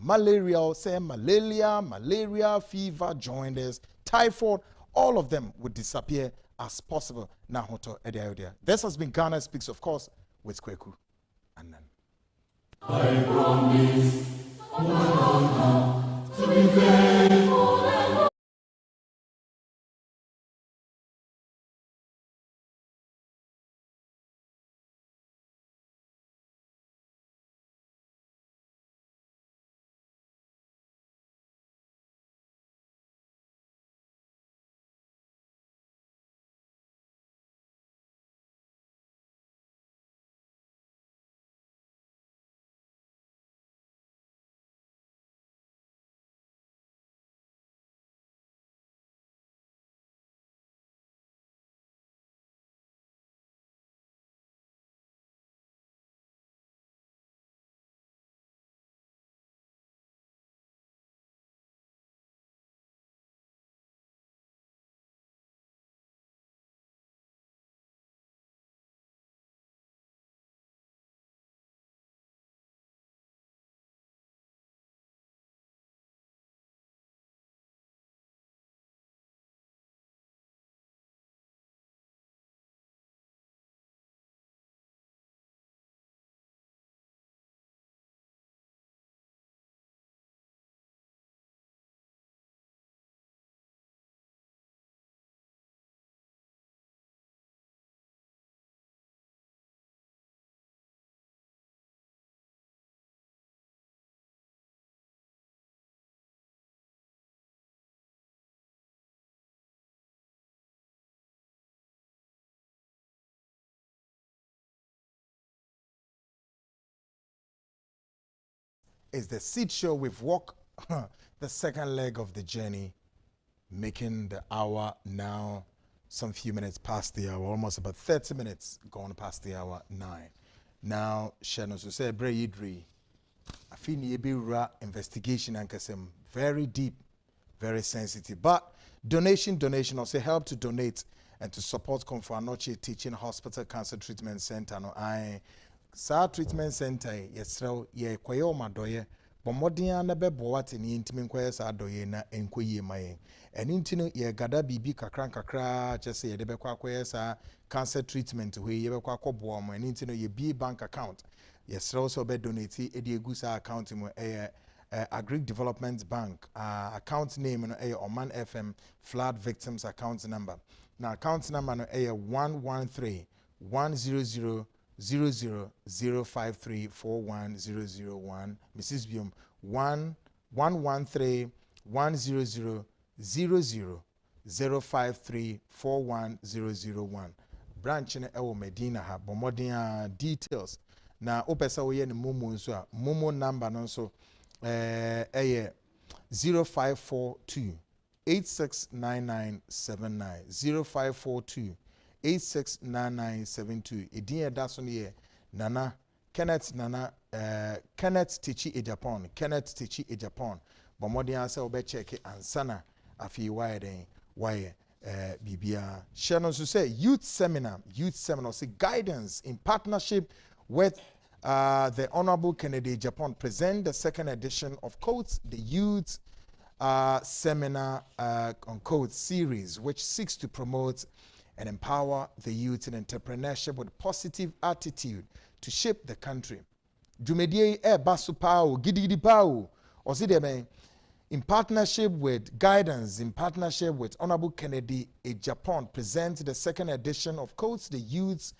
malaria say malaria fever jaundice typhoid all of them would disappear as possible. Now, hoto edia. This has been Ghana Speaks, of course, with Kweku and Nan. I promise to be faithful. It's the Seed Show. We've walked the second leg of the journey, making the hour now some few minutes past the hour, almost about 30 minutes gone past the hour 9. Now, Shannon, so say, Bray Idri, I feel you investigation and some very deep, very sensitive. But donation, or say help to donate and to support Komfanoche Teaching Hospital Cancer Treatment Center. No, Sa Treatment Center, yes, ye kwayo madoye, bomodia na bebo wate ni intimi nkwaye sa doye na enkwaye maye. And intino ye gada bibi kakra, just ye debe kwa kwaye sa cancer treatment, we ye kwa kwa boamo, and intino ye be bank account. Yes, also be donate edi egusa account mo Agric Development Bank account name no Oman FM flood victims account number. Now account number no 113 100 00053 41001. Mrs. Bium 113 100 00053 41001. Branch in Ewo Medina ha bomodin details. Na opesa oye ni momo nso a momo number no so 0542 869979 0542 869972. Edin daso ne Nana Kenneth Tichi Ejapon bomodin ase obe check ansana afi why bibia Shannon so say youth seminar say guidance in partnership with the Honorable Kennedy Japan present the second edition of Codes, the Youth Seminar on Codes series, which seeks to promote and empower the youth in entrepreneurship with positive attitude to shape the country. Jumedie basu pao, gidi pao, or see them in partnership with guidance, in partnership with Honorable Kennedy Japan present the second edition of Codes, the Youth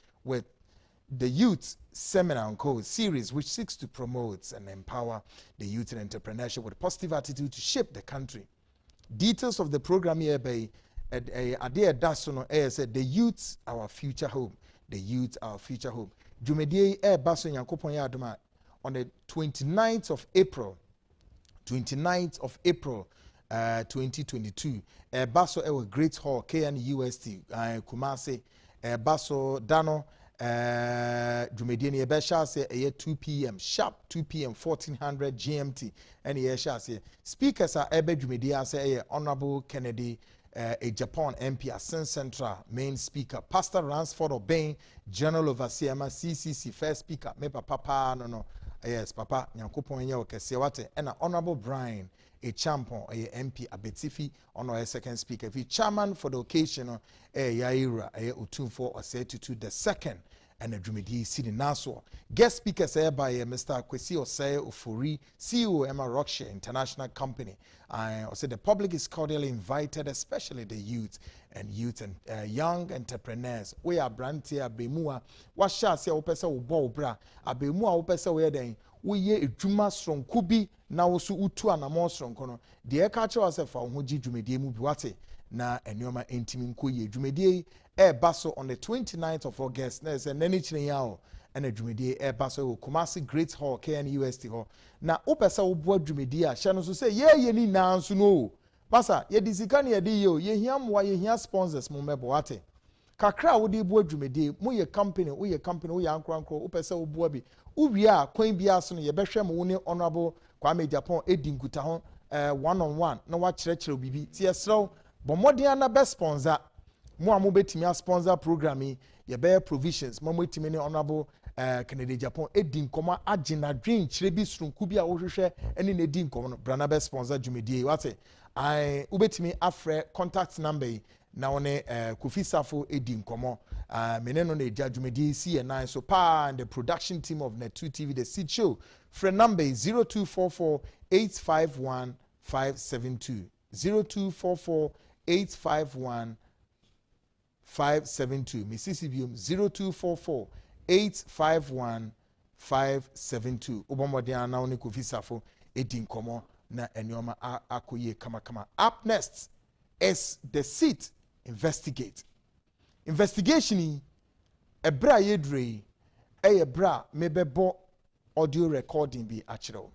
Seminar on Code series, which seeks to promote and empower the youth in entrepreneurship with a positive attitude to shape the country. Details of the program here by Ade Dasono said the youth our future home. The youth our future home. Jumedie Baso Yankopon Yadoma on the 29th of April 2022. Baso Ewa Great Hall KNUST Kumasi Baso Dano Jumediani Ebesha say 2 p.m. sharp 2 p.m. 1400 GMT and Yesha say speakers are Ebe Jumedia say Honorable Kennedy a Japan MP Asen Central main speaker Pastor Ransford Obeng General Overseer CCC first speaker me papa no yes papa Nyankopon ye okese wate and Honorable Brian a champion a MP Abetifi ono a second speaker if chairman for the occasion Yaira Utumfo or say to the second and a Drumedi City Naso. Guest speakers by Mr. Kwesi Osei Ofori, CEO Emma Rockshire International Company. I said the public is cordially invited, especially the youth and young entrepreneurs. We are brantia Bemua. What shall say Opesa Ubo Bra? Abemua Opesa Weden. We ye a Juma strong kubi na wosu utu anamo strong kono. The ekacho ase fa Hoji Drumedi Mubuate. Na enyoma entimi nkoye dwumedie baso on the 29th of August na se nani chire yawo na dwumedie baso Kumasi Great Hall KNUST Hall na opesa obo dwumedie a hye no so say ye ni nanso no basa ye disika na ye di ye hia mwa ye hia sponsors mo mebo ate kakra wo di bo dwumedie mo ye company wo ye ankro opesa obo bi uwie a kwan bi aso no ye behwe mo woni Honorable Kwame Japan edinkuta ho one on one na wa kyerɛkyerɛ bibi tie srew bomodin na best sponsor mo amu betimi sponsor program ye be provisions mo betimi ne Honorable Kennedy Japan edin koma agina dream kyerɛ bi surunku bi a wo hwehwɛ ene ne din koma no brana best sponsor dwumedie wate ai ubetimi afre contact number na one Kofi Safo edin komo mene no na eja dwumedie CN9 so pa and the production team of Net2 TV the Seed Show friend number 0244 851 572 0244 851 572 Mississippi 0244 851 572 Obamodiana na oni Kofi Safo edin komo na enyoma akoye kama. Up next is the seat investigation ebra yedre ebra mebebo audio recording bi achiro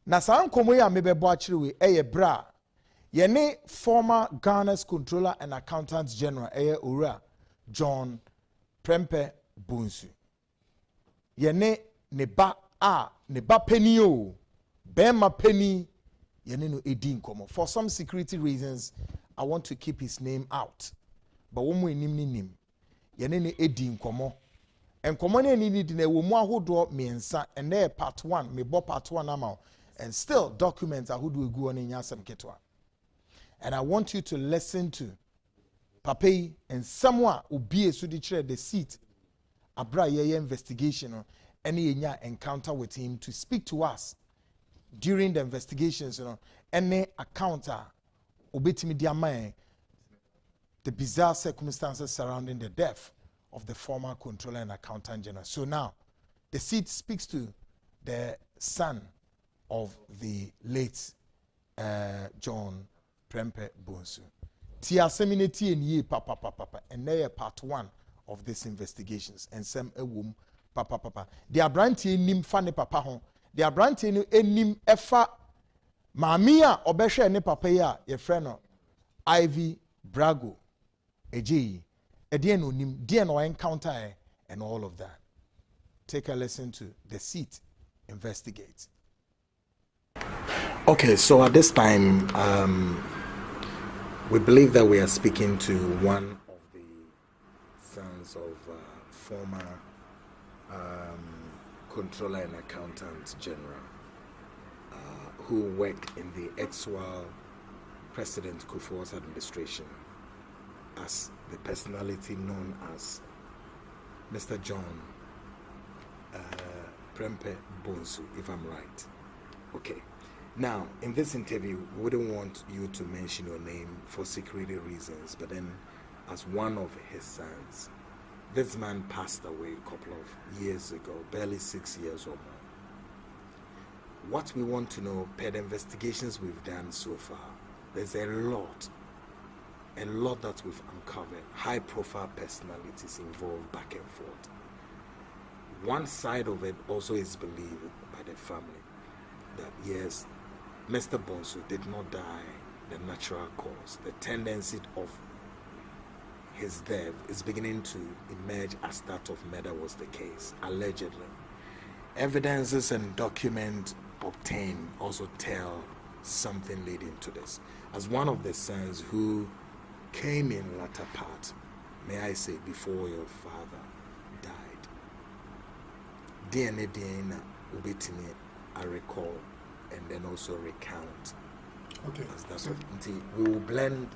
Na saa nkomo ya mebebo akire we eye bra yene former Ghana's Controller and Accountant General eye Owura John Prempeh Bonsu. Yene ne ba penny o bema penny yene no edi nkomo. For some security reasons I want to keep his name out. But wo mo enim ni nim yene ne edi nkomo. Enkomo ne ni di na wo mu ahodo miensa ene part 1 me bo part 1 ama and still documents ahodo egu on nyasem ketwa. And I want you to listen to Papai and someone obi esudi kire the seat abra ye investigation any encounter with him to speak to us during the investigations any accounter obetimi dia man the bizarre circumstances surrounding the death of the former Controller and Accountant General. So now the seat speaks to the son of the late John Prempeh Bonsu. Tia seminati and ye papa and they are part 1 of these investigations and some womb papa. The abranti nim fane papa hon. The abranti nim efa mamia obeshe ne papa ya ye friend Ivy Brago eji edien onim dien no encounter and all of that. Take a listen to the seat investigate. Okay, so at this time we believe that we are speaking to one of the sons of former Controller and Accountant General who worked in the ex-President Kufuor's administration as the personality known as Mr. John Prempeh Bonsu, if I'm right. Okay. Now, in this interview, we wouldn't want you to mention your name for security reasons, but then as one of his sons, this man passed away a couple of years ago, barely 6 years or more. What we want to know, per the investigations we've done so far, there's a lot that we've uncovered, high-profile personalities involved back and forth. One side of it also is believed by the family that yes, Mr. Bonsu did not die the natural cause. The tendency of his death is beginning to emerge as that of murder was the case, allegedly. Evidences and documents obtained also tell something leading to this. As one of the sons who came in latter part, may I say, before your father died, DNA ubitini, I recall, and then also recount. Okay. We will blend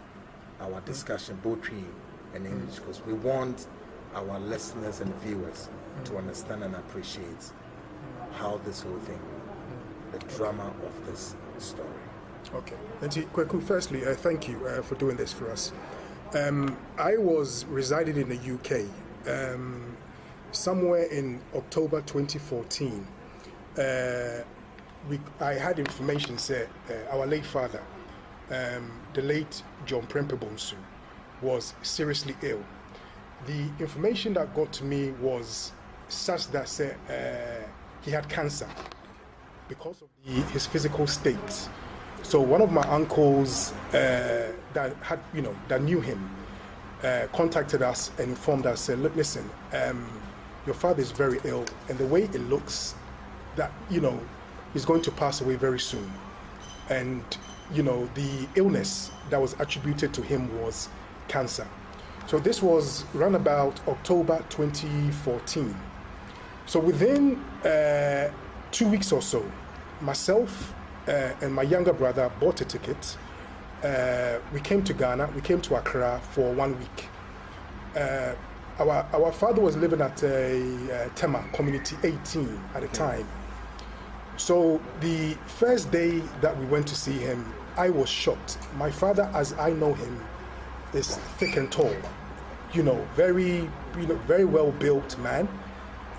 our discussion both in and English because we want our listeners and viewers to understand and appreciate how this whole thing, the drama of this story. Okay. And Kweku, firstly, thank you for doing this for us. I was residing in the UK somewhere in October 2014. I had information said our late father, the late John Prempeh Bonsu, was seriously ill. The information that got to me was such that said he had cancer because of his physical state. So one of my uncles that knew him contacted us and informed us, said, "Look, listen, your father is very ill, and the way it looks, that he's going to pass away very soon." And the illness that was attributed to him was cancer. So this was around about October 2014. So within 2 weeks or so, myself and my younger brother bought a ticket. We came to Ghana. We came to Accra for 1 week. Our father was living at Tema, Community 18 at the time. So the first day that we went to see him, I was shocked. My father, as I know him, is thick and tall, very well built man.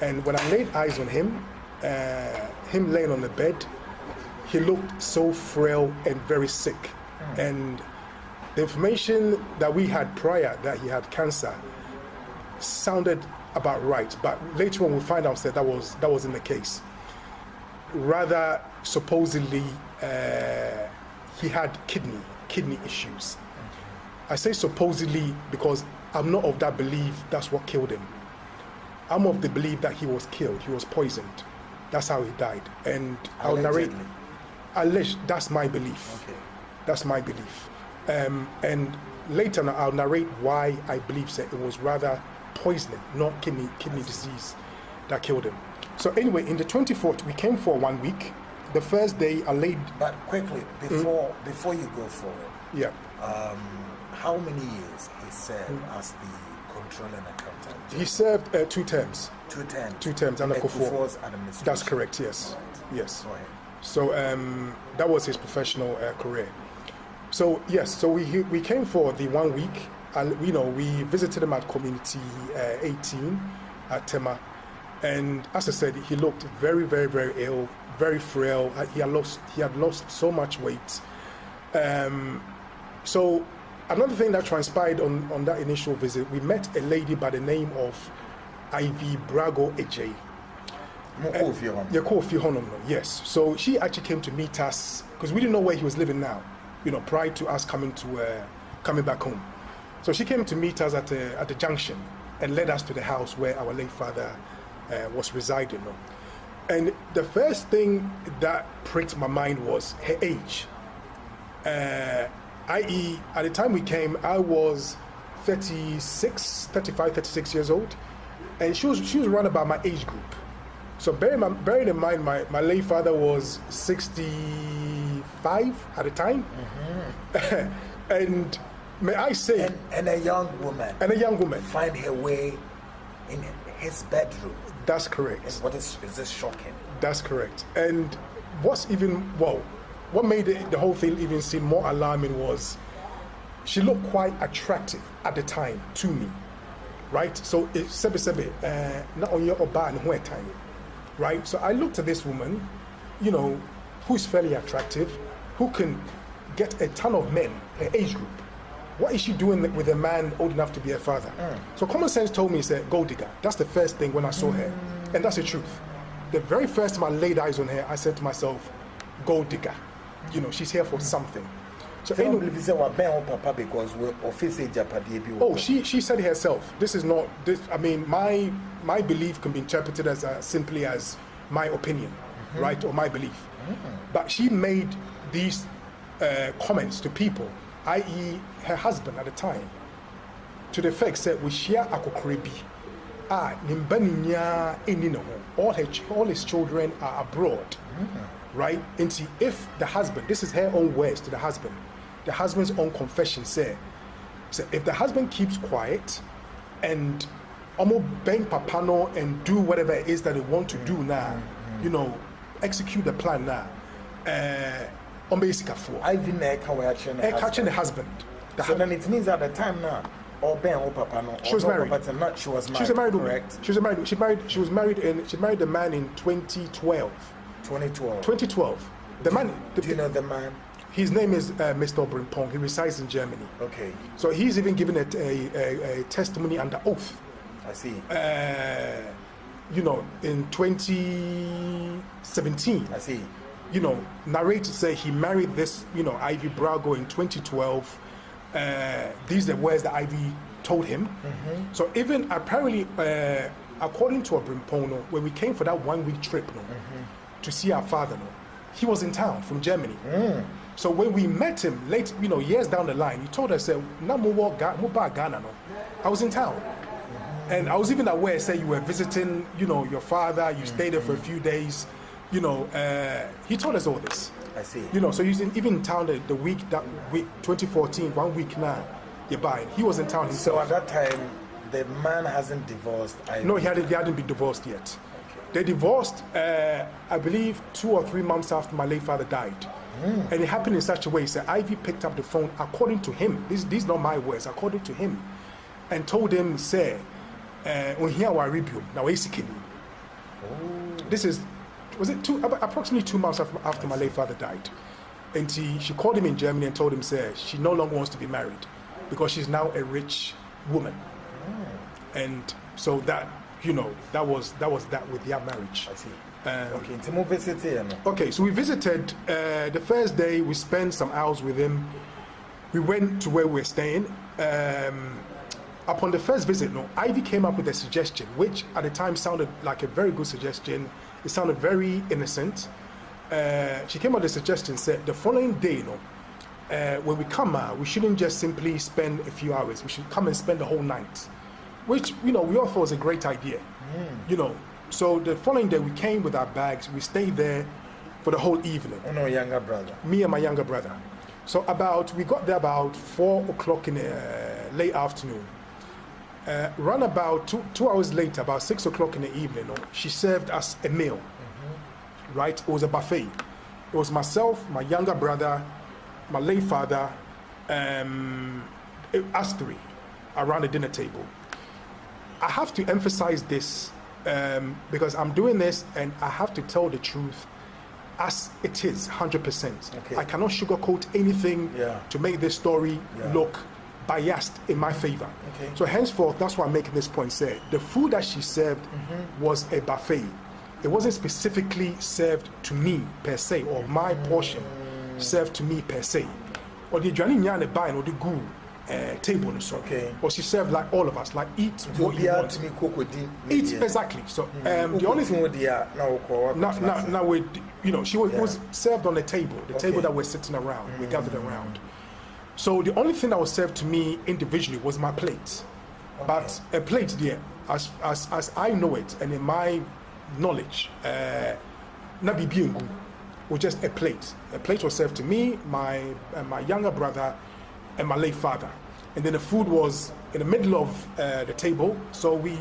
And when I laid eyes on him laying on the bed, he looked so frail and very sick. And the information that we had prior that he had cancer sounded about right, but later on we find out that wasn't the case. rather supposedly he had kidney issues. I say supposedly because I'm not of that belief that's what killed him. I'm of the belief that he was killed, he was poisoned. That's how he died. And I'll narrate. Alleged, that's my belief. Okay. That's my belief. And later I'll narrate why I believe that it was rather poisoning, not kidney disease that killed him. So anyway, in the 24th, we came for 1 week. The first day I laid... But quickly, before you go forward, yeah. How many years he served as the controller and accountant? He served 2 terms. 2 terms? 2 terms under Kufuor's administration. That's correct, yes. Right. Yes. Go ahead. So that was his professional career. So yes, so we came for the 1 week. We visited him at Community 18 at Tema. And as I said, he looked very, very, very ill, very frail. He had lost so much weight. So another thing that transpired on that initial visit, we met a lady by the name of Ivy Brago Ejay. Yes. So she actually came to meet us because we didn't know where he was living now, prior to us coming back home. So she came to meet us at the junction and led us to the house where our late father was residing. And the first thing that pricked my mind was her age. I.e., at the time we came, I was 36 years old, and she was around about my age group. So bearing in mind, my late father was 65 at the time, and may I say, and a young woman, find her way in his bedroom. That's correct. And what is this shocking? That's correct. And what made the whole thing even seem more alarming was she looked quite attractive at the time to me, right? So it's not on your oba and where time, right? So I looked at this woman, who's fairly attractive, who can get a ton of men, her age group. What is she doing with a man old enough to be her father? So common sense told me, gold digger. That's the first thing when I saw her. And that's the truth. The very first time I laid eyes on her, I said to myself, gold digger. She's here for something. So anyway, she said it herself. This is not this. I mean, my belief can be interpreted as simply as my opinion, right, or my belief. But she made these comments to people, i.e., her husband at the time, to the effect that we share akokrebi. All his children are abroad, right? And see, if the husband, this is her own words to the husband's own confession say, if the husband keeps quiet and bang papano and do whatever it is that they want to do now, execute the plan now, catching the husband. So then it means at the time now, she was married. She was married. She's a married woman. Correct. She married the man in 2012. 2012. The man. Do you know the man? His name is Mr. Prempeh. He resides in Germany. Okay. So he's even given a testimony under oath. I see. In 2017. I see. Narrated say he married this, Ivy Brago in 2012. These are the words that Ivy told him. So even apparently, according to Prempeh, when we came for that 1 week trip to see our father, he was in town from Germany. So when we met him late, years down the line, he told us, I was in town. And I was even aware, say you were visiting, your father, you stayed there for a few days. He told us all this. I see. So he's even in town the week 2014, 1 week now. He was in town himself. So at that time, the man hasn't divorced. No, he hadn't been divorced yet. Okay. They divorced, I believe, 2 or 3 months after my late father died. And it happened in such a way that Ivy picked up the phone, according to him. These are not my words, according to him, and told him, say, "On here we review now." This is. Was it approximately 2 months after my late father died? And she called him in Germany and told him, say, she no longer wants to be married because she's now a rich woman. And so that, that was that with their marriage. I see. Okay, so we visited. The first day, we spent some hours with him. We went to where we were staying. Upon the first visit, Ivy came up with a suggestion, which at the time sounded like a very good suggestion. It sounded very innocent. She came up with a suggestion, said the following day, when we come out, we shouldn't just simply spend a few hours. We should come and spend the whole night, which, we all thought was a great idea. So the following day, we came with our bags. We stayed there for the whole evening. No younger brother. Me and my younger brother. So we got there about 4 o'clock in the late afternoon. Run about two hours later, about 6 o'clock in the evening, she served us a meal. Right? It was a buffet. It was myself, my younger brother, my late father, us three around the dinner table. I have to emphasize this because I'm doing this and I have to tell the truth as it is, 100%. Okay. I cannot sugarcoat anything to make this story look biased in my favor. Okay. So henceforth, that's why I'm making this point. Say the food that she served was a buffet. It wasn't specifically served to me per se, or my portion served to me per se. Or the Johnny Nyane buying or the goo table and so. Okay. Or she served like all of us, like eat what you want. Eat exactly. So the only thing now with she was served on the table, table that we're sitting around, we gathered around. So the only thing that was served to me individually was my plate. But a plate there, as I know it, and in my knowledge, nabi biengu was just a plate. A plate was served to me, my younger brother, and my late father. And then the food was in the middle of the table, so we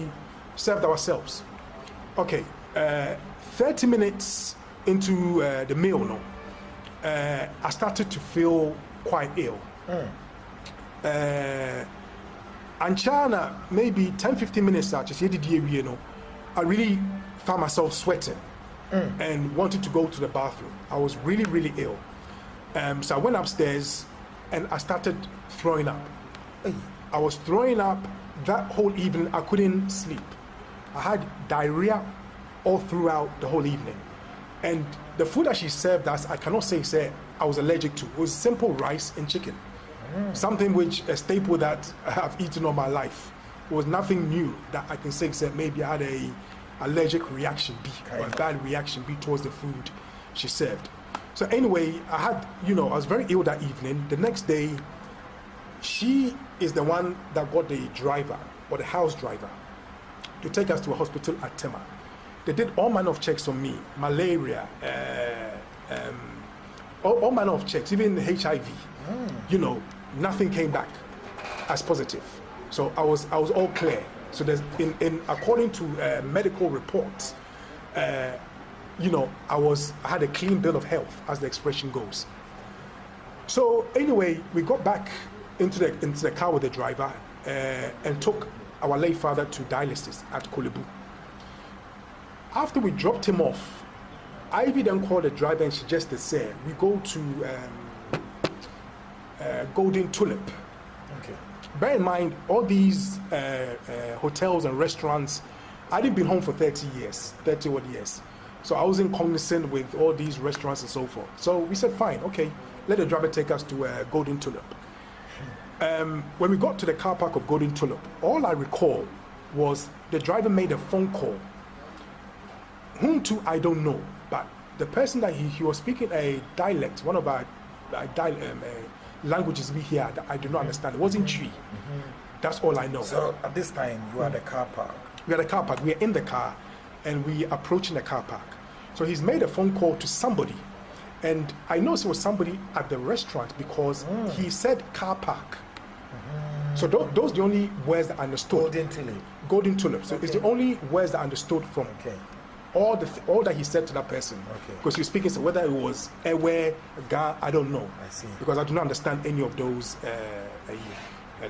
served ourselves. Okay, 30 minutes into the meal, I started to feel quite ill. And China, maybe 10-15 minutes after, I really found myself sweating and wanted to go to the bathroom. I was really, really ill. So I went upstairs and I started throwing up. I was throwing up that whole evening. I couldn't sleep. I had diarrhea all throughout the whole evening. And the food that she served us, I cannot say I was allergic to. It was simple rice and chicken. Something which a staple that I have eaten all my life. It was nothing new that I can say maybe I had a allergic reaction or a bad reaction towards the food she served. So anyway, I was very ill that evening. The next day, she is the one that got the driver or the house driver to take us to a hospital at Tema. They did all manner of checks on me, malaria, all manner of checks, even HIV. Nothing came back as positive. So I was all clear. So there's according to medical reports, I had a clean bill of health, as the expression goes. So anyway, we got back into the car with the driver and took our late father to dialysis at Kolebu. After we dropped him off, Ivy then called the driver and suggested, we go to Golden Tulip. Okay. Bear in mind, all these hotels and restaurants, I hadn't been home for 30 odd years. So I wasn't cognizant with all these restaurants and so forth. So we said, fine, okay, let the driver take us to Golden Tulip. When we got to the car park of Golden Tulip, all I recall was the driver made a phone call. Whom to, I don't know, but the person that he was speaking a dialect, one of our languages we hear that I do not understand. It wasn't Twi. That's all I know. So at this time, you are at the car park. We are at the car park. We are in the car, and we are approaching the car park. So he's made a phone call to somebody, and I know it was somebody at the restaurant because he said car park. So those are the only words that I understood. Golden Tulip. So it's the only words that I understood from all that he said to that person. Because he was speaking, so whether it was Ewe, Ga, I don't know. I see. Because I do not understand any of those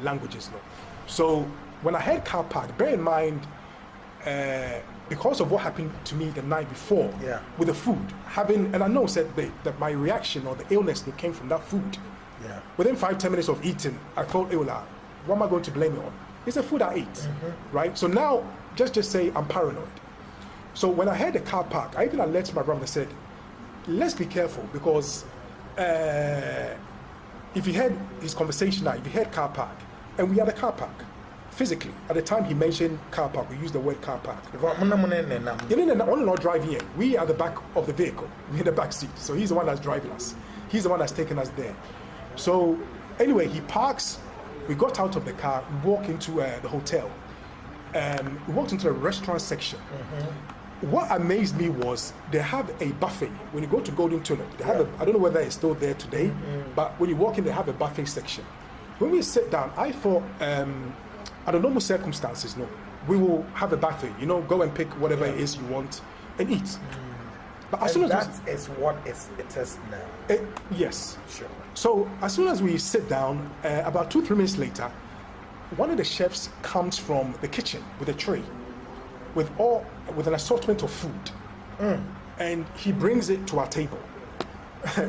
languages. No. So when I heard car park, bear in mind, because of what happened to me the night before with the food, and I know said that my reaction or the illness came from that food. Yeah. Within 5-10 minutes of eating, I thought, what am I going to blame it on? It's the food I ate, right? So now, just say I'm paranoid. So when I heard the car park, I even alerted my brother and said, let's be careful because if you heard his conversation now, if you heard car park, and we had a car park, physically, at the time he mentioned car park, we used the word car park. Only not driving in. We are the back of the vehicle. We're in the back seat. So he's the one that's driving us. He's the one that's taking us there. So anyway, he parks. We got out of the car. We walked into the hotel. We walked into the restaurant section. What amazed me was they have a buffet. When you go to Golden Tulip, they have I don't know whether it's still there today, but when you walk in, they have a buffet section. When we sit down, I thought, under normal circumstances, no, we will have a buffet. You know, go and pick whatever it is you want and eat. But as soon as that is what it is now. Yes. Sure. So as soon as we sit down, about 2-3 minutes later, one of the chefs comes from the kitchen with a tray, with an assortment of food, and he brings it to our table.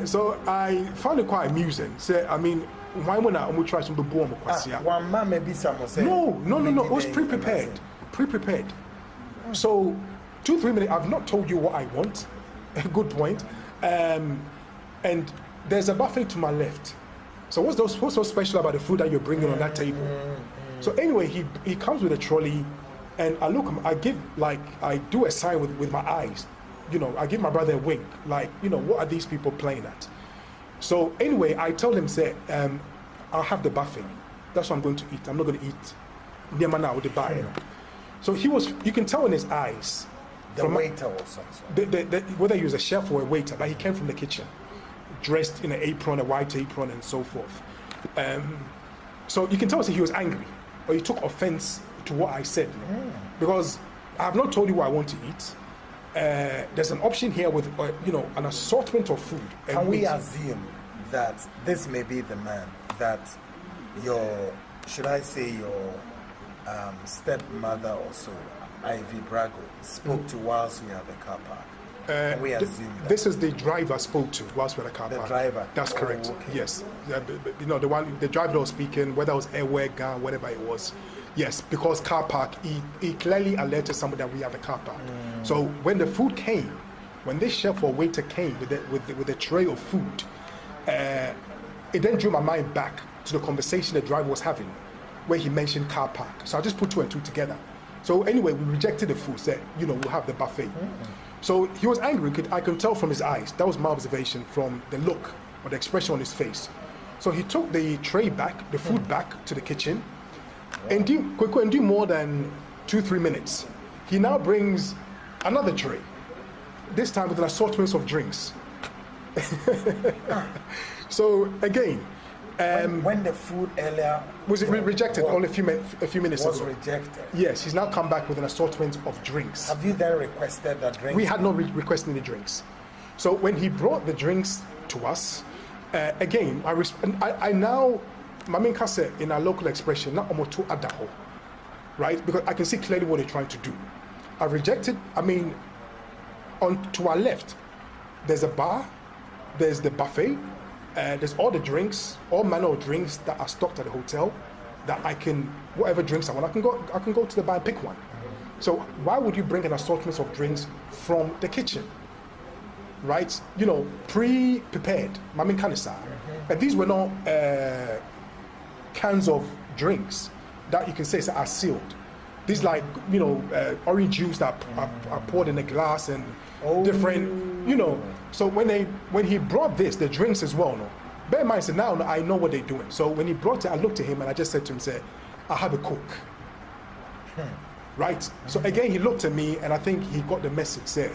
So I found it quite amusing. So I mean, why would I try some bomb? One man maybe someone say. No. It was pre-prepared. So 2-3 minutes. I've not told you what I want. Good point. And there's a buffet to my left. So what's so special about the food that you're bringing on that table? So anyway, he comes with a trolley, and I look. I do a sign with my eyes. You know, I give my brother a wink. Like, you know, what are these people playing at? So anyway, I told him, say, I'll have the buffet. That's what I'm going to eat. I'm not going to eat Niamana or the bar. So he was. You can tell in his eyes. The waiter or something. Whether he was a chef or a waiter, but he came from the kitchen, dressed in an apron, a white apron, and so forth. So you can tell he was angry, or he took offense to what I said, because I have not told you what I want to eat. There's an option here with, an assortment of food. Can we assume that this may be the man that your stepmother or so, Ivy Brago, spoke to whilst we were at the car park? Can we assume that? This is the driver spoke to whilst we were at the car park. The driver? That's correct, okay. Yes. The driver that was speaking, whether it was airway gun, whatever it was, yes, because car park, he clearly alerted somebody that we have a car park. So when the food came, when this chef or waiter came with a tray of food, it then drew my mind back to the conversation the driver was having, where he mentioned car park. So I just put 2 and 2 together. So anyway, we rejected the food, said, we'll have the buffet. So he was angry. I could tell from his eyes. That was my observation from the look or the expression on his face. So he took the tray back, the food back to the kitchen, and do more than 2-3 minutes. He now brings another tray, this time with an assortment of drinks. So again, when the food earlier was it rejected only a few minutes ago? Was rejected. Yes, he's now come back with an assortment of drinks. Have you then requested the drinks? We had not requested any drinks. So when he brought the drinks to us, again, I now, Mamin Kase in our local expression, not omoto adaho, right? Because I can see clearly what they're trying to do. I rejected. To our left, there's a bar, there's the buffet. There's all the drinks, all manner of drinks that are stocked at the hotel. That whatever drinks I want, I can go to the bar and pick one. So why would you bring an assortment of drinks from the kitchen, right? Pre-prepared, Mamin Kanisa. And these were not cans of drinks that you can say are sealed. These orange juice that are poured in a glass and different. So when he brought the drinks as well, bear in mind, now I know what they're doing. So when he brought it, I looked at him and I just said to him, I'll have a Coke. Right? So again, he looked at me and I think he got the message,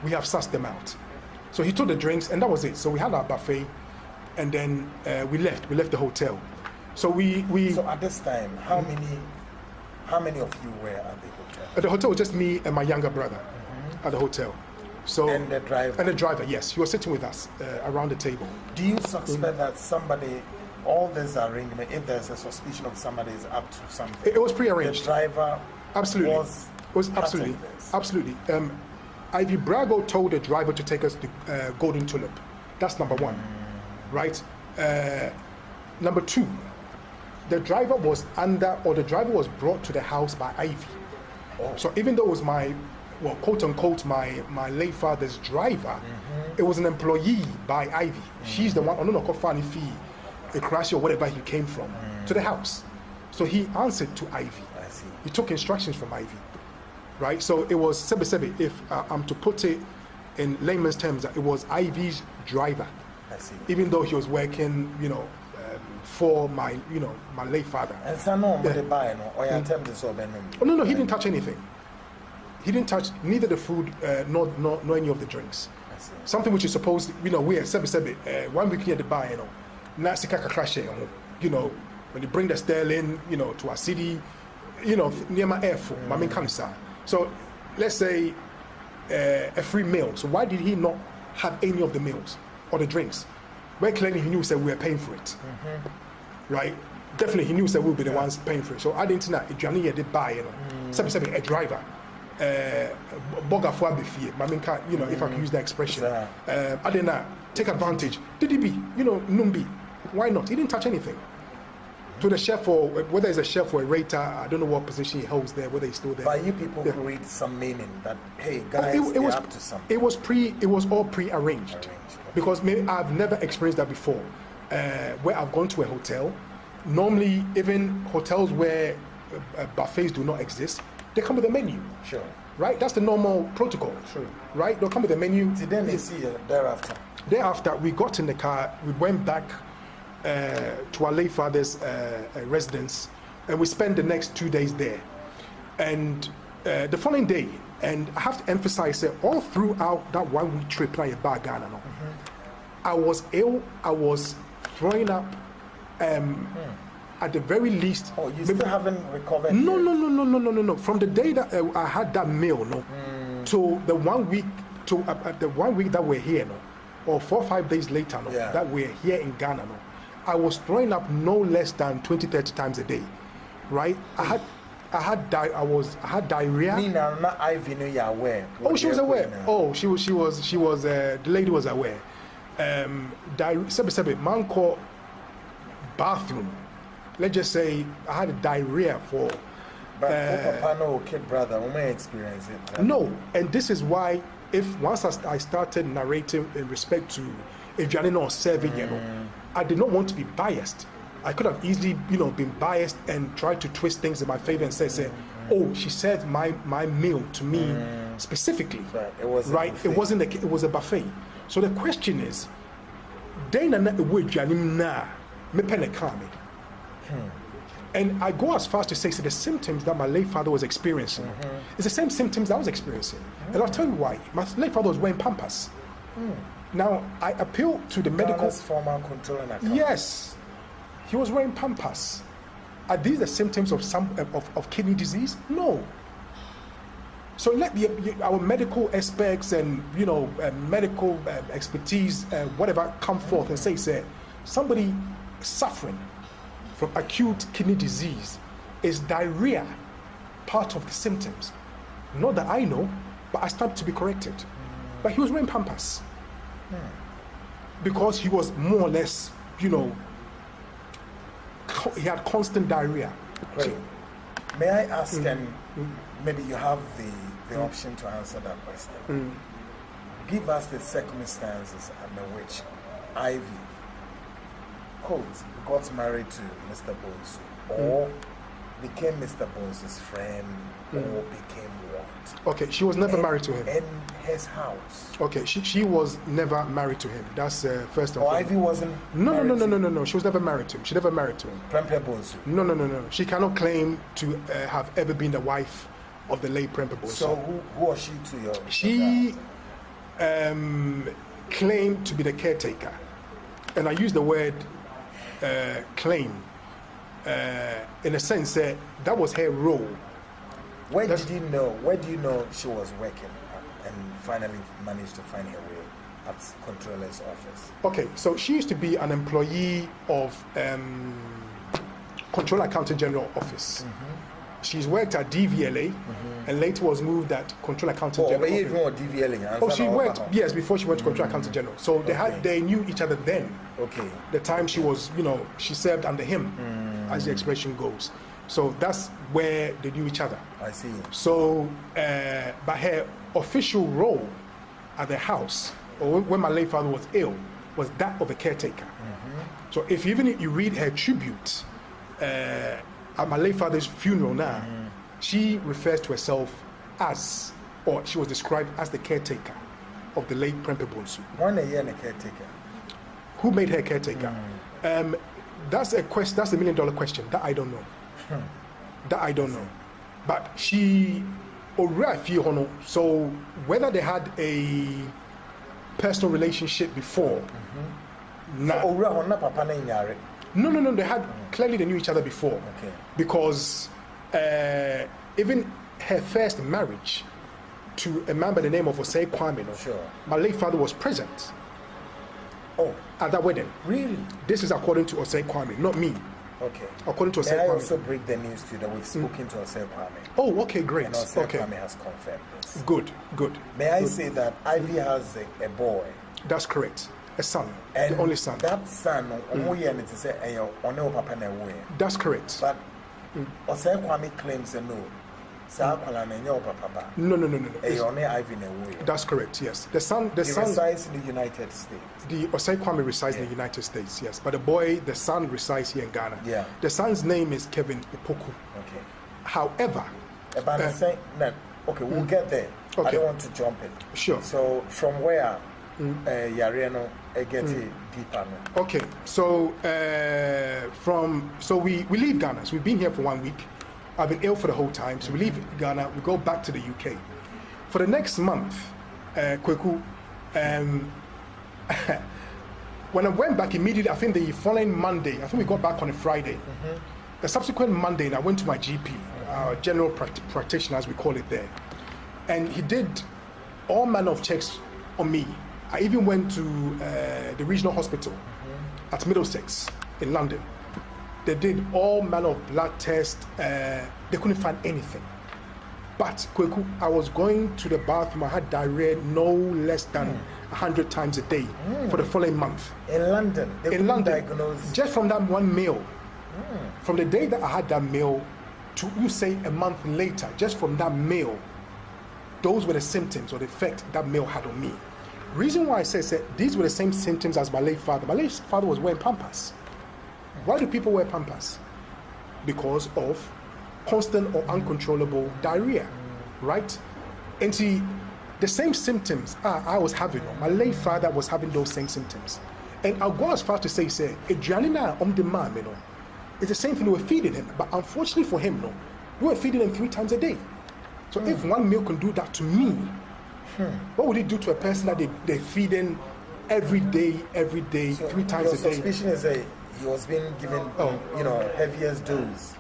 we have sussed them out. So he took the drinks and that was it. So we had our buffet and then we left the hotel. So So at this time, how many of you were at the hotel? At the hotel was just me and my younger brother at the hotel. So and the driver? And the driver, yes. He was sitting with us around the table. Do you suspect that somebody, all this arrangement, if there's a suspicion of somebody is up to something? It was prearranged. The driver absolutely was absolutely. Absolutely. Ivy Brago told the driver to take us to Golden Tulip. That's number one. Right? Number two, the driver was brought to the house by Ivy. So even though it was my well, quote unquote, my late father's driver, it was an employee by Ivy. She's the one, I don't know, funny fee, a crash or whatever he came from, to the house. So he answered to Ivy. I see. He took instructions from Ivy, right? So it was Sebi, if I'm to put it in layman's terms, it was Ivy's driver. I see. Even though he was working, for my late father. And so no, but the buy no, or your attempt is over. Oh no, he didn't touch anything. He didn't touch neither the food nor any of the drinks. I see. Something which is supposed, we are Sebi, 1 week here the buy, na sika crash, when you bring the sterling, to a city, near my airful, Mamin Kansa. So let's say a free meal. So why did he not have any of the meals or the drinks? Where clearly he knew that we were paying for it, right? Definitely he knew that we would be the ones paying for it. So I didn't know if Johnny did buy, a driver, boga for befie, Maminka, if I can use that expression. I didn't know, take advantage. Did he be, numbi? Why not? He didn't touch anything. To the chef, or whether it's a chef or a waiter, I don't know what position he holds there, whether he's still there. But you people read some meaning that, hey guys, it was up to something. It was all pre-arranged. Because I've never experienced that before. Where I've gone to a hotel, normally even hotels where buffets do not exist, they come with a menu. Sure. Right? That's the normal protocol. Sure. Right? They'll come with a menu. So then they see you thereafter. Thereafter, we got in the car, we went back to our late father's residence, and we spent the next 2 days there. And the following day, and I have to emphasize that all throughout that 1 week trip, I was ill, I was throwing up, at the very least. Oh, you still haven't recovered? No. From the day that I had that meal, to the 1 week, the 1 week that we're here, or 4 or 5 days later, that we're here in Ghana, I was throwing up no less than 20-30 times a day, right? I had diarrhea. Nina, not Ivy, no, you're aware. Oh, she was aware. Oh, she was. The lady was aware. Man called bathroom. Let's just say I had diarrhea for. But Papa, no, kid brother, we may experience it. No, and this is why, once I started narrating in respect to Adriana or serving, I did not want to be biased. I could have easily, been biased and tried to twist things in my favor and say, oh, she served my meal to me specifically. But it wasn't right? It wasn't it was a buffet. So the question is, and I go as far as to say, the symptoms that my late father was experiencing is the same symptoms I was experiencing. And I'll tell you why. My late father was wearing Pampers. Now, I appeal to the medical... former controlling account. Yes. He was wearing Pampers. Are these the symptoms of kidney disease? No. So let our medical experts and medical expertise, whatever, come forth and say, somebody suffering from acute kidney disease, is diarrhea part of the symptoms? Not that I know, but I stand to be corrected. But he was wearing Pampers because he was more or less, he had constant diarrhea. Great. May I ask, and maybe you have the option to answer that question. Give us the circumstances under which Ivy, quote, got married to Mr. Bonsu, or became Mr. Bonsu's friend, or became what? Okay, she was never married to him. In his house. Okay, she was never married to him. That's first of all. Ivy wasn't. No. She was never married to him. She never married to him. Prempeh Bonsu. No. She cannot claim to have ever been the wife of the late Prempeh Bonsu. So who was she to your? She claimed to be the caretaker, and I use the word claim in a sense that that was her role. Where do you know she was working and finally managed to find her way at Controller's office? Okay, so she used to be an employee of Controller Accountant General Office. She's worked at DVLA and later was moved at Controller Accountant General Office. Even with DVLA? Oh, she worked, yes, before she went to Controller Accountant General. So they knew each other then. Okay. The time she was, she served under him, as the expression goes. So that's where they knew each other. I see. So, but her official role at the house, or when my late father was ill, was that of a caretaker. So if even if you read her tribute at my late father's funeral now, she refers to herself as, or she was described as the caretaker of the late Prempeh Bonsu. One a year and a caretaker. Who made her caretaker? That's a question. That's $1 million question. That I don't know. That I don't know. But she already, so whether they had a personal relationship before. No, they had, clearly they knew each other before. Because even her first marriage to a man by the name of Osei Kwame, my late father was present at that wedding. Really? This is according to Osei Kwame, not me. Okay. According to Osei Kwame. May I also break the news to you that we've spoken to Osei Kwame? Oh, okay, great. And Osei Kwame has confirmed this. Good. May I say that Ivy has a boy? That's correct. A son, and the only son. That son, that's correct. But Osei Kwame claims no. No. That's correct. Yes, the son resides in the United States. The Osei Kwame resides in the United States. Yes, but the son resides here in Ghana. Yeah. The son's name is Kevin Opoku. Okay. However, we'll get there. Okay. I don't want to jump in. Sure. So from where Yareno get deeper? Okay. So we leave Ghana. So we've been here for 1 week. I've been ill for the whole time, so we leave Ghana, we go back to the UK. For the next month, Kweku, when I went back immediately, I think the following Monday, I think we got back on a Friday. The subsequent Monday, I went to my GP, general practitioner as we call it there, and he did all manner of checks on me. I even went to the regional hospital at Middlesex in London. They did all manner of blood tests. They couldn't find anything. But Kweku, I was going to the bathroom. I had diarrhea no less than 100 times a day for the following month. In London? In London. Just from that one meal. From the day that I had that meal to, you say, a month later, just from that meal, those were the symptoms or the effect that meal had on me. Reason why I say these were the same symptoms as my late father. My late father was wearing Pampers. Why do people wear Pampers? Because of constant or uncontrollable diarrhea, right? And see, the same symptoms I was having, my late father was having those same symptoms. And I'll go as far to say, Adrianina on demand, it's the same thing we were feeding him. But unfortunately for him, we were feeding him 3 times a day. So if one meal can do that to me, what would it do to a person that they're feeding every day, so 3 times a day? Your suspicion is he was being given, heaviest dose.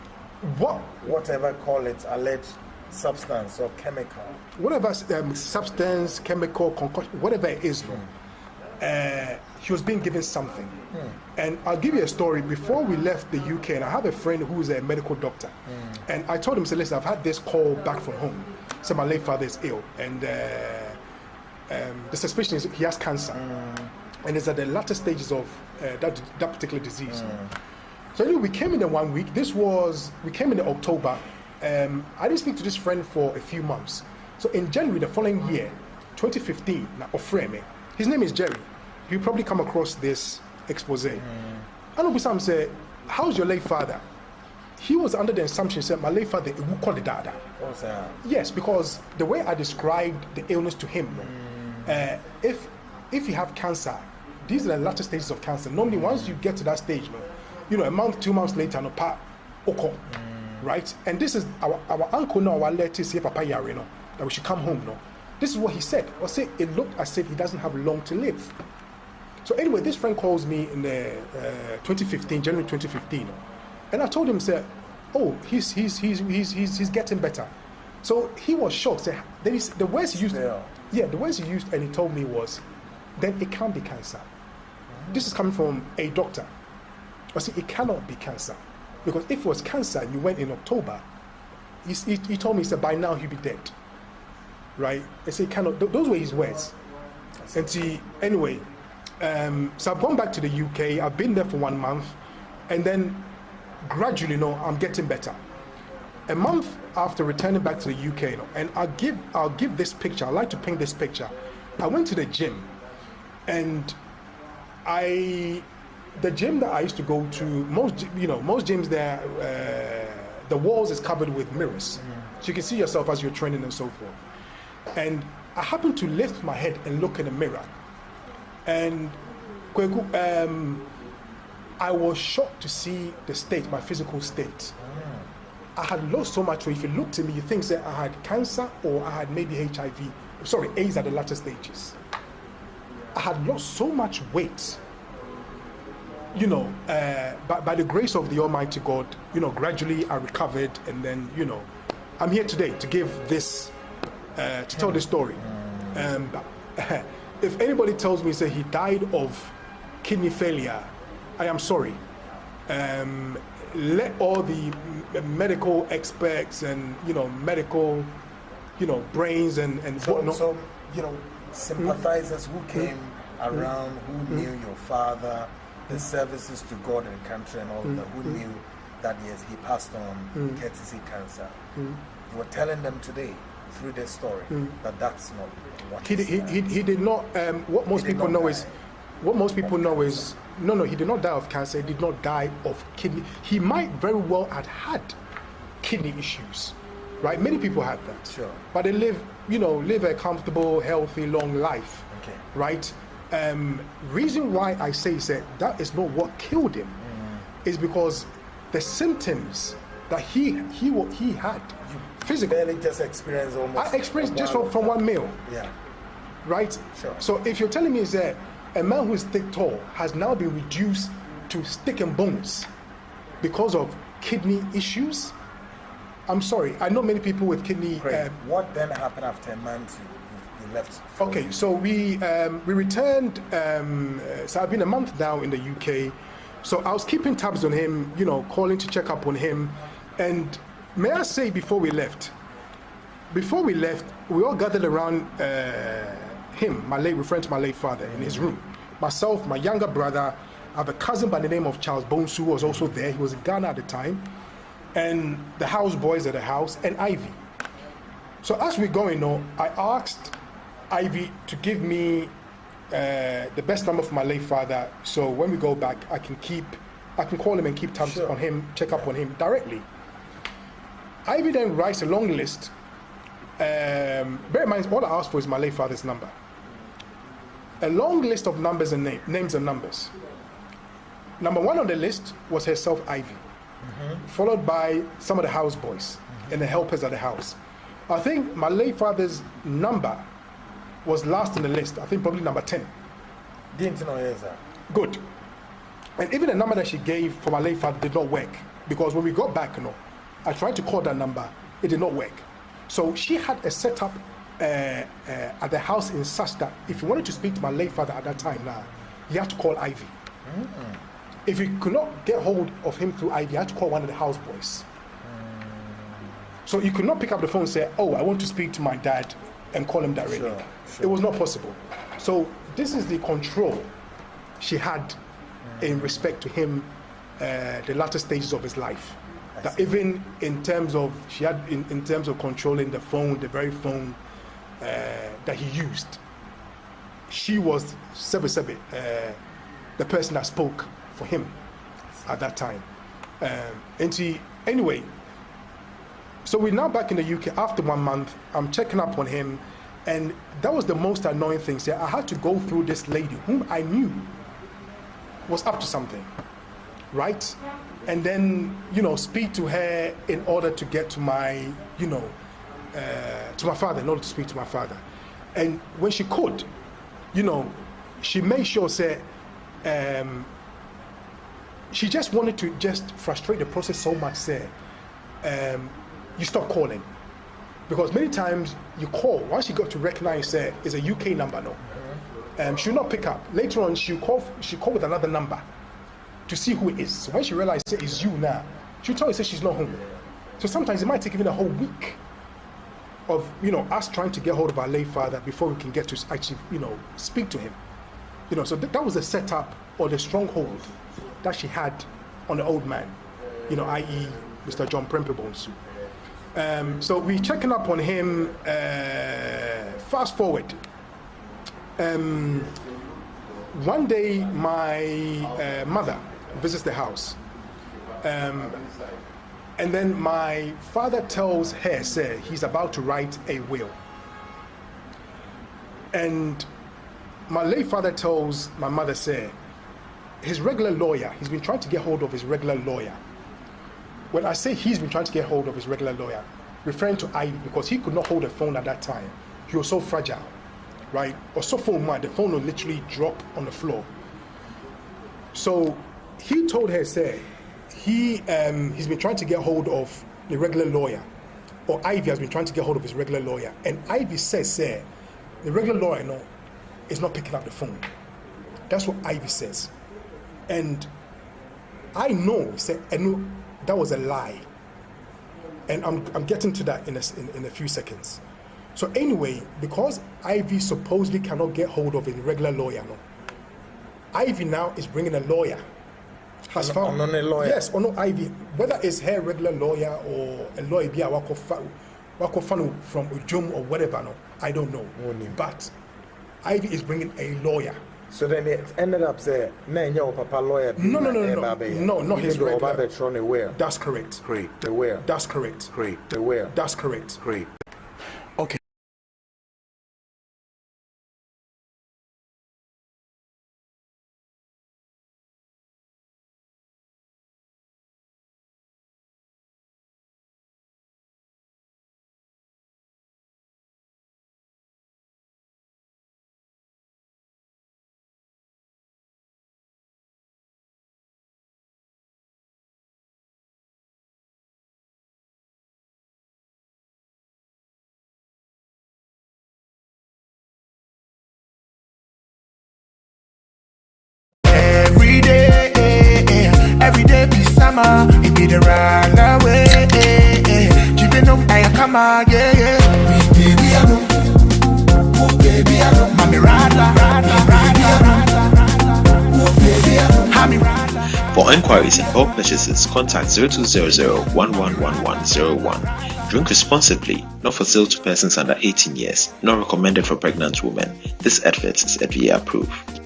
Whatever call it, alleged substance or chemical. Whatever substance, chemical, concoction, whatever it is, he was being given something. And I'll give you a story. Before we left the UK, and I have a friend who's a medical doctor, and I told him, listen, I've had this call back from home. So my late father is ill, and the suspicion is he has cancer. And it's at the latter stages of that particular disease. So anyway, we came in 1 week. We came in October. I didn't speak to this friend for a few months. So in January the following year, 2015, his name is Jerry. You probably come across this expose. I know Sam said, how's your late father? He was under the assumption, said, my late father, it will call the dada. Yes, because the way I described the illness to him, if you have cancer, these are the latter stages of cancer. Normally, once you get to that stage, a month, 2 months later, right? And this is our uncle now, our letter say, Papa Yari, that we should come home. This is what he said. Or say it looked as if he doesn't have long to live. So anyway, this friend calls me in January 2015, and I told him, he's getting better. So he was shocked. The words he used, the words he used, and he told me was, then it can't be cancer. This is coming from a doctor. I said, it cannot be cancer. Because if it was cancer and you went in October, he told me, he said, by now he'll be dead. Right? I said, cannot. Those were his words. And see, anyway, so I've gone back to the UK. I've been there for 1 month. And then gradually, I'm getting better. a month after returning back to the UK, and I'll give this picture. I like to paint this picture. I went to the gym, and the gym that I used to go to, most gyms there, the walls is covered with mirrors, so you can see yourself as you're training and so forth. And I happened to lift my head and look in the mirror, and I was shocked to see the state, my physical state. I had lost so much weight. If you looked at me, you think that I had cancer or I had maybe AIDS at the latter stages. I had lost so much weight, by the grace of the Almighty God, gradually I recovered, and then, I'm here today to give this, to tell this story. If anybody tells me, say, he died of kidney failure, I am sorry. Let all the medical experts and medical brains and whatnot. So sympathizers who came around, who knew your father, the services to God and country and all of that, who knew that yes, he passed on courtesy cancer. You were telling them today through this story that that's not what he did not. What most people know is no, he did not die of cancer. He did not die of kidney. He might very well have had kidney issues, right? Many people have that. Sure. But they live a comfortable, healthy, long life. Okay. Right? Reason why I say that is not what killed him, is because the symptoms that he had, physically. Barely just experienced almost. I experienced just from one meal. Yeah. Right? Sure. So if you're telling me is that a man who is thick tall has now been reduced to stick and bones because of kidney issues, I'm sorry. I know many people with kidney. What then happened after a month you left? Okay, so we returned. So I've been a month now in the UK. So I was keeping tabs on him, calling to check up on him. And may I say, before we left, we all gathered around him, referring to my late father, in his room. Myself, my younger brother, I have a cousin by the name of Charles Bonsu, who was also there. He was in Ghana at the time. And the house boys at the house, and Ivy. So as we're going on, I asked Ivy to give me the best number for my late father, so when we go back, I can call him and keep tabs on him, check up on him directly. Ivy then writes a long list. Bear in mind, all I asked for is my late father's number. A long list of numbers and names and numbers. Number one on the list was herself, Ivy, followed by some of the house boys and the helpers at the house. I think my late father's number was last on the list. I think probably number 10. Didn't know that. Good. And even the number that she gave for my late father did not work, because when we got back, I tried to call that number. It did not work. So she had a setup at the house in such that if you wanted to speak to my late father at that time, you had to call Ivy. If you could not get hold of him through Ivy, you had to call one of the house boys. So you could not pick up the phone and say, "Oh, I want to speak to my dad," and call him directly. Sure. It was not possible. So this is the control she had in respect to him, the latter stages of his life. That even in terms of in terms of controlling the phone, the very phone that he used, she was the person that spoke for him at that time. Anyway, so we're now back in the UK after 1 month. I'm checking up on him, and that was the most annoying thing. So I had to go through this lady whom I knew was up to something, right? And then, speak to her in order to get to my, to my father, in order to speak to my father. And when she could, she made sure, she just wanted to just frustrate the process so much, you stop calling. Because many times you call, once you got to recognize, it's a UK number, she'll not pick up. Later on, she'll call with another number to see who it is. So when she realizes it's you now, she'll tell you she's not home. So sometimes it might take even a whole week of us trying to get hold of our late father before we can get to actually speak to him. So that was the setup or the stronghold that she had on the old man, i.e. Mr. John Prempeh Bonsu. So we checking up on him. Fast forward. One day, my mother visits the house, and then my father tells her, "Say he's about to write a will." And my late father tells my mother, "Say his regular lawyer. He's been trying to get hold of his regular lawyer." When I say he's been trying to get hold of his regular lawyer, referring to Ivy, because he could not hold a phone at that time. He was so fragile, right? Or so phone man, the phone will literally drop on the floor. So he told her, say, he's been trying to get hold of the regular lawyer, or Ivy has been trying to get hold of his regular lawyer. And Ivy says, say, the regular lawyer is not picking up the phone. That's what Ivy says. And I know, that was a lie. And I'm getting to that in a few seconds. So anyway, because Ivy supposedly cannot get hold of a regular lawyer, Ivy now is bringing a lawyer. Has found a lawyer. Yes, or no, Ivy, whether it's her regular lawyer or a lawyer from Ujum or whatever, I don't know. But Ivy is bringing a lawyer. So then it ended up saying, "No, papa lawyer." No, not his regular. That's correct. Great. The where? That's correct. Great. The where? That's correct. Great. Okay. Every day be summer, it be the right away. Keeping up, I come again. Baby, I know. Oh, baby, I know. Mommy, rada. Oh, baby, I know. Mommy, rada. For inquiries and bulk purchases, contact 0200-111101. Drink responsibly, not for sale to persons under 18 years, not recommended for pregnant women. This advert is FDA approved.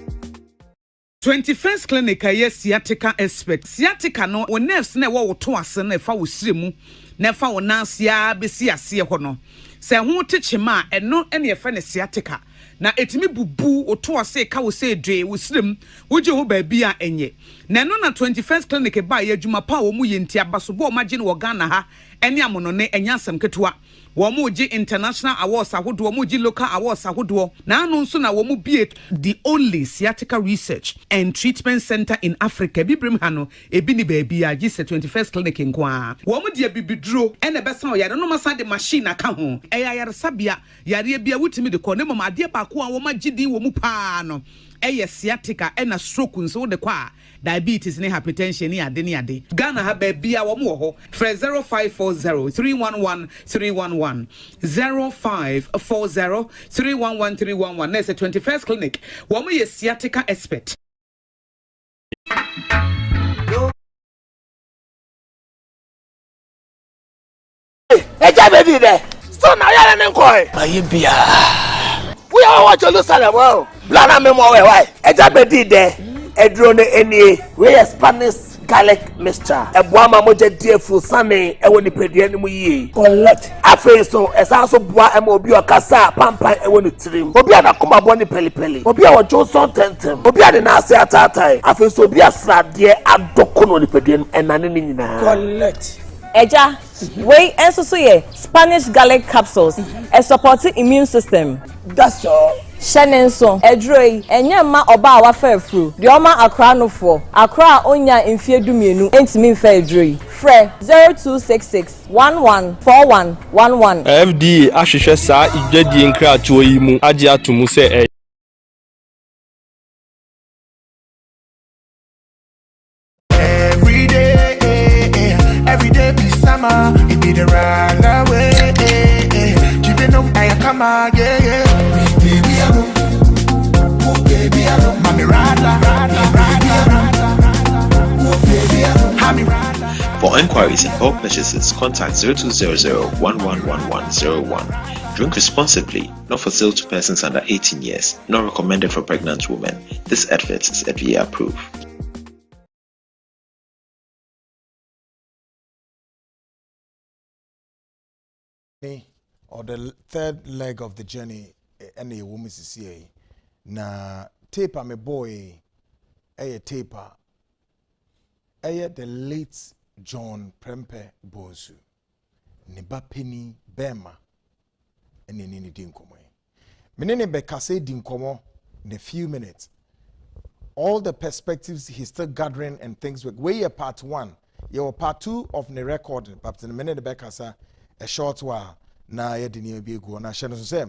21st clinic aye sciatica expert sciatica no wo nerves na wo to ase na fa wo siremu na fa wo nansia besi ase ho no se ho techema eno ene efa ne sciatica na etimi bubu oto ase ka wo se dwe wo sirem wo je ho ba bia enye na no na 21st clinic ba ye adwuma pa wo mu ye ntia baso bo ma gye no Ghana ha ene amono ne enya asem ketewa wo ji international awards ahodo wo ji local awards ahodo na anu nso na wo bie the only sciatica research and treatment center in Africa bibrim ha no ebi ni ba bia gi 21st clinic nkoa wo de bibiduro ene besa o yare no masa de machine aka ho yare sabia yare bia wutimi de ko ne mama ade ba ko a wo magidi wo mu pa no sciatica ena stroke nso de kwa diabetes ne hypertension ne ade Ghana ha ba bia wo mo ho 0540-311-311 0540-311-311 na 21st clinic wo mo sciatica expert. Eja baby there. So now you are in koi. Ayibia. We are watch Jerusalem well. Blana me mo why. Eja baby there. Edrone eni. We Spanish garlic mixture. Ebuama moje die fu sane ewo ni pedie ni mu yi. Collect. Afi so esa so bua ema obi okasa pampan ewo ni trim. Obi anakoma bo ni peli. Obi a wojo so tentem. Obi ade na ase atatai. Afi so obi asrade adoko no ni pedie enane ni nyina. Collect. Eja, we so ye Spanish garlic capsules, a supporting immune system. That's all. Shannon so, edroi, enyama oba wa fair fru. The oma akra no for. Akra onya infie dumienu, entimi fair edroi. Fre 0266 114111. FDA ahwehwe saa igwedie nkratoɔ yi mu agye atomu sɛ every day be summer, it be the right away. Keeping up, I come again. Baby, I know. Oh, baby, I know. Mommy, rada. Oh, baby, I know. Mommy, rada. For inquiries inquiries and bulk purchases, contact 0200-111101. Drink responsibly, not for sale to persons under 18 years, not recommended for pregnant women. This advert is FDA approved. Or the third leg of the journey, any woman is here. Na taper me boy, taper. The late John Prempeh Bonsu. Neba penny bema. And in any dinkomo. Menene bekase dinkomo in a few minutes. All the perspectives he's still gathering and things with way part 1. Your part 2 of the record, but in a minute bekasa a short while. Na ye didn't be go na share no say.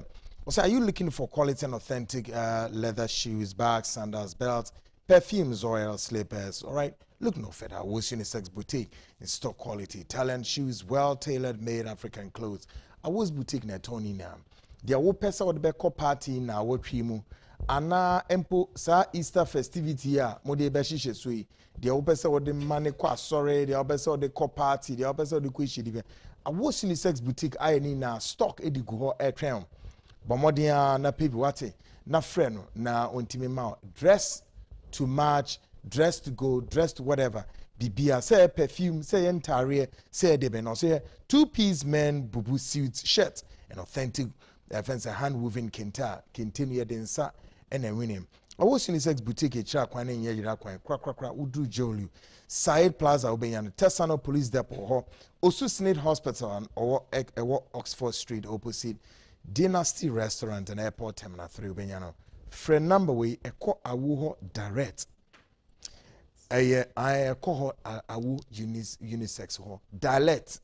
Are you looking for quality and authentic leather shoes, bags, sandals, belts, perfumes, oil, slippers? All right, look no further. Awu's Unisex Boutique in stock quality, talent shoes, well-tailored, made African clothes. Awu's Boutique na Tony na. The awo pesa wo de be party na awo twimu. Ana empo sa Easter festivity a mo de be hihye so yi. The awo pesa wo de mane kwa sorry, the awo pesa wo de party, the awo pesa wo de ko hye. Awu's Unisex Boutique ayeni na stock edigu ho etwen. Bomodia na people wate na friend na ontimi ma dress to match, dress to go, dress to whatever. Bibia say perfume, say entire, say debe no say 2-piece men bubu suits, shirt, and authentic fancy hand woven kenta, continue densa and a winning. I was Unisex Boutique a chak one in yera kwan kra udu jolu. Side Plaza Obenyan, Tessano Police Depot, Osu Snade Hospital and or Oxford Street opposite Dynasty Restaurant and Airport Terminal 3 Obenyano. Friend number we eko awu direct. I eko awu unisex ho. Dialect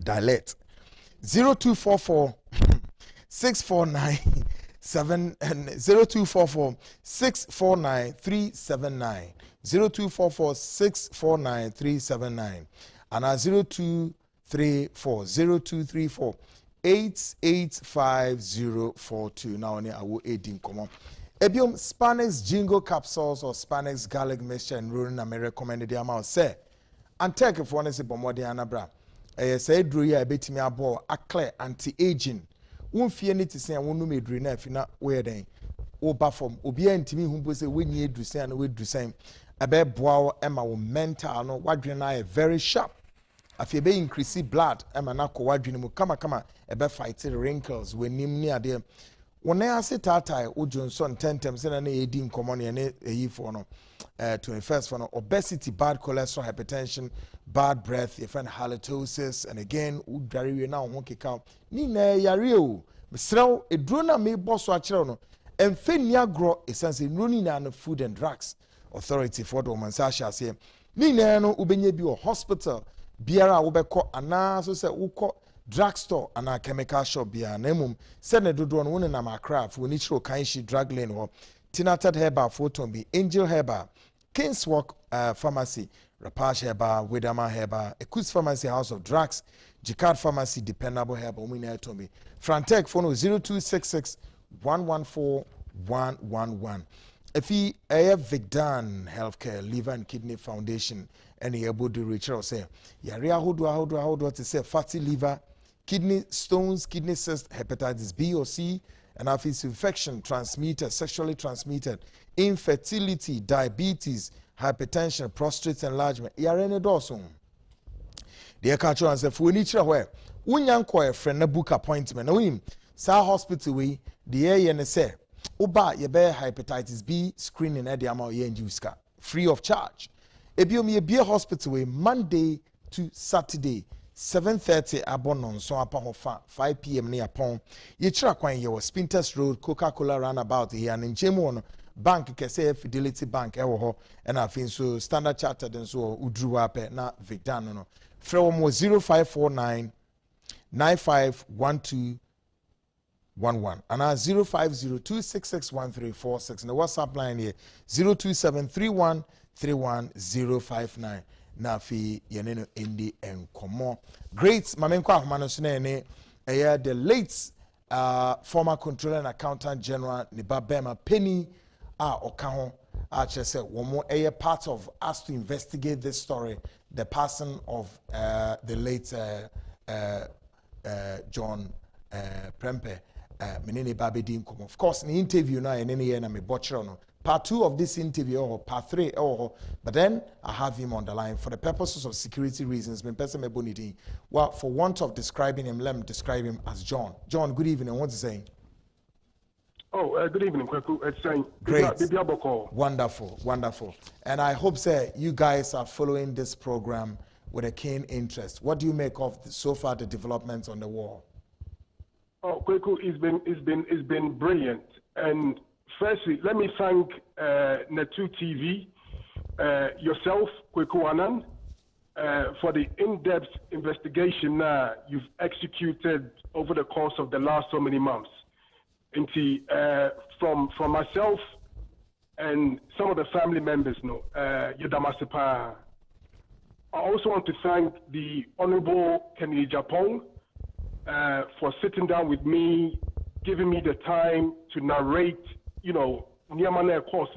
0244 649 0244 649 379 0244 649 379 and 0234 885042. Now on awo edin komo. Ebiom Spanish jingo capsules or Spanish garlic mixture and rolling na me recommended the amount say. And take if one is a bomodi anabra. Say drew ya betimi abo akle anti-aging. Wonfie ni tise an wonu medru na afina we den. Wo ba form obi antimi hu say when ye dru say and we dru say. Ebe boa ema wo mental no wadwene na very sharp. Afie be increase blood ema na ko wadwene mu kama ebe fight wrinkles wenim ni ade. Wona ase tatai o Johnson tentem se na edi nkomo ne eyi for no 21st for no obesity, bad cholesterol, hypertension, bad breath, your friend halitosis, and again udware we na ho keka ni na yare o mesrew eduro na me boss a kire no emfeni agro essence nroni na no Food and Drugs Authority for the woman sasha say ni na no ubenye bi o hospital biara wo beko ana so se wo drugstore and a chemical shop biara na emum se ne dodo no woni na makra for ni chiro kanshi drug lane ho Tinated Herbal Photon be Angel Herbal, Kingswalk Pharmacy, Rapash Herbal, Wedama Herbal, Ekus Pharmacy, House of Drugs, Jicard Pharmacy, Dependable Herbal, Umina Tombi, Frantec phone 0266 114 111. If he Vicdan Healthcare, Liver and Kidney Foundation, any able to reach out say, Yaria how do to say fatty liver, kidney stones, kidney cyst, hepatitis B or C, and if it's infection, transmitted, sexually transmitted, infertility, diabetes, hypertension, prostate enlargement, yarene dosun. The culture and say for nature where unyanko a friend na book appointment. Now him sa hospital we the air say oba ye be hepatitis B screening at the amount ye njuska free of charge. Ebiom ye be hospital we Monday to Saturday. 7:30 abonon so upon 5 p.m. near pon. Ye chira kwan ye was Spinters Road, Coca-Cola roundabout here and in Jemon Bank kese Fidelity Bank ewo ho and I think so Standard Chartered and so udru ape na Vicdan no. From 0549 951211 and 0502661346 and the WhatsApp line here 02731310059. Na fi yeneno indi enkomo great mamenko ahomano so na ne the late former controller and accountant general ne babema penny a oka ho Actually said one more a part of us to investigate this story, the passing of the late John Prempeh, Menene Babedi Nkomo. Of course, in the interview now in any year na me butcher no. Part 2 of this interview or part 3 but then I have him on the line for the purposes of security reasons. Well, for want of describing him, let me describe him as John. John, good evening. What's he saying? Oh, good evening, Kweku. It's saying great. Wonderful, wonderful. And I hope, sir, you guys are following this program with a keen interest. What do you make of so far the developments on the wall? Oh, Kweku, it's been brilliant. And firstly, let me thank Netu TV, yourself, Kweku Anan, for the in-depth investigation you've executed over the course of the last so many months. From myself and some of the family members, Yodamasipa. I also want to thank the Honorable Kennedy Japon for sitting down with me, giving me the time to narrate, Niamane course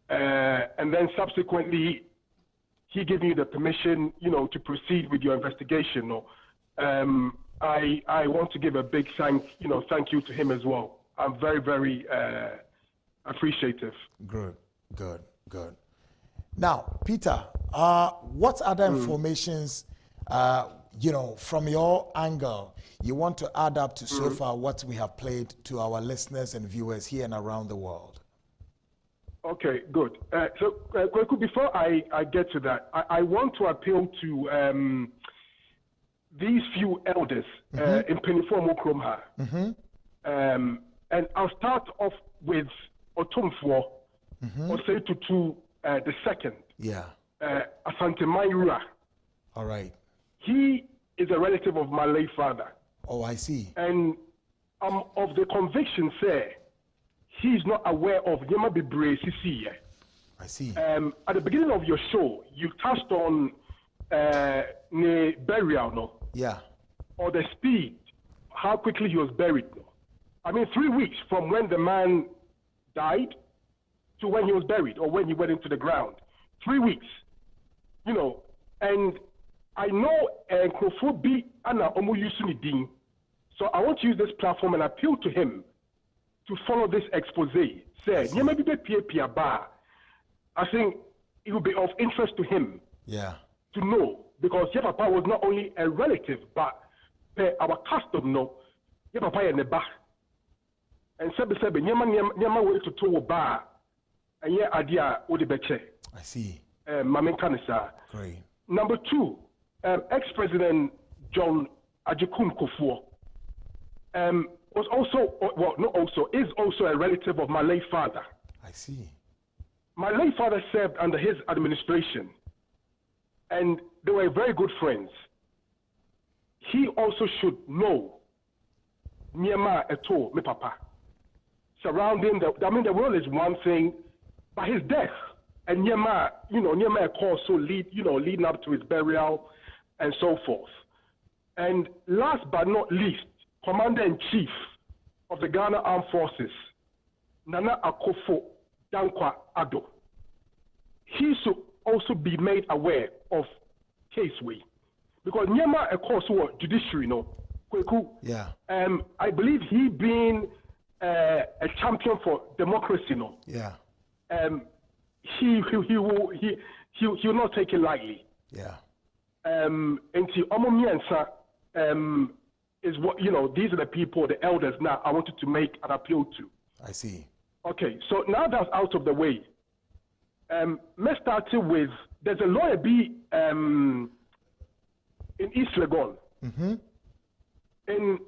and then subsequently he gave me the permission, to proceed with your investigation. I want to give a big thank you to him as well. I'm very, very appreciative. Good. Now, Peter, what other informations, from your angle, you want to add up to so far what we have played to our listeners and viewers here and around the world? Okay, good. So, Kweku, before I get to that, I want to appeal to these few elders in Peniformo Kromha. And I'll start off with Otumfo, Osei Tutu the second. Yeah. Asante Mayura. All right. He is a relative of my late father. Oh, I see. And I'm of the conviction, sir, he's not aware of Yema Bibre Sisi. I see. At the beginning of your show, you touched on the burial, no? Yeah. Or the speed, how quickly he was buried. No? I mean, 3 weeks from when the man died to when he was buried or when he went into the ground. 3 weeks. And I know Nkrofobi Anna Omo Yusuni Din. So I want to use this platform and appeal to him to follow this expose. Say, I think it would be of interest to him to know, because your papa was not only a relative, but our custom, your papa in the back. And Sebe, Nyama way to tow bar, and yeah, idea would be better. I see. Mamen Kanisa. Great. Number 2, ex-President John Ajikun Kufuor was also, is also a relative of my late father. I see. My late father served under his administration, and they were very good friends. He also should know Nyema Eto, my papa. Surrounding the world is one thing, but his death and Nyema also leading up to his burial and so forth. And last but not least, Commander-in-Chief of the Ghana Armed Forces, Nana Akufo Dankwa Addo. He should also be made aware of Caseway. Because Nyema, of course, judiciary, Kweku. Yeah. I believe he being a champion for democracy, Yeah. He will not take it lightly. Yeah. And Omomiensa is what, these are the people, the elders now I wanted to make an appeal to. I see. Okay, so now that's out of the way. Let's start with, there's a lawyer in East Legon. And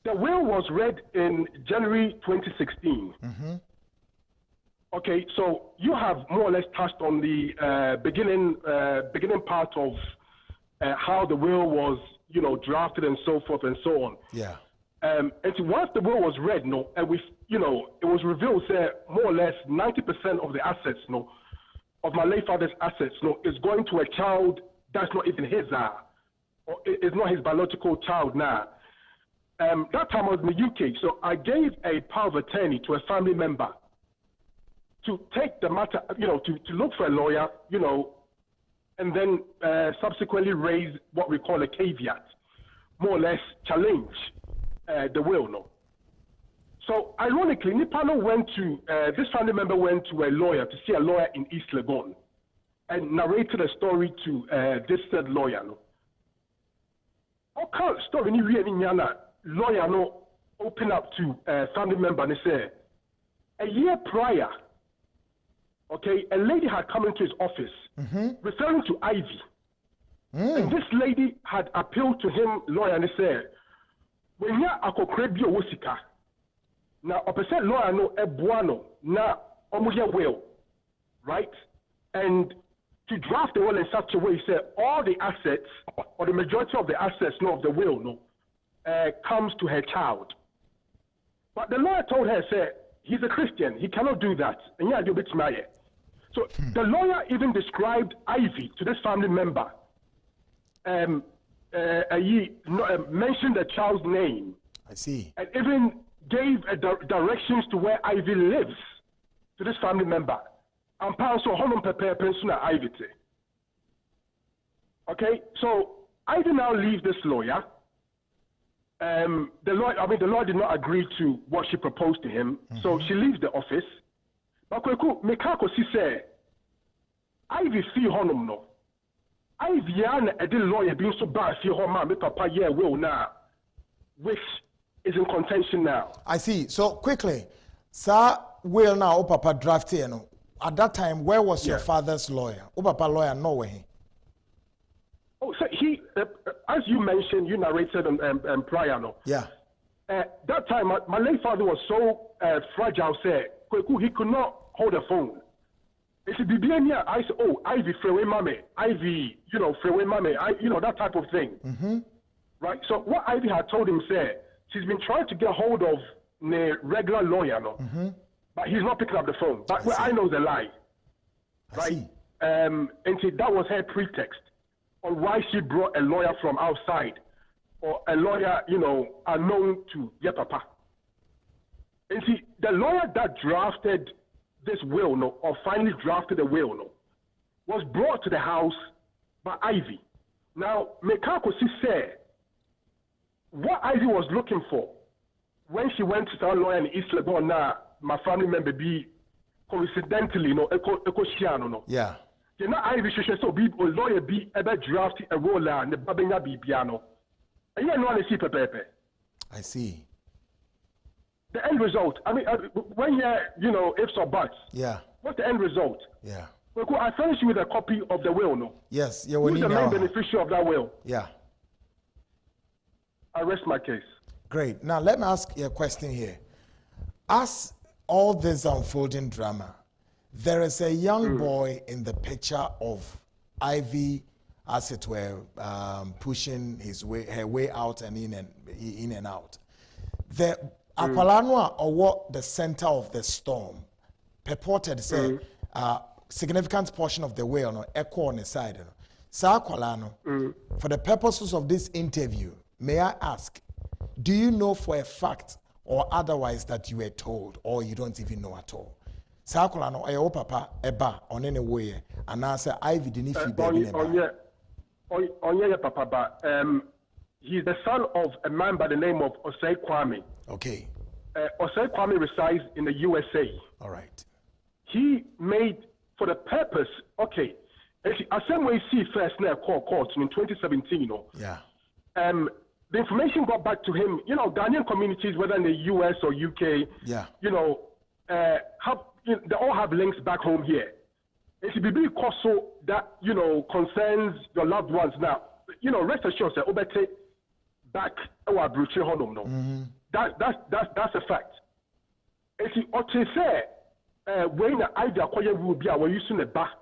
the will was read in January 2016. Okay, so you have more or less touched on the beginning part of how the will was, drafted and so forth and so on. Yeah. And so once the will was read, and we, it was revealed that more or less 90% of the assets, of my late father's assets, is going to a child that's not even his, or is not his biological child now. That time I was in the UK, so I gave a power of attorney to a family member to take the matter, to look for a lawyer, and then subsequently raise what we call a caveat, more or less challenge the will, no. So ironically, Nipano went to, this family member went to a lawyer, to see a lawyer in East Legon, and narrated a story to this said lawyer, no. Okay, story ni really nyana lawyer no open up to family member and say, a year prior, okay, a lady had come into his office referring to Ivy. And this lady had appealed to him, lawyer, and said, when you are a wosika, now a percent lawyer no ebuano, na omuya will, right? And to draft the will in such a way, he said all the assets, or the majority of the assets, of the will, comes to her child. But the lawyer told her, said, he's a Christian, he cannot do that. And yeah, you'll be married. So the lawyer even described Ivy to this family member. Mentioned the child's name. I see. And even gave directions to where Ivy lives to this family member. And so honum prepare persona Ivy. Okay, so Ivy now leaves this lawyer. The lawyer did not agree to what she proposed to him, so she leaves the office. But Mekako si say Ivy see honum no. Ivy and the lawyer being so bad see home me papa will now, which is in contention now. I see. So quickly, sir, will now papa drafted. At that time, where was your father's lawyer? Papa lawyer nowhere. Oh, so he, as you mentioned, you narrated prior, no? Yeah. That time, my late father was so fragile, say, he could not hold a phone. It's a BBN, I said, oh, Ivy, freeway mommy, Ivy, freeway mommy, that type of thing. Right? So what Ivy had told him, said, she's been trying to get hold of the regular lawyer, no? But he's not picking up the phone. But I know the lie. Right? And so that was her pretext on why she brought a lawyer from outside, or a lawyer, unknown to Papa. And see, the lawyer that drafted this will, or finally drafted the will, was brought to the house by Ivy. Now, Mekako said, what Ivy was looking for when she went to our lawyer in East Legon, now, my family member be coincidentally, yeah. You know, Ivy should so be a lawyer be ever draft a role and the babinga be piano. And you know, I see Pepe. I see. The end result. I mean, when you're, ifs or buts. Yeah. What's the end result? Yeah. Well, I furnish you with a copy of the will, no? Yes. Yeah. Who's the main beneficiary of that will? Yeah. I rest my case. Great. Now let me ask you a question here. As all this unfolding drama, there is a young boy in the picture of Ivy, as it were, pushing her way out and in and out. The Aqualanoa, or what the center of the storm, purported say significant portion of the whale, no echo on the side. Sa Aqualano, for the purposes of this interview, may I ask, do you know for a fact or otherwise that you were told, or you don't even know at all? Sakola no e papa eba on any way and answer Ivy didn't feel baby papa ba he's the son of a man by the name of Osei Kwame. Okay. Osei Kwame resides in the USA. All right. He made for the purpose, okay, as same way see first now court in 2017, yeah. The information got back to him, Ghanaian communities, whether in the US or UK, yeah. They all have links back home here. It's a big cost so that, concerns your loved ones now. Rest assured, say, obete back our brutal honum, no. That's a fact. It's what say, when the idea will be our using the back,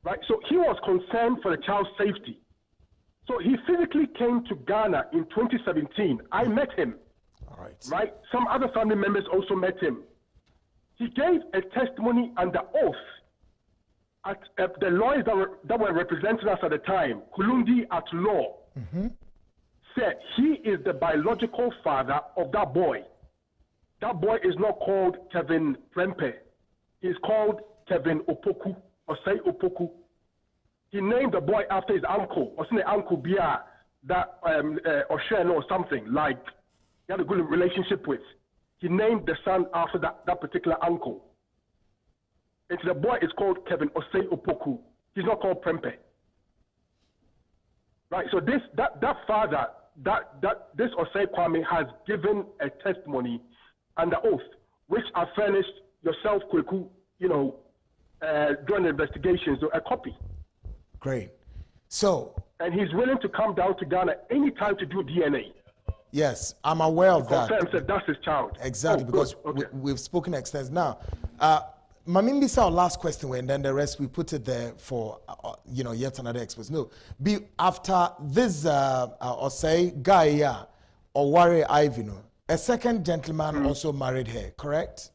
right? So he was concerned for the child's safety. So he physically came to Ghana in 2017. I met him. All right. Right? Some other family members also met him. He gave a testimony under oath at the lawyers that were representing us at the time, Kulundi at law, said he is the biological father of that boy. That boy is not called Kevin Prempeh. is called Kevin Opoku, or say Opoku. He named the boy after his uncle, or say Uncle Bia, that Osheno or something, like he had a good relationship with. He named the son after that particular uncle. And the boy is called Kevin Osei Opoku. He's not called Prempeh. Right, so that father, this Osei Kwame has given a testimony under oath, which I furnished yourself, Kweku, during the investigation, so a copy. Great. So. And he's willing to come down to Ghana anytime to do DNA. Yes, I'm aware of that. Confirm that that's his child. Exactly, because we've spoken extensively. Now, Mamimbi said our last question, and then the rest we put it there for yet another expose. No, after this Osei guy or Wari Ivy, a second gentleman also married her, correct?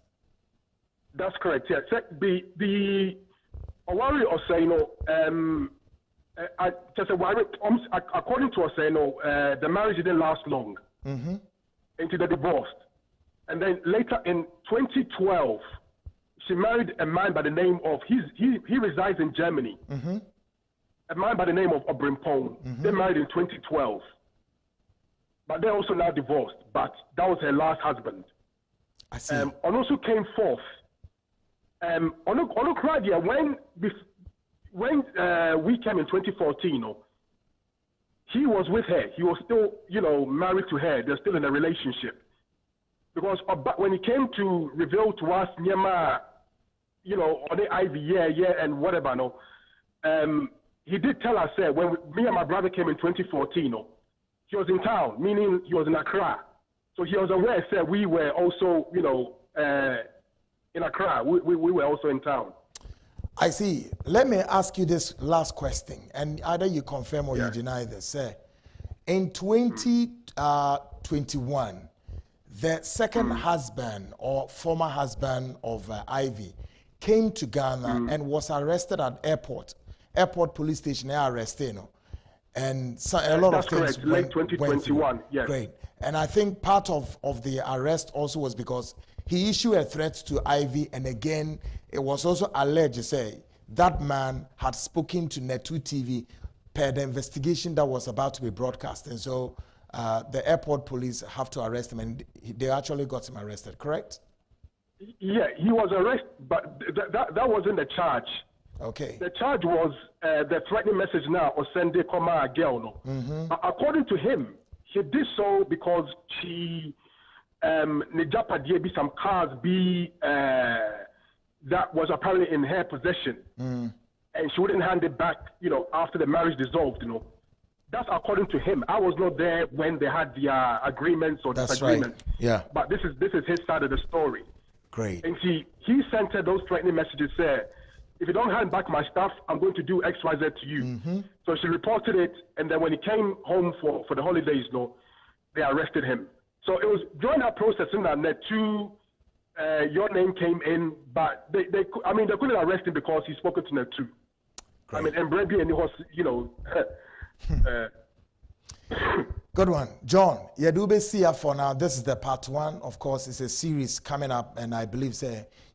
That's correct. Yeah, the Wari Osei, according to Osei, the marriage didn't last long until they divorced, and then later in 2012. She married a man by the name of, he resides in Germany. A man by the name of Prempeh. They married in 2012. But they're also now divorced. But that was her last husband. I see. Also came forth. Onukradia, when we came in 2014, he was with her. He was still, married to her. They're still in a relationship. Because when he came to reveal to us, Nyama, on the Ivy, and whatever, he did tell us, when me and my brother came in 2014, he was in town, meaning he was in Accra. So he was aware, we were also, in Accra. We were also in town. I see. Let me ask you this last question, and either you confirm or you deny this. In 2021, the second husband or former husband of Ivy came to Ghana and was arrested at airport police station. They arrested, and a lot of things late 2021. Yes. Great. And I think part of the arrest also was because he issued a threat to Ivy, and again it was also alleged that man had spoken to Netu TV per the investigation that was about to be broadcast, and so the airport police have to arrest him, and they actually got him arrested, correct? Yeah, he was arrested, but that wasn't the charge. Okay. The charge was the threatening message now, or send a comma girl. According to him, he did so because she some cars that was apparently in her possession, and she wouldn't hand it back, after the marriage dissolved, That's according to him. I was not there when they had the agreements or disagreements. Right. Yeah. But this is his side of the story. Great. And he sent her those threatening messages. Said, if you don't hand back my stuff, I'm going to do X, Y, Z to you. So she reported it, and then when he came home for the holidays, they arrested him. So it was during that process in that Netu, your name came in, but they couldn't arrest him because he spoke to Netu. Great. And Brebi, and he was, Good one. John, Yadube Sia for now. This is the part one. Of course, it's a series coming up, and I believe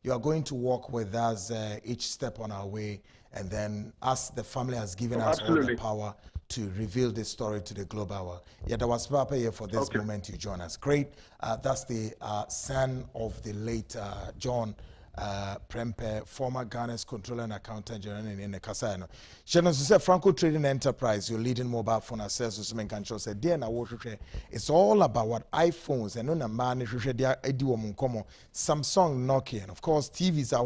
you are going to walk with us each step on our way. And then as the family has given us all the power to reveal this story to the global world. That was Papa here for this moment you join us. Great. That's the son of the late John Prempeh, former Ghana's controller and accountant general in the Kasano. Shannon said Franco Trading Enterprise, your leading mobile phone sales so control said dear na it's all about what iPhones and on a man Samsung, Nokia, and of course TVs are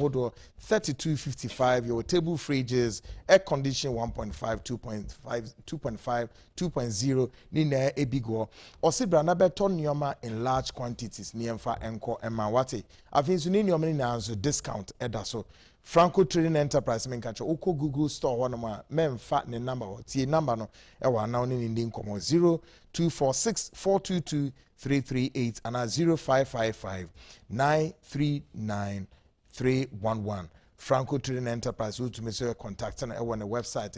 3255, your table fridges, air conditioning 1.5, 2.5, 2.5, 2.0, Nina Ebigo, or Sibra beton Nioma in large quantities, Niemfa Enko and Mawati. I think you need your money now discount so Franco Trading Enterprise men catch Oko Google store one more men fat ne number or T number no ewa now in the income 0246 422 338 and 0555 939 311. Franco Trading Enterprise will to me contact and on the website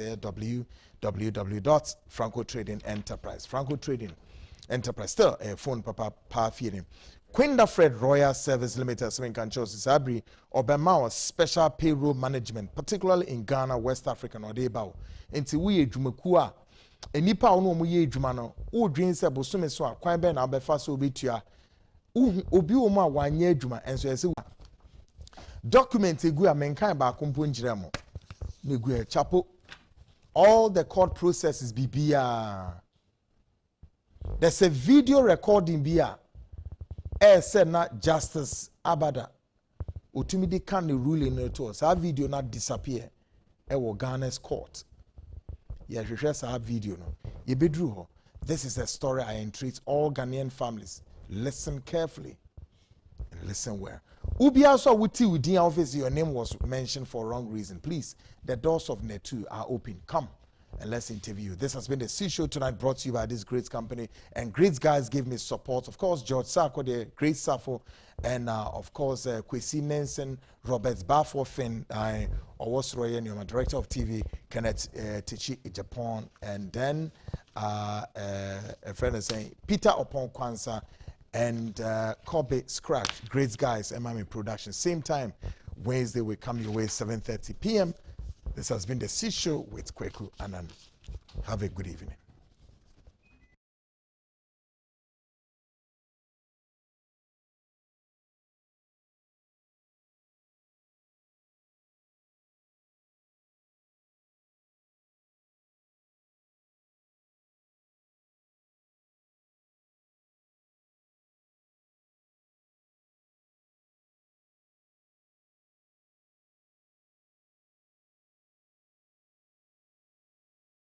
www.francotrading enterprise. Franco Trading Enterprise still a phone papa feeling. Quinda Fred Royal Service Limited, Swinkancho Sabri, Obama special payroll management, particularly in Ghana, West Africa, or Debao. Until we Jumakua, a nipa ono muye Jumano, who dreams a bosume so, quite ben abefaso bitua, Obi Oma 1 year Juma, and so as document a good mankind by Kumpunjremo, Nigue Chapo, all the court processes be there's a video recording bia. Said not Justice Abada. Utumidi can the ruling no to us. Our video not disappear. Ghana's court. Yeah, our video no. Yebedru. This is a story I entreat all Ghanaian families. Listen carefully and listen well. Ubi also wuti within office. Your name was mentioned for wrong reason. Please, the doors of Netu are open. Come and let's interview. This has been the C Show tonight, brought to you by this great company. And great guys give me support. Of course, George Sako, the great Safo, and of course, Kwesi Nelson, Robert Bafofin, Owos my director of TV, Kenneth Tichi Japan, and then a friend is saying Peter Opon Kwanzaa and Kobe Scratch, great guys, MME Production. Same time, Wednesday will come your way, 7:30 p.m. This has been the C Show with Kweku Anan. Have a good evening.